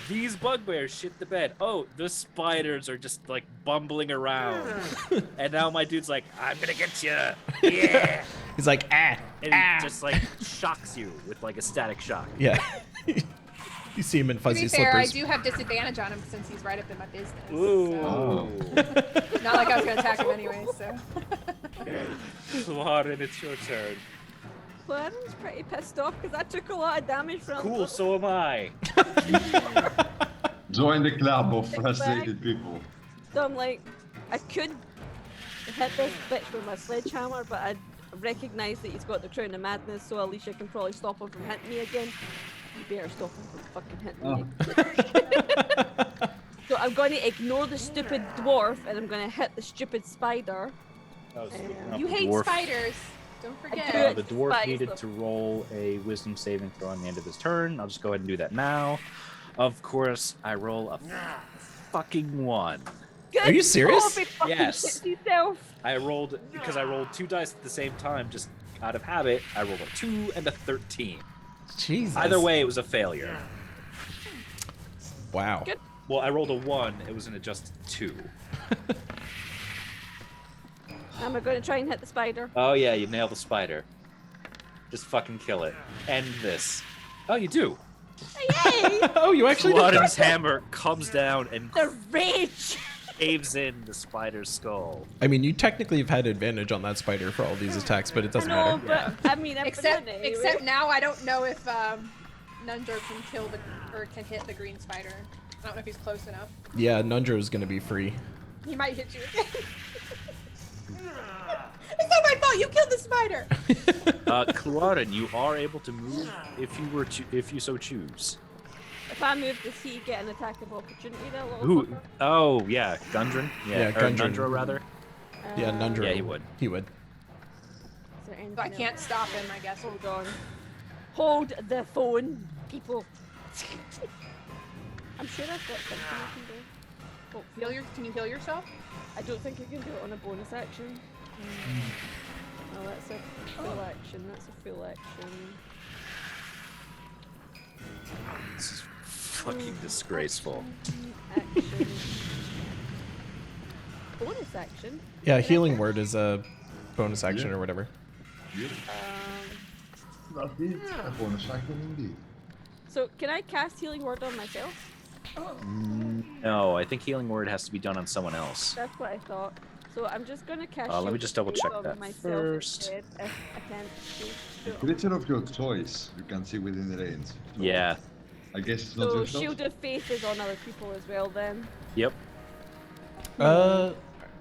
these bugbears shit the bed. Oh, the spiders are just like bumbling around, and now my dude's like, I'm gonna get you. Yeah. He's like, ah, And ah. he just like shocks you with like a static shock. Yeah. You see him in To fuzzy be fair, I slippers. do have disadvantage on him since he's right up in my business. Ooh. So. Not like I was gonna attack him anyway. So. Lauren, it's your turn. Claren's pretty pissed off because I took a lot of damage from Cool, so am I. Join the club of frustrated people. So I'm like, I could hit this bitch with my sledgehammer, but I recognise that he's got the crown of madness, so Alicia can probably stop him from hitting me again. You better stop him from fucking hitting me. So I'm going to ignore the stupid dwarf, and I'm going to hit the stupid spider. Oh, speaking of You the hate dwarf, spiders. Don't do forget. it. the dwarf Spiders, needed though. to roll a wisdom saving throw on the end of his turn. I'll just go ahead and do that now. Of course, I roll a fucking 1. Good Are you serious? job, he fucking Yes. shit yourself. I rolled, because I rolled 2 dice at the same time, just out of habit, I rolled a 2 and a 13. Jesus. Either way, it was a failure. Wow. Good. Well, I rolled a 1, it was an adjusted 2. Am I going to try and hit the spider? Oh yeah, you nailed the spider. Just fucking kill it. End this. Oh, you do. Yay! Oh, you actually did that. Clauden's hammer comes down and The rage! caves in the spider's skull. I mean, you technically have had advantage on that spider for all these attacks, but it I doesn't know, matter. but I mean, I'm Except, doing it anyway. except now I don't know if Nundro can kill or can hit the green spider. I don't know if he's close enough. Yeah, Nundro is gonna be free. He might hit you again. It's not my fault. You killed the spider. Clauden, you are able to move if you so choose. If I move, does he get an attack of opportunity? That little Who? fucker? Oh yeah, Gundren. Yeah, or Gundren. Nundro rather. Yeah, Nundro. Yeah, he would. He would. Is there anything So I else? can't stop him, I guess. Hold on. Hold the phone, people. I'm sure I've got something I can do. Oh, Can you heal yourself? I don't think I can do it on a bonus action. Oh, that's a full action. That's a full action. This is fucking disgraceful. Action. Bonus action. Yeah, healing word is a bonus action or whatever. That is a bonus action indeed. So can I cast healing word on myself? No, I think healing word has to be done on someone else. That's what I thought. So I'm just gonna cast. Let me Shield just of double Faith check on that myself first. instead, if I can't see. Creature of your choice, you can see within the range. So Yeah. I guess it's not So yourself. Shield of Faith is on other people as well then. Yep. Are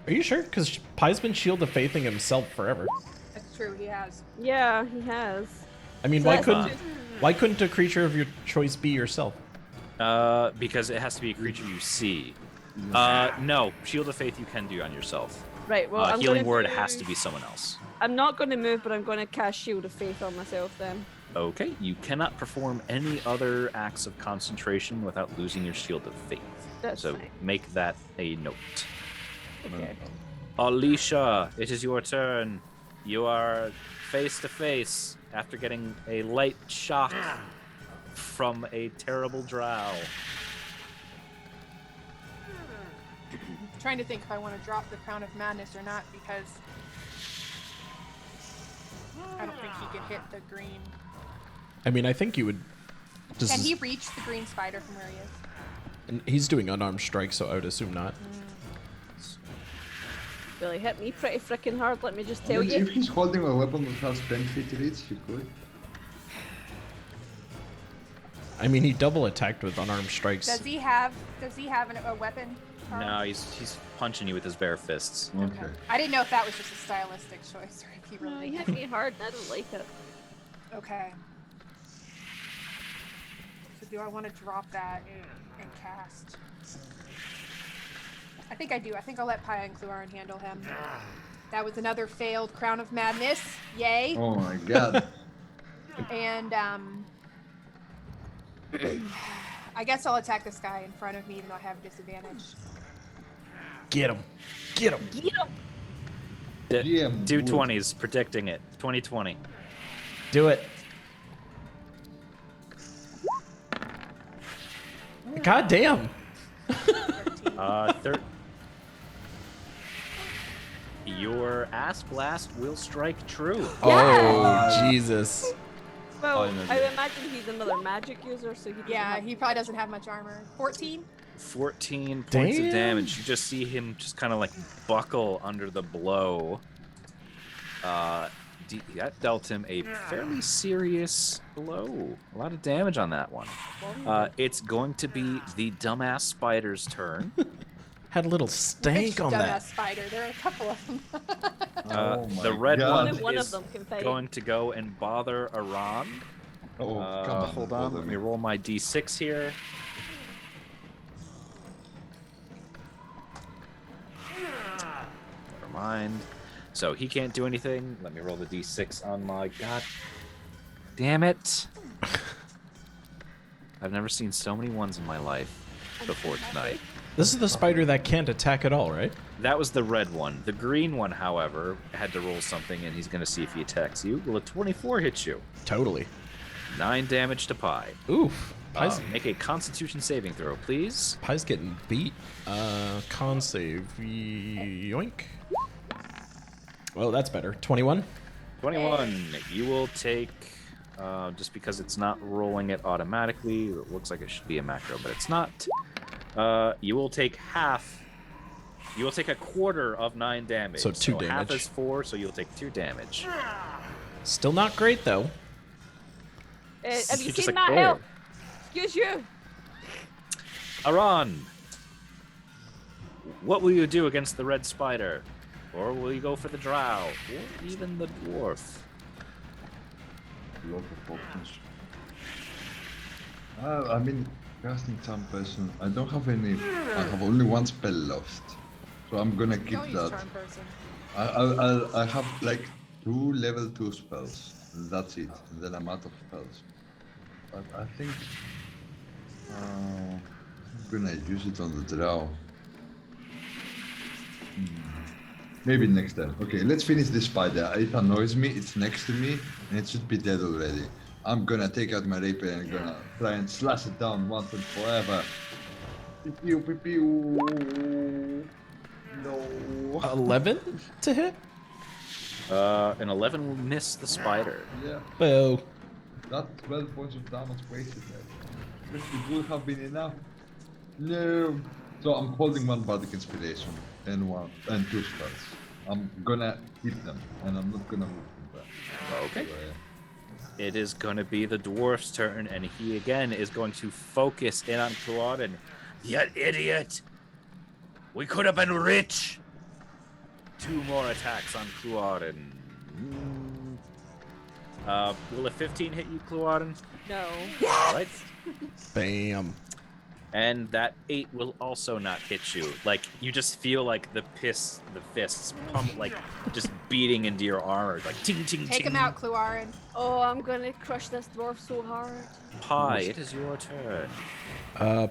you sure? Because Pie's been Shield of Faithing himself forever. That's true. He has. Yeah, he has. I mean, So why that's couldn't just- why couldn't a creature of your choice be yourself? Because it has to be a creature you see. No, Shield of Faith you can do on yourself. Right, well, I'm Healing gonna word do- has to be someone else. I'm not going to move, but I'm going to cast Shield of Faith on myself then. Okay, you cannot perform any other acts of concentration without losing your Shield of Faith. That's So fine. make that a note. Okay. Alicia, it is your turn. You are face to face after getting a light shock from a terrible drow. Trying to think if I want to drop the Crown of Madness or not because I don't think he can hit the green. I mean, I think you would. Can he reach the green spider from where he is? And he's doing unarmed strike, so I would assume not. Really hit me pretty freaking hard, let me just I tell mean, you. if he's holding a weapon that has 10 feet reach, he could. I mean, he double attacked with unarmed strikes. Does he have a weapon? Carl? No, he's punching you with his bare fists. Okay. I didn't know if that was just a stylistic choice or if he No, really you hit me hard. I don't like it. Okay. So do I want to drop that and cast? I think I do. I think I'll let Paya and Cluarin handle him. That was another failed Crown of Madness. Yay. Oh my god. And I guess I'll attack this guy in front of me even though I have disadvantage. Get him. Get him. Get him! Yeah, Two good. 20s, predicting it. 2020. Do it. God damn. Your ass blast will strike true. Oh, Jesus. Well, Finally. I would imagine he's another magic user, so he doesn't Yeah, have he probably doesn't have much armor. 14? 14 points Damn. of damage. You just see him just kind of like buckle under the blow. That dealt him a fairly serious blow. A lot of damage on that one. It's going to be the dumbass spider's turn. Had a little stank Which on dumbass that. spider? There are a couple of them. Oh my The red God. one Only one of is them can fight. going to go and bother Aran. Oh, come on. Hold on, let me roll my d6 here. Never mind. So he can't do anything. Let me roll the d6 on my god. Damn it. I've never seen so many ones in my life before tonight. This is the spider that can't attack at all, right? That was the red one. The green one, however, had to roll something, and he's going to see if he attacks you. Will a 24 hit you? Totally. 9 damage to Pi. Oof. Pie's, Make a Constitution saving throw, please. Pie's getting beat. Con save. Yoink. Oh, that's better. 21. 21. You will take, just because it's not rolling it automatically, it looks like it should be a macro, but it's not. You will take half. You will take a quarter of 9 damage. So 2 Half damage. is 4, so you'll take 2 damage. Still not great, though. Have you You're just seen like, that "Oh." help? Excuse you. Aran, what will you do against the red spider? Or will you go for the drow? Or even the dwarf? Lot of options. I mean, casting some person. I don't have any. I have only one spell left, so I'm gonna keep Don't use that. charm person. I have like 2 level 2 spells. That's it. And then I'm out of spells. But I think I'm gonna use it on the drow. Maybe next time. Okay, let's finish this spider. It annoys me. It's next to me, and it should be dead already. I'm gonna take out my rapier and gonna try and slash it down once and forever. Pew pew pew. No. 11 to hit? An 11 will miss the spider. Yeah, Boo. that's 12 points of damage wasted there. It would have been enough. No. So I'm holding 1 bardic inspiration and 2 spells. I'm gonna keep them, and I'm not gonna move them back. Okay. So, It is going to be the dwarf's turn, and he again is going to focus in on Claudin. You idiot! We could have been rich! 2 more attacks on Claudin. Will a 15 hit you, Claudin? No. Right. Bam. And that 8 will also not hit you. Like, you just feel like the fists pump, like, just beating into your armor. Like, ting, ting, Take ting. him out, Cluarin. Oh, I'm gonna crush this dwarf so hard. Pi, it is your turn.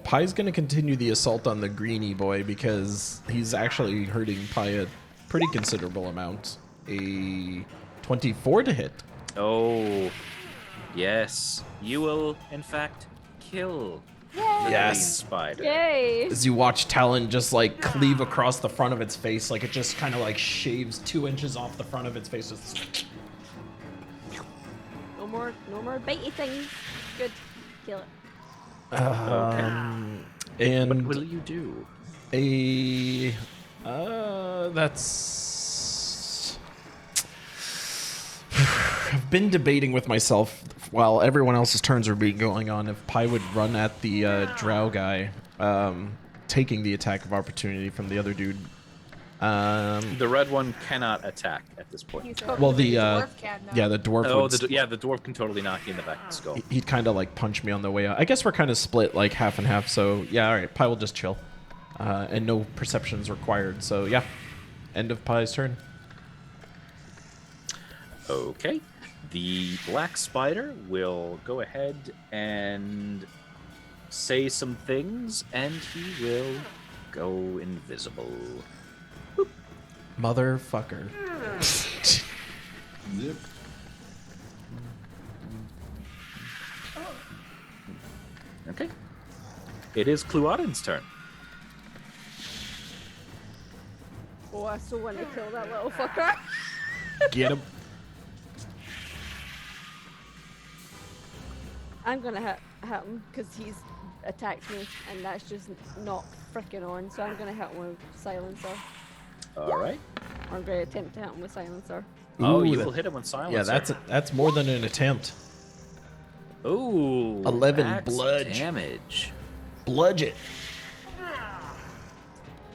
Pie's gonna continue the assault on the greeny boy because he's actually hurting Pie a pretty considerable amount. A 24 to hit. Oh, yes. You will, in fact, kill the green Yes. spider. Yay! As you watch Talon just like cleave across the front of its face, like it just kind of like shaves 2 inches off the front of its face. Just... No more bitey things. Good. Kill it. And What will you do? That's. I've been debating with myself while everyone else's turns are being going on if Pi would run at the drow guy. taking the attack of opportunity from the other dude. The red one cannot attack at this point. He's Well, the dwarf can now. yeah, the dwarf. Oh, would the dwarf can totally knock you in the back of the skull. he'd kind of like punch me on the way out. I guess we're kind of split like half and half. So yeah, all right. Pi will just chill, and no perceptions required. So yeah, end of Pi's turn. Okay. The black spider will go ahead and say some things, and he will go invisible. Motherfucker. Yep. Okay. It is Cluaden's turn. Oh, I so want to kill that little fucker. Get him. I'm gonna hit him because he's attacked me, and that's just not freaking on. So I'm gonna hit him with silencer. All right. Or I'm gonna attempt to hit him with silencer. Oh, Ooh, you that- will hit him with silence. Yeah, that's more than an attempt. Ooh. 11 max bludge. damage. Bludge it.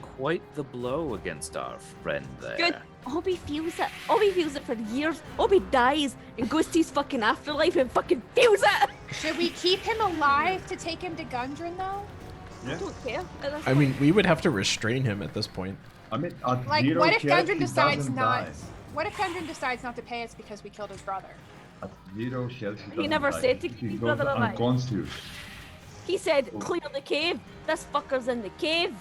Quite the blow against our friend there. Good. Obi feels it. Obi feels it for years. Obi dies and goes to his fucking afterlife and fucking feels it. Should we keep him alive to take him to Gundren though? I don't care. At this I point. mean, we would have to restrain him at this point. I mean, at Like, zero what if health, Gundren he decides doesn't not? die. What if Gundren decides not to pay us because we killed his brother? At 0 health, he doesn't never die. said to He keep his goes brother alive. unconscious. He said, "Clear the cave. This fucker's in the cave."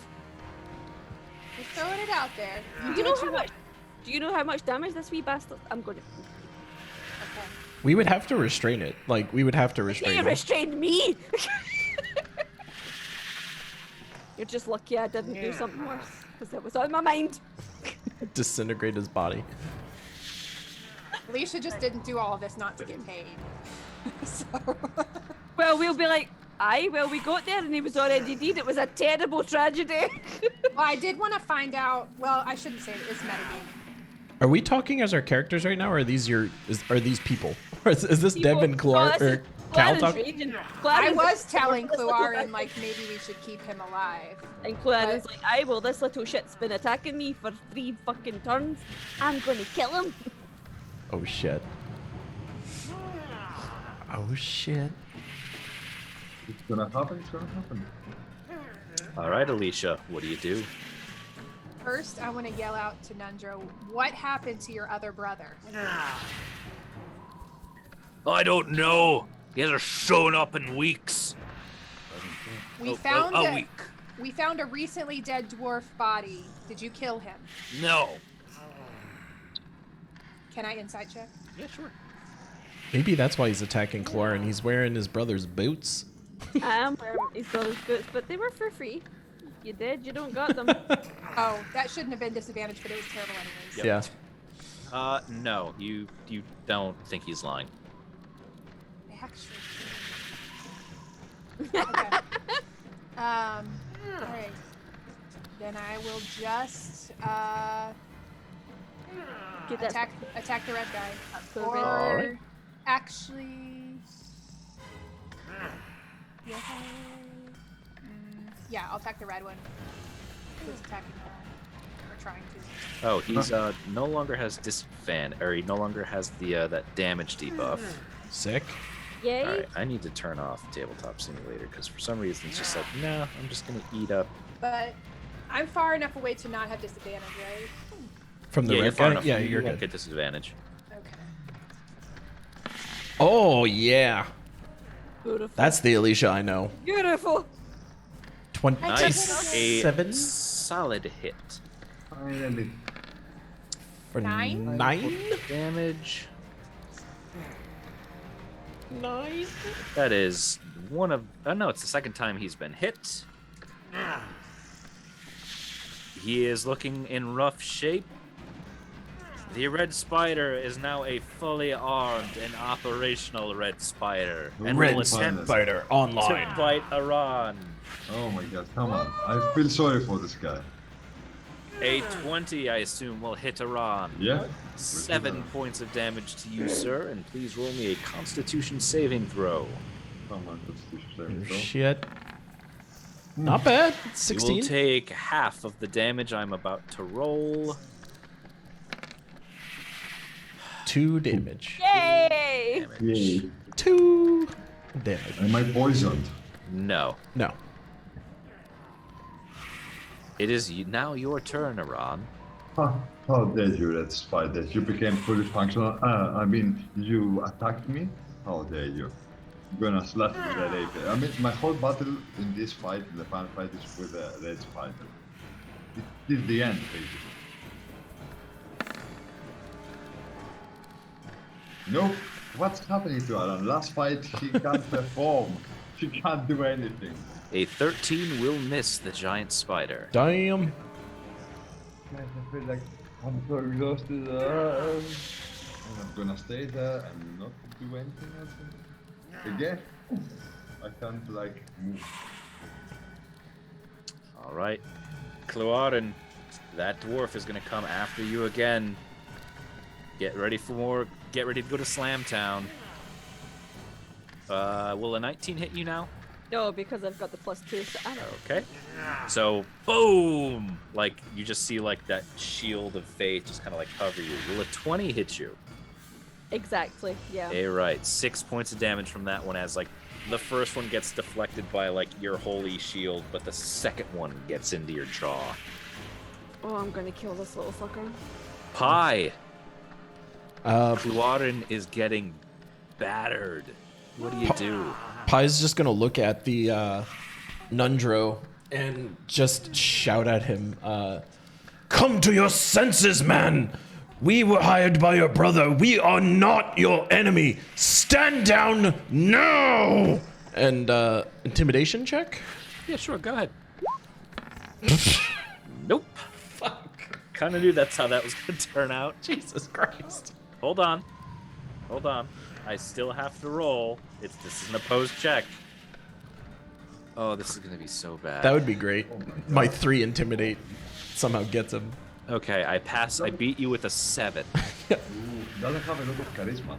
Just throwing it out there. You Do do you know what how you much? want. Do you know how much damage this wee bastard? I'm gonna. Okay. We would have to restrain it. Like, we would have to restrain He him. restrained me. You're just lucky I didn't do something worse, because it was on my mind. Disintegrate his body. Alicia just didn't do all of this not to get paid. So Well, we'll be like, aye, well, we got there and he was already dead. It was a terrible tragedy. well, I did want to find out. Well, I shouldn't say it. It's metagame. Are we talking as our characters right now, or are these are these people? Or is this People- Deb and Clar No, or this is Cal Clarence talking? raging. I Clarence- was telling this little Cluarin bastard- like maybe we should keep him alive. And Clarence like, aye, well, this little shit's been attacking me for 3 fucking turns. I'm gonna kill him. Oh shit. Oh shit. It's gonna happen, it's gonna happen. All right, Alicia, what do you do? First, I want to yell out to Nundro, what happened to your other brother? I don't know. He hasn't shown up in weeks. We Oh, found a a week. we found a recently dead dwarf body. Did you kill him? No. Can I insight check? Yeah, sure. Maybe that's why he's attacking Clar and he's wearing his brother's boots. I am wearing his brother's boots, but they were for free. You did, you don't got them. Oh, that shouldn't have been disadvantage, but it was terrible anyways. Yeah. No, you don't think he's lying. Actually. Okay. Alright. Then I will just Get that attack the red guy. the Or red- Alright. actually yeah, I'll attack the red one. Who's attacking or trying to. Oh, he's no longer has disadvantage, or he no longer has the that damage debuff. Sick. Yay. All right, I need to turn off Tabletop Simulator because for some reason it's just like, no, I'm just gonna eat up. But I'm far enough away to not have disadvantage, right? From the Yeah, you're red far guy? enough. Yeah, you you're won't good. get disadvantage. Okay. Oh yeah. Beautiful. That's the Alicia I know. Beautiful. Nice, a 27 solid hit. Finally. for 9? 9? Damage. 9? That is one of. Oh no, it's the second time he's been hit. He is looking in rough shape. The red spider is now a fully armed and operational red spider, and will attempt Spider to online. bite Aran. Oh my god, come on. I feel sorry for this guy. A 20, I assume, will hit Aran. Yeah? 7 points of damage to you, sir, and please roll me a Constitution saving throw. Come on, let's do Oh, there we go. shit. Not bad. You 16. will take half of the damage I'm about to roll. 2 damage. Yay! Yay. 2 damage. Am I poisoned? No. No. It is now your turn, Iran. How dare you, that spider? You became fully functional. I mean, you attacked me? How dare you? I'm gonna slash with that rapier. I mean, my whole battle in this fight, in the final fight, is with a red spider. It is the end, basically. Nope. What's happening to Alan? Last fight, he can't perform. He can't do anything. A 13 will miss the giant spider. Damn. Guys, I feel like I'm so exhausted. And I'm gonna stay there and not do anything else. Again, I can't like move. All right. Cloarin, that dwarf is going to come after you again. Get ready for more. Get ready to go to Slam Town. Will a 19 hit you now? No, because I've got the +2 to arrow. Okay. So, boom! Like, you just see, like, that shield of fate just kind of, like, cover you. Will a 20 hit you? Exactly, yeah. Hey, right. 6 points of damage from that one as, like, the first one gets deflected by, like, your holy shield, but the second one gets into your jaw. Oh, I'm gonna kill this little fucker. Pie! Cloarin is getting battered. What do you do? Pie's just gonna look at the Nundro and just shout at him, "Come to your senses, man! We were hired by your brother. We are not your enemy. Stand down now!" And intimidation check? Yeah, sure, go ahead. Nope. Fuck. Kind of knew that's how that was going to turn out. Jesus Christ. Hold on. Hold on. I still have to roll. This is an opposed check. Oh, this is going to be so bad. That would be great. My 3 intimidate somehow gets him. Okay, I pass. I beat you with a 7. Doesn't have a lot of charisma.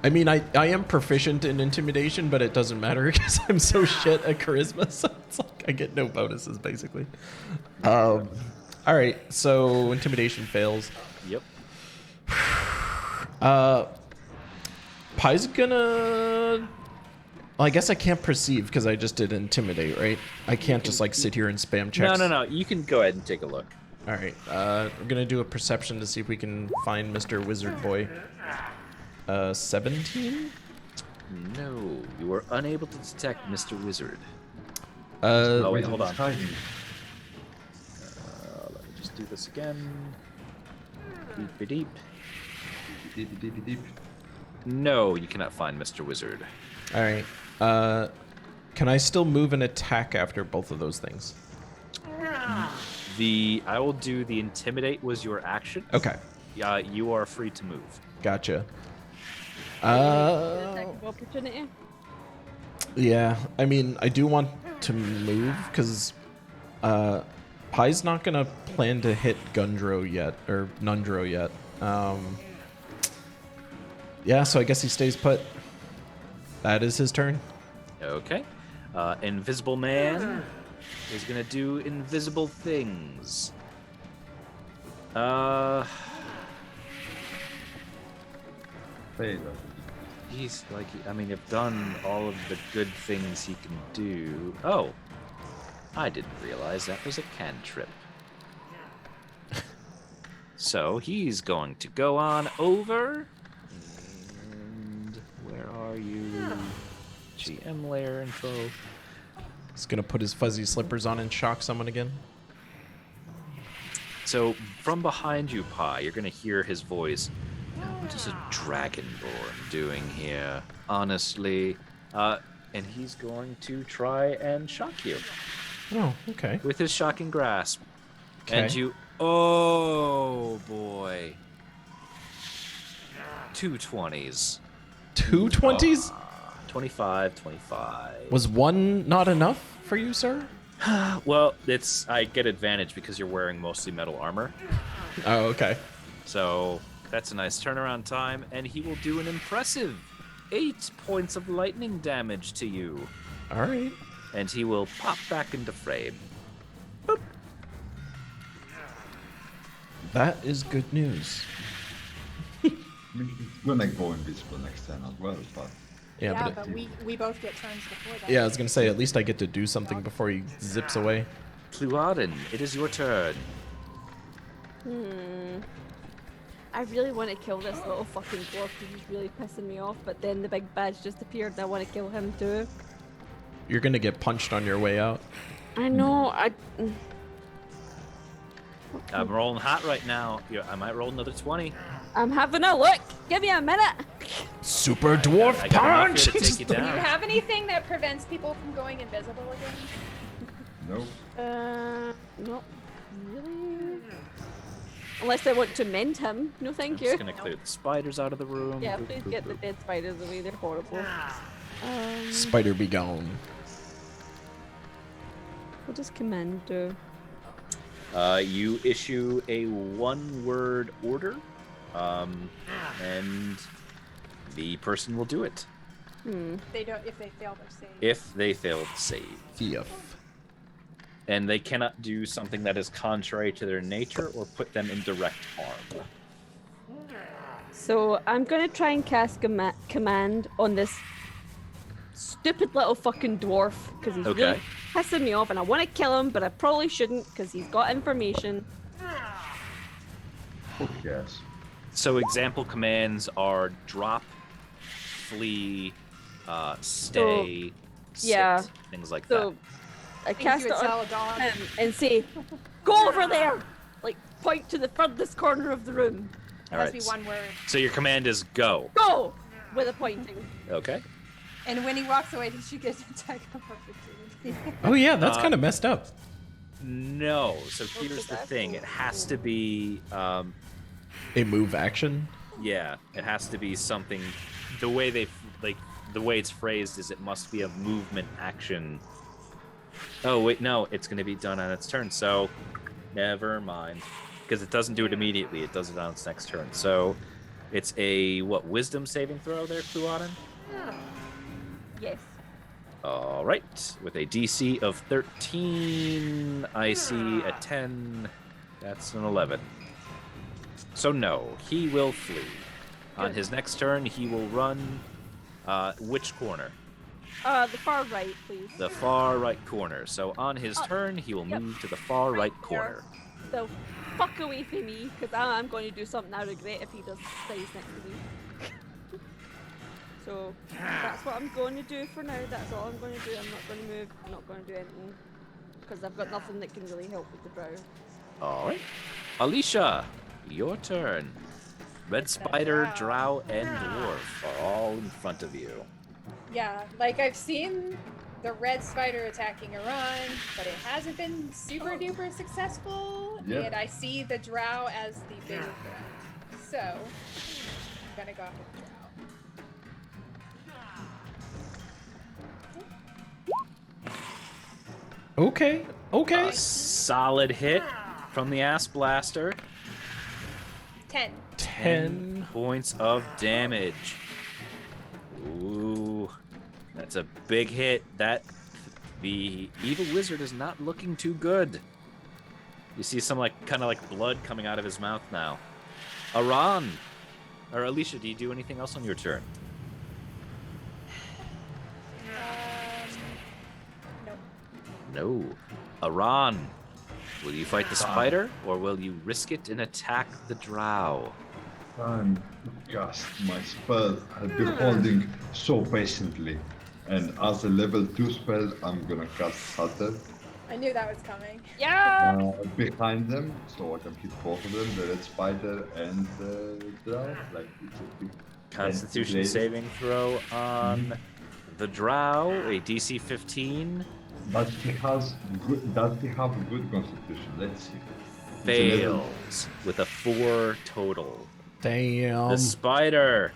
I mean, I am proficient in intimidation, but it doesn't matter because I'm so shit at charisma, so it's like I get no bonuses, basically. All right, so intimidation fails. Yep. Pie's gonna... Well, I guess I can't perceive because I just did intimidate, right? I can't just like sit here and spam checks. No. You can go ahead and take a look. All right, we're gonna do a perception to see if we can find Mr. Wizard Boy. 17? No, you are unable to detect Mr. Wizard. Oh, wait, hold on. Hiding. Let me just do this again. Deep, deep. Deep, deep, deep. No, you cannot find Mr. Wizard. All right. Can I still move and attack after both of those things? I will do the intimidate was your action. Okay. You are free to move. Gotcha. Attack of opportunity. Yeah. I mean, I do want to move because Pie's not gonna plan to hit Gundro yet or Nundro yet. Yeah. So I guess he stays put. That is his turn. Okay. Invisible Man is gonna do invisible things. Failure. He's like, I mean, you've done all of the good things he can do. Oh, I didn't realize that was a cantrip. So he's going to go on over. And where are you? GM layer info. He's gonna put his fuzzy slippers on and shock someone again. So from behind you, Pi, you're gonna hear his voice. What is a Dragonborn doing here? Honestly. And he's going to try and shock you Oh, okay. with his shocking grasp. Okay. And you, oh boy. 2 20s. 2 20s? 25, 25. Was 1 not enough for you, sir? Well, I get advantage because you're wearing mostly metal armor. Oh, okay. So that's a nice turnaround time, and he will do an impressive 8 points of lightning damage to you. All right. and he will pop back into frame. That is good news. I mean, it's gonna go invisible next turn as well, but Yeah, but we both get turns before that. yeah, I was gonna say at least I get to do something before he zips away. Cluaden, it is your turn. I really want to kill this little fucking dwarf because he's really pissing me off, but then the big badge just appeared and I want to kill him too. You're gonna get punched on your way out. I know, I'm rolling hot right now. I might roll another 20. I'm having a look! Give me a minute! Super dwarf I got enough punch! here to take you Do you down. have anything that prevents people from going invisible again? no. Not really. Unless I want to mend him. No, I'm thank just you. gonna clear the spiders out of the room. Yeah, please get the dead spiders away. They're horrible. Spider be gone. What does command do? You issue a one-word order, and the person will do it They don't if they fail their save. if they fail to save. Thief. And they cannot do something that is contrary to their nature or put them in direct harm. So I'm gonna try and cast command on this stupid little fucking dwarf because he's really Okay. pissing me off, and I want to kill him, but I probably shouldn't because he's got information. Yes. So example commands are drop, flee, stay, sit, yeah. things like So I Things cast you it would tell on a dog. him and say, "Go over there!" Like point to the furthest corner of the room. that. Must be one word. So your command is go. Go with a pointing. Okay. And when he walks away, did you get an attack of opportunity? Oh yeah, that's kind of messed up. No. So here's the thing. It has to be, A move action. yeah, it has to be something. The way the way it's phrased is it must be a movement action. Oh wait, no, it's going to be done on its turn. So, never mind, because it doesn't do it immediately. It does it on its next turn. So, it's a wisdom saving throw there, Cluaden? Yes. All right, with a DC of 13, I see a 10. That's an 11. So no, he will flee. On his next turn, he will run. Which corner? The far right, please. The far right corner. So on his turn, he will move to the far right corner. So fuck away from me, because I'm going to do something I regret if he does stays next to me. So that's what I'm going to do for now. That's all I'm going to do. I'm not going to move. I'm not going to do anything because I've got nothing that can really help with the brow. All right, Alicia, your turn. Red Spider, Drow, and Dwarf are all in front of you. Yeah, like I've seen the red spider attacking Iran, but it hasn't been super duper successful. Yep. And I see the drow as the bigger threat. So I'm gonna go with the drow. Okay. Okay. Solid hit from the Ass Blaster. 10. 10. Points of damage. Ooh, that's a big hit. The evil wizard is not looking too good. You see some kind of blood coming out of his mouth now. Aran, or Alicia, do you do anything else on your turn? No. No. Aran, will you fight the spider, or will you risk it and attack the drow? Time to cast my spell. I've been holding so patiently. And as a level 2 spell, I'm gonna cast Shatter I knew that was coming. Yeah. behind them, so I can hit both of them, the red spider and the drow. Like it's a big Constitution blade. saving throw on the drow, a DC 15. But he has good. Does he have a good constitution? Let's see. It's a level- Fails with a 4 total. Damn. The spider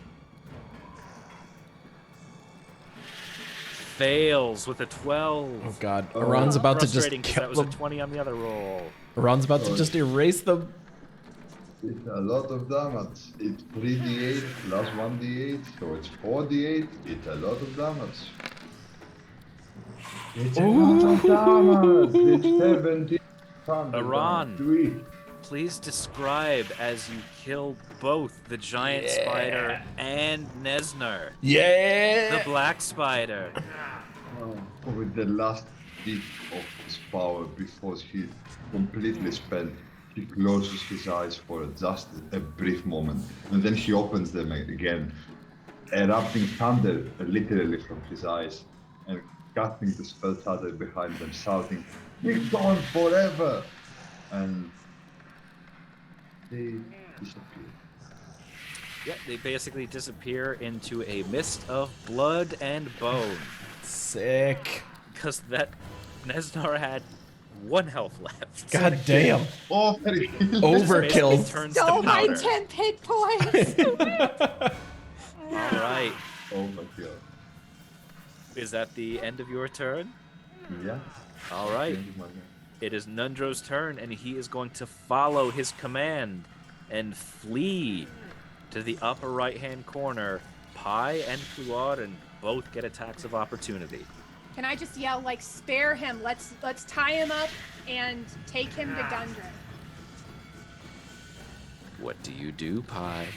fails with a 12. Oh god. Iran's about to just Frustrating, 'cause kill that was a them. 20 on the other roll. Iran's about to just erase them. It's a lot of damage. It's 3d8 plus 1d8, so it's 4d8. It's a lot of damage. It's a lot of damage. It's 17. Iran. Please describe as you kill both the giant spider and Nesner, Yeah. the black spider. With the last bit of his power before he completely spent, he closes his eyes for just a brief moment, and then he opens them again, erupting thunder literally from his eyes, and casting the spell shadow behind them, shouting, "Be gone forever!" And they disappear. Yeah, they basically disappear into a mist of blood and bone. Sick. Because that Nesnar had 1 health left. God damn. Overkill. Overkill. Basically turns to Stole my powder. 10 hit points. All right. Overkill. Is that the end of your turn? Yeah. All right. It is Nundro's turn, and he is going to follow his command and flee to the upper right-hand corner. Pi and Fluarin both get attacks of opportunity. Can I just yell like, spare him? Let's tie him up and take him to Gundren. What do you do, Pi?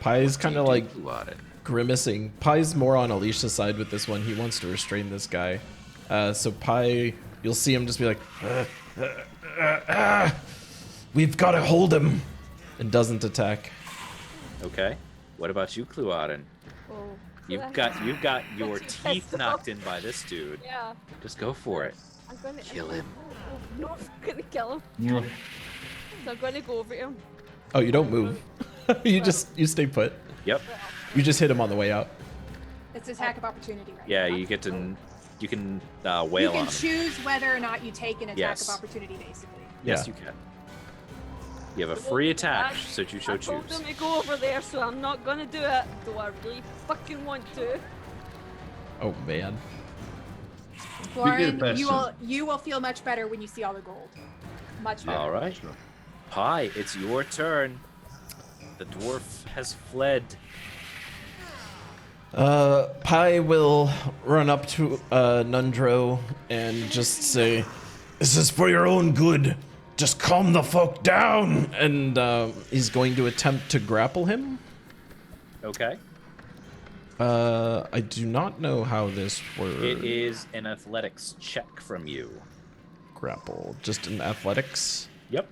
Pie's kind of like Fluarin? grimacing. Pie's more on Alicia's side with this one. He wants to restrain this guy. So Pie, you'll see him just be like, we've got to hold him, and doesn't attack. Okay. What about you, Fluarin? Oh, You've got your That's teeth the knocked in by this dude. Yeah. Just go for it. I'm gonna Kill him. No, I'm gonna kill him. Yeah. So I'm gonna go over to him. Oh, you don't move. you stay put. Yep. You just hit him on the way out. It's attack of opportunity, right? Yeah, now. you can You wail can on him. choose whether or not you take an attack Yes. of opportunity, basically. Yes, Yeah. you can. You have a free attack, so you I told choose. him to go over there, so I'm not gonna do it. Though I really fucking want to. Oh man. Lauren, person. you will feel much better when you see all the gold. Much better. All right. Pi, it's your turn. The dwarf has fled. Pi will run up to Nundro and just say, "This is for your own good. Just calm the fuck down." And he's going to attempt to grapple him. Okay. I do not know how this works. It is an athletics check from you. Grapple, just in athletics. Yep.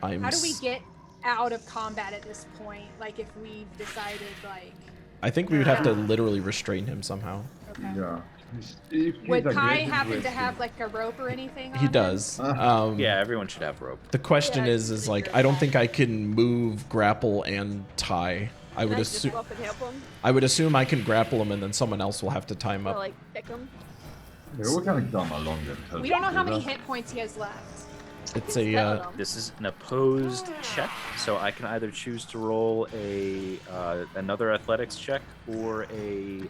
I'm. How do we get out of combat at this point? Like if we've decided like I think we would have to literally restrain him somehow. okay. Yeah. If he's Would Pi aggressive happen with to him. have like a rope or anything on He him? does. Yeah, everyone should have rope. The question Yeah, is like, I don't think I can move, grapple, and tie. I would Can I just assume. go up and help him? I would assume I can grapple him, and then someone else will have to tie him Or up. like pick him? Yeah, we can come along and help. We don't know how you many hit points he has left. It's Kill a. him. This is an opposed check, so I can either choose to roll a another athletics check or a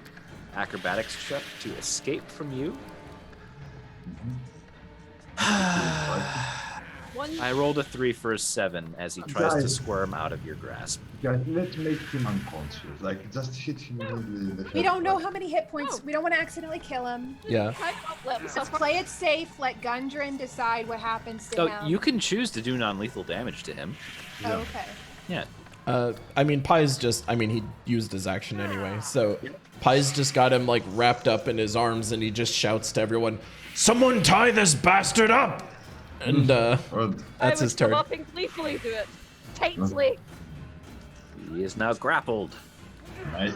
acrobatics check to escape from you. One. I rolled a 3 for a 7 as he tries to Guys. squirm out of your grasp. Guys, let's make him unconscious. Like, just hit him in the head. We don't know first. how many hit points. Oh. We don't want to accidentally kill him. Yeah. Let me Let's suffer. play it safe. Let Gundren decide what happens to So him. you can choose to do non-lethal damage to him. Oh, okay. Yeah. I mean, Pie's just. I mean, he used his action anyway, so Pie's just got him like wrapped up in his arms, and he just shouts to everyone, "Someone tie this bastard up!" And Or- that's I his would turn. come up and gleefully do it. Tightly. He is now grappled. Nice.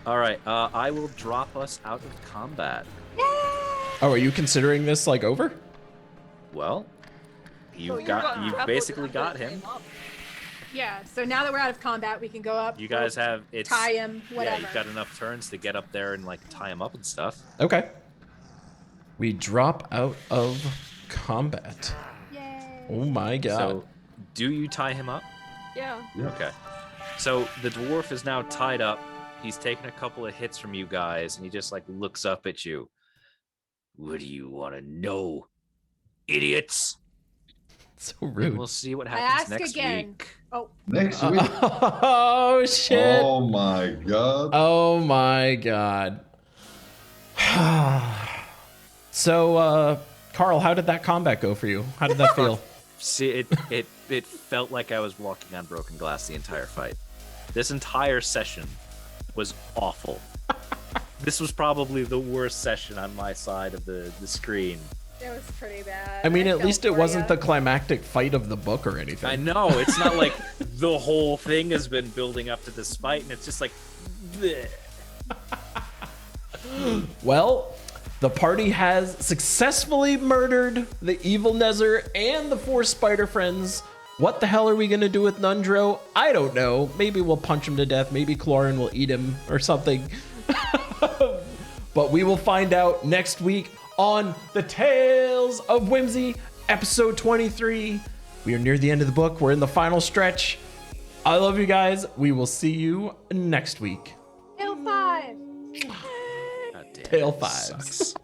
All right. I will drop us out of combat. Oh, are you considering this like over? Well, So you've grappled basically and got tie him. up. Yeah. So now that we're out of combat, we can go up. You guys have it's tie him. Whatever. Yeah, you've got enough turns to get up there and like tie him up and stuff. Okay. We drop out of combat. Yay. Oh my god. So, do you tie him up? Yeah. Okay. So the dwarf is now tied up. He's taken a couple of hits from you guys, and he just like looks up at you. What do you want to know, idiots? So And rude. we'll see what I happens ask next again. week. Oh, Next week. Oh shit. Oh my god. Oh my god. So, Carl, how did that combat go for you? How did that feel? See, it felt like I was walking on broken glass the entire fight. This entire session was awful. This was probably the worst session on my side of the screen. It was pretty bad. I mean, at felt least it for wasn't ya. the climactic fight of the book or anything. I know, it's not like the whole thing has been building up to this fight, and it's just like, bleh. Well, the party has successfully murdered the evil Nether and the 4 spider friends. What the hell are we gonna do with Nundro? I don't know. Maybe we'll punch him to death. Maybe Clorin will eat him or something. But we will find out next week on The Tales of Whimsy, episode 23. We are near the end of the book. We're in the final stretch. I love you guys. We will see you next week. Hill 5. God damn, Tail it fives. sucks.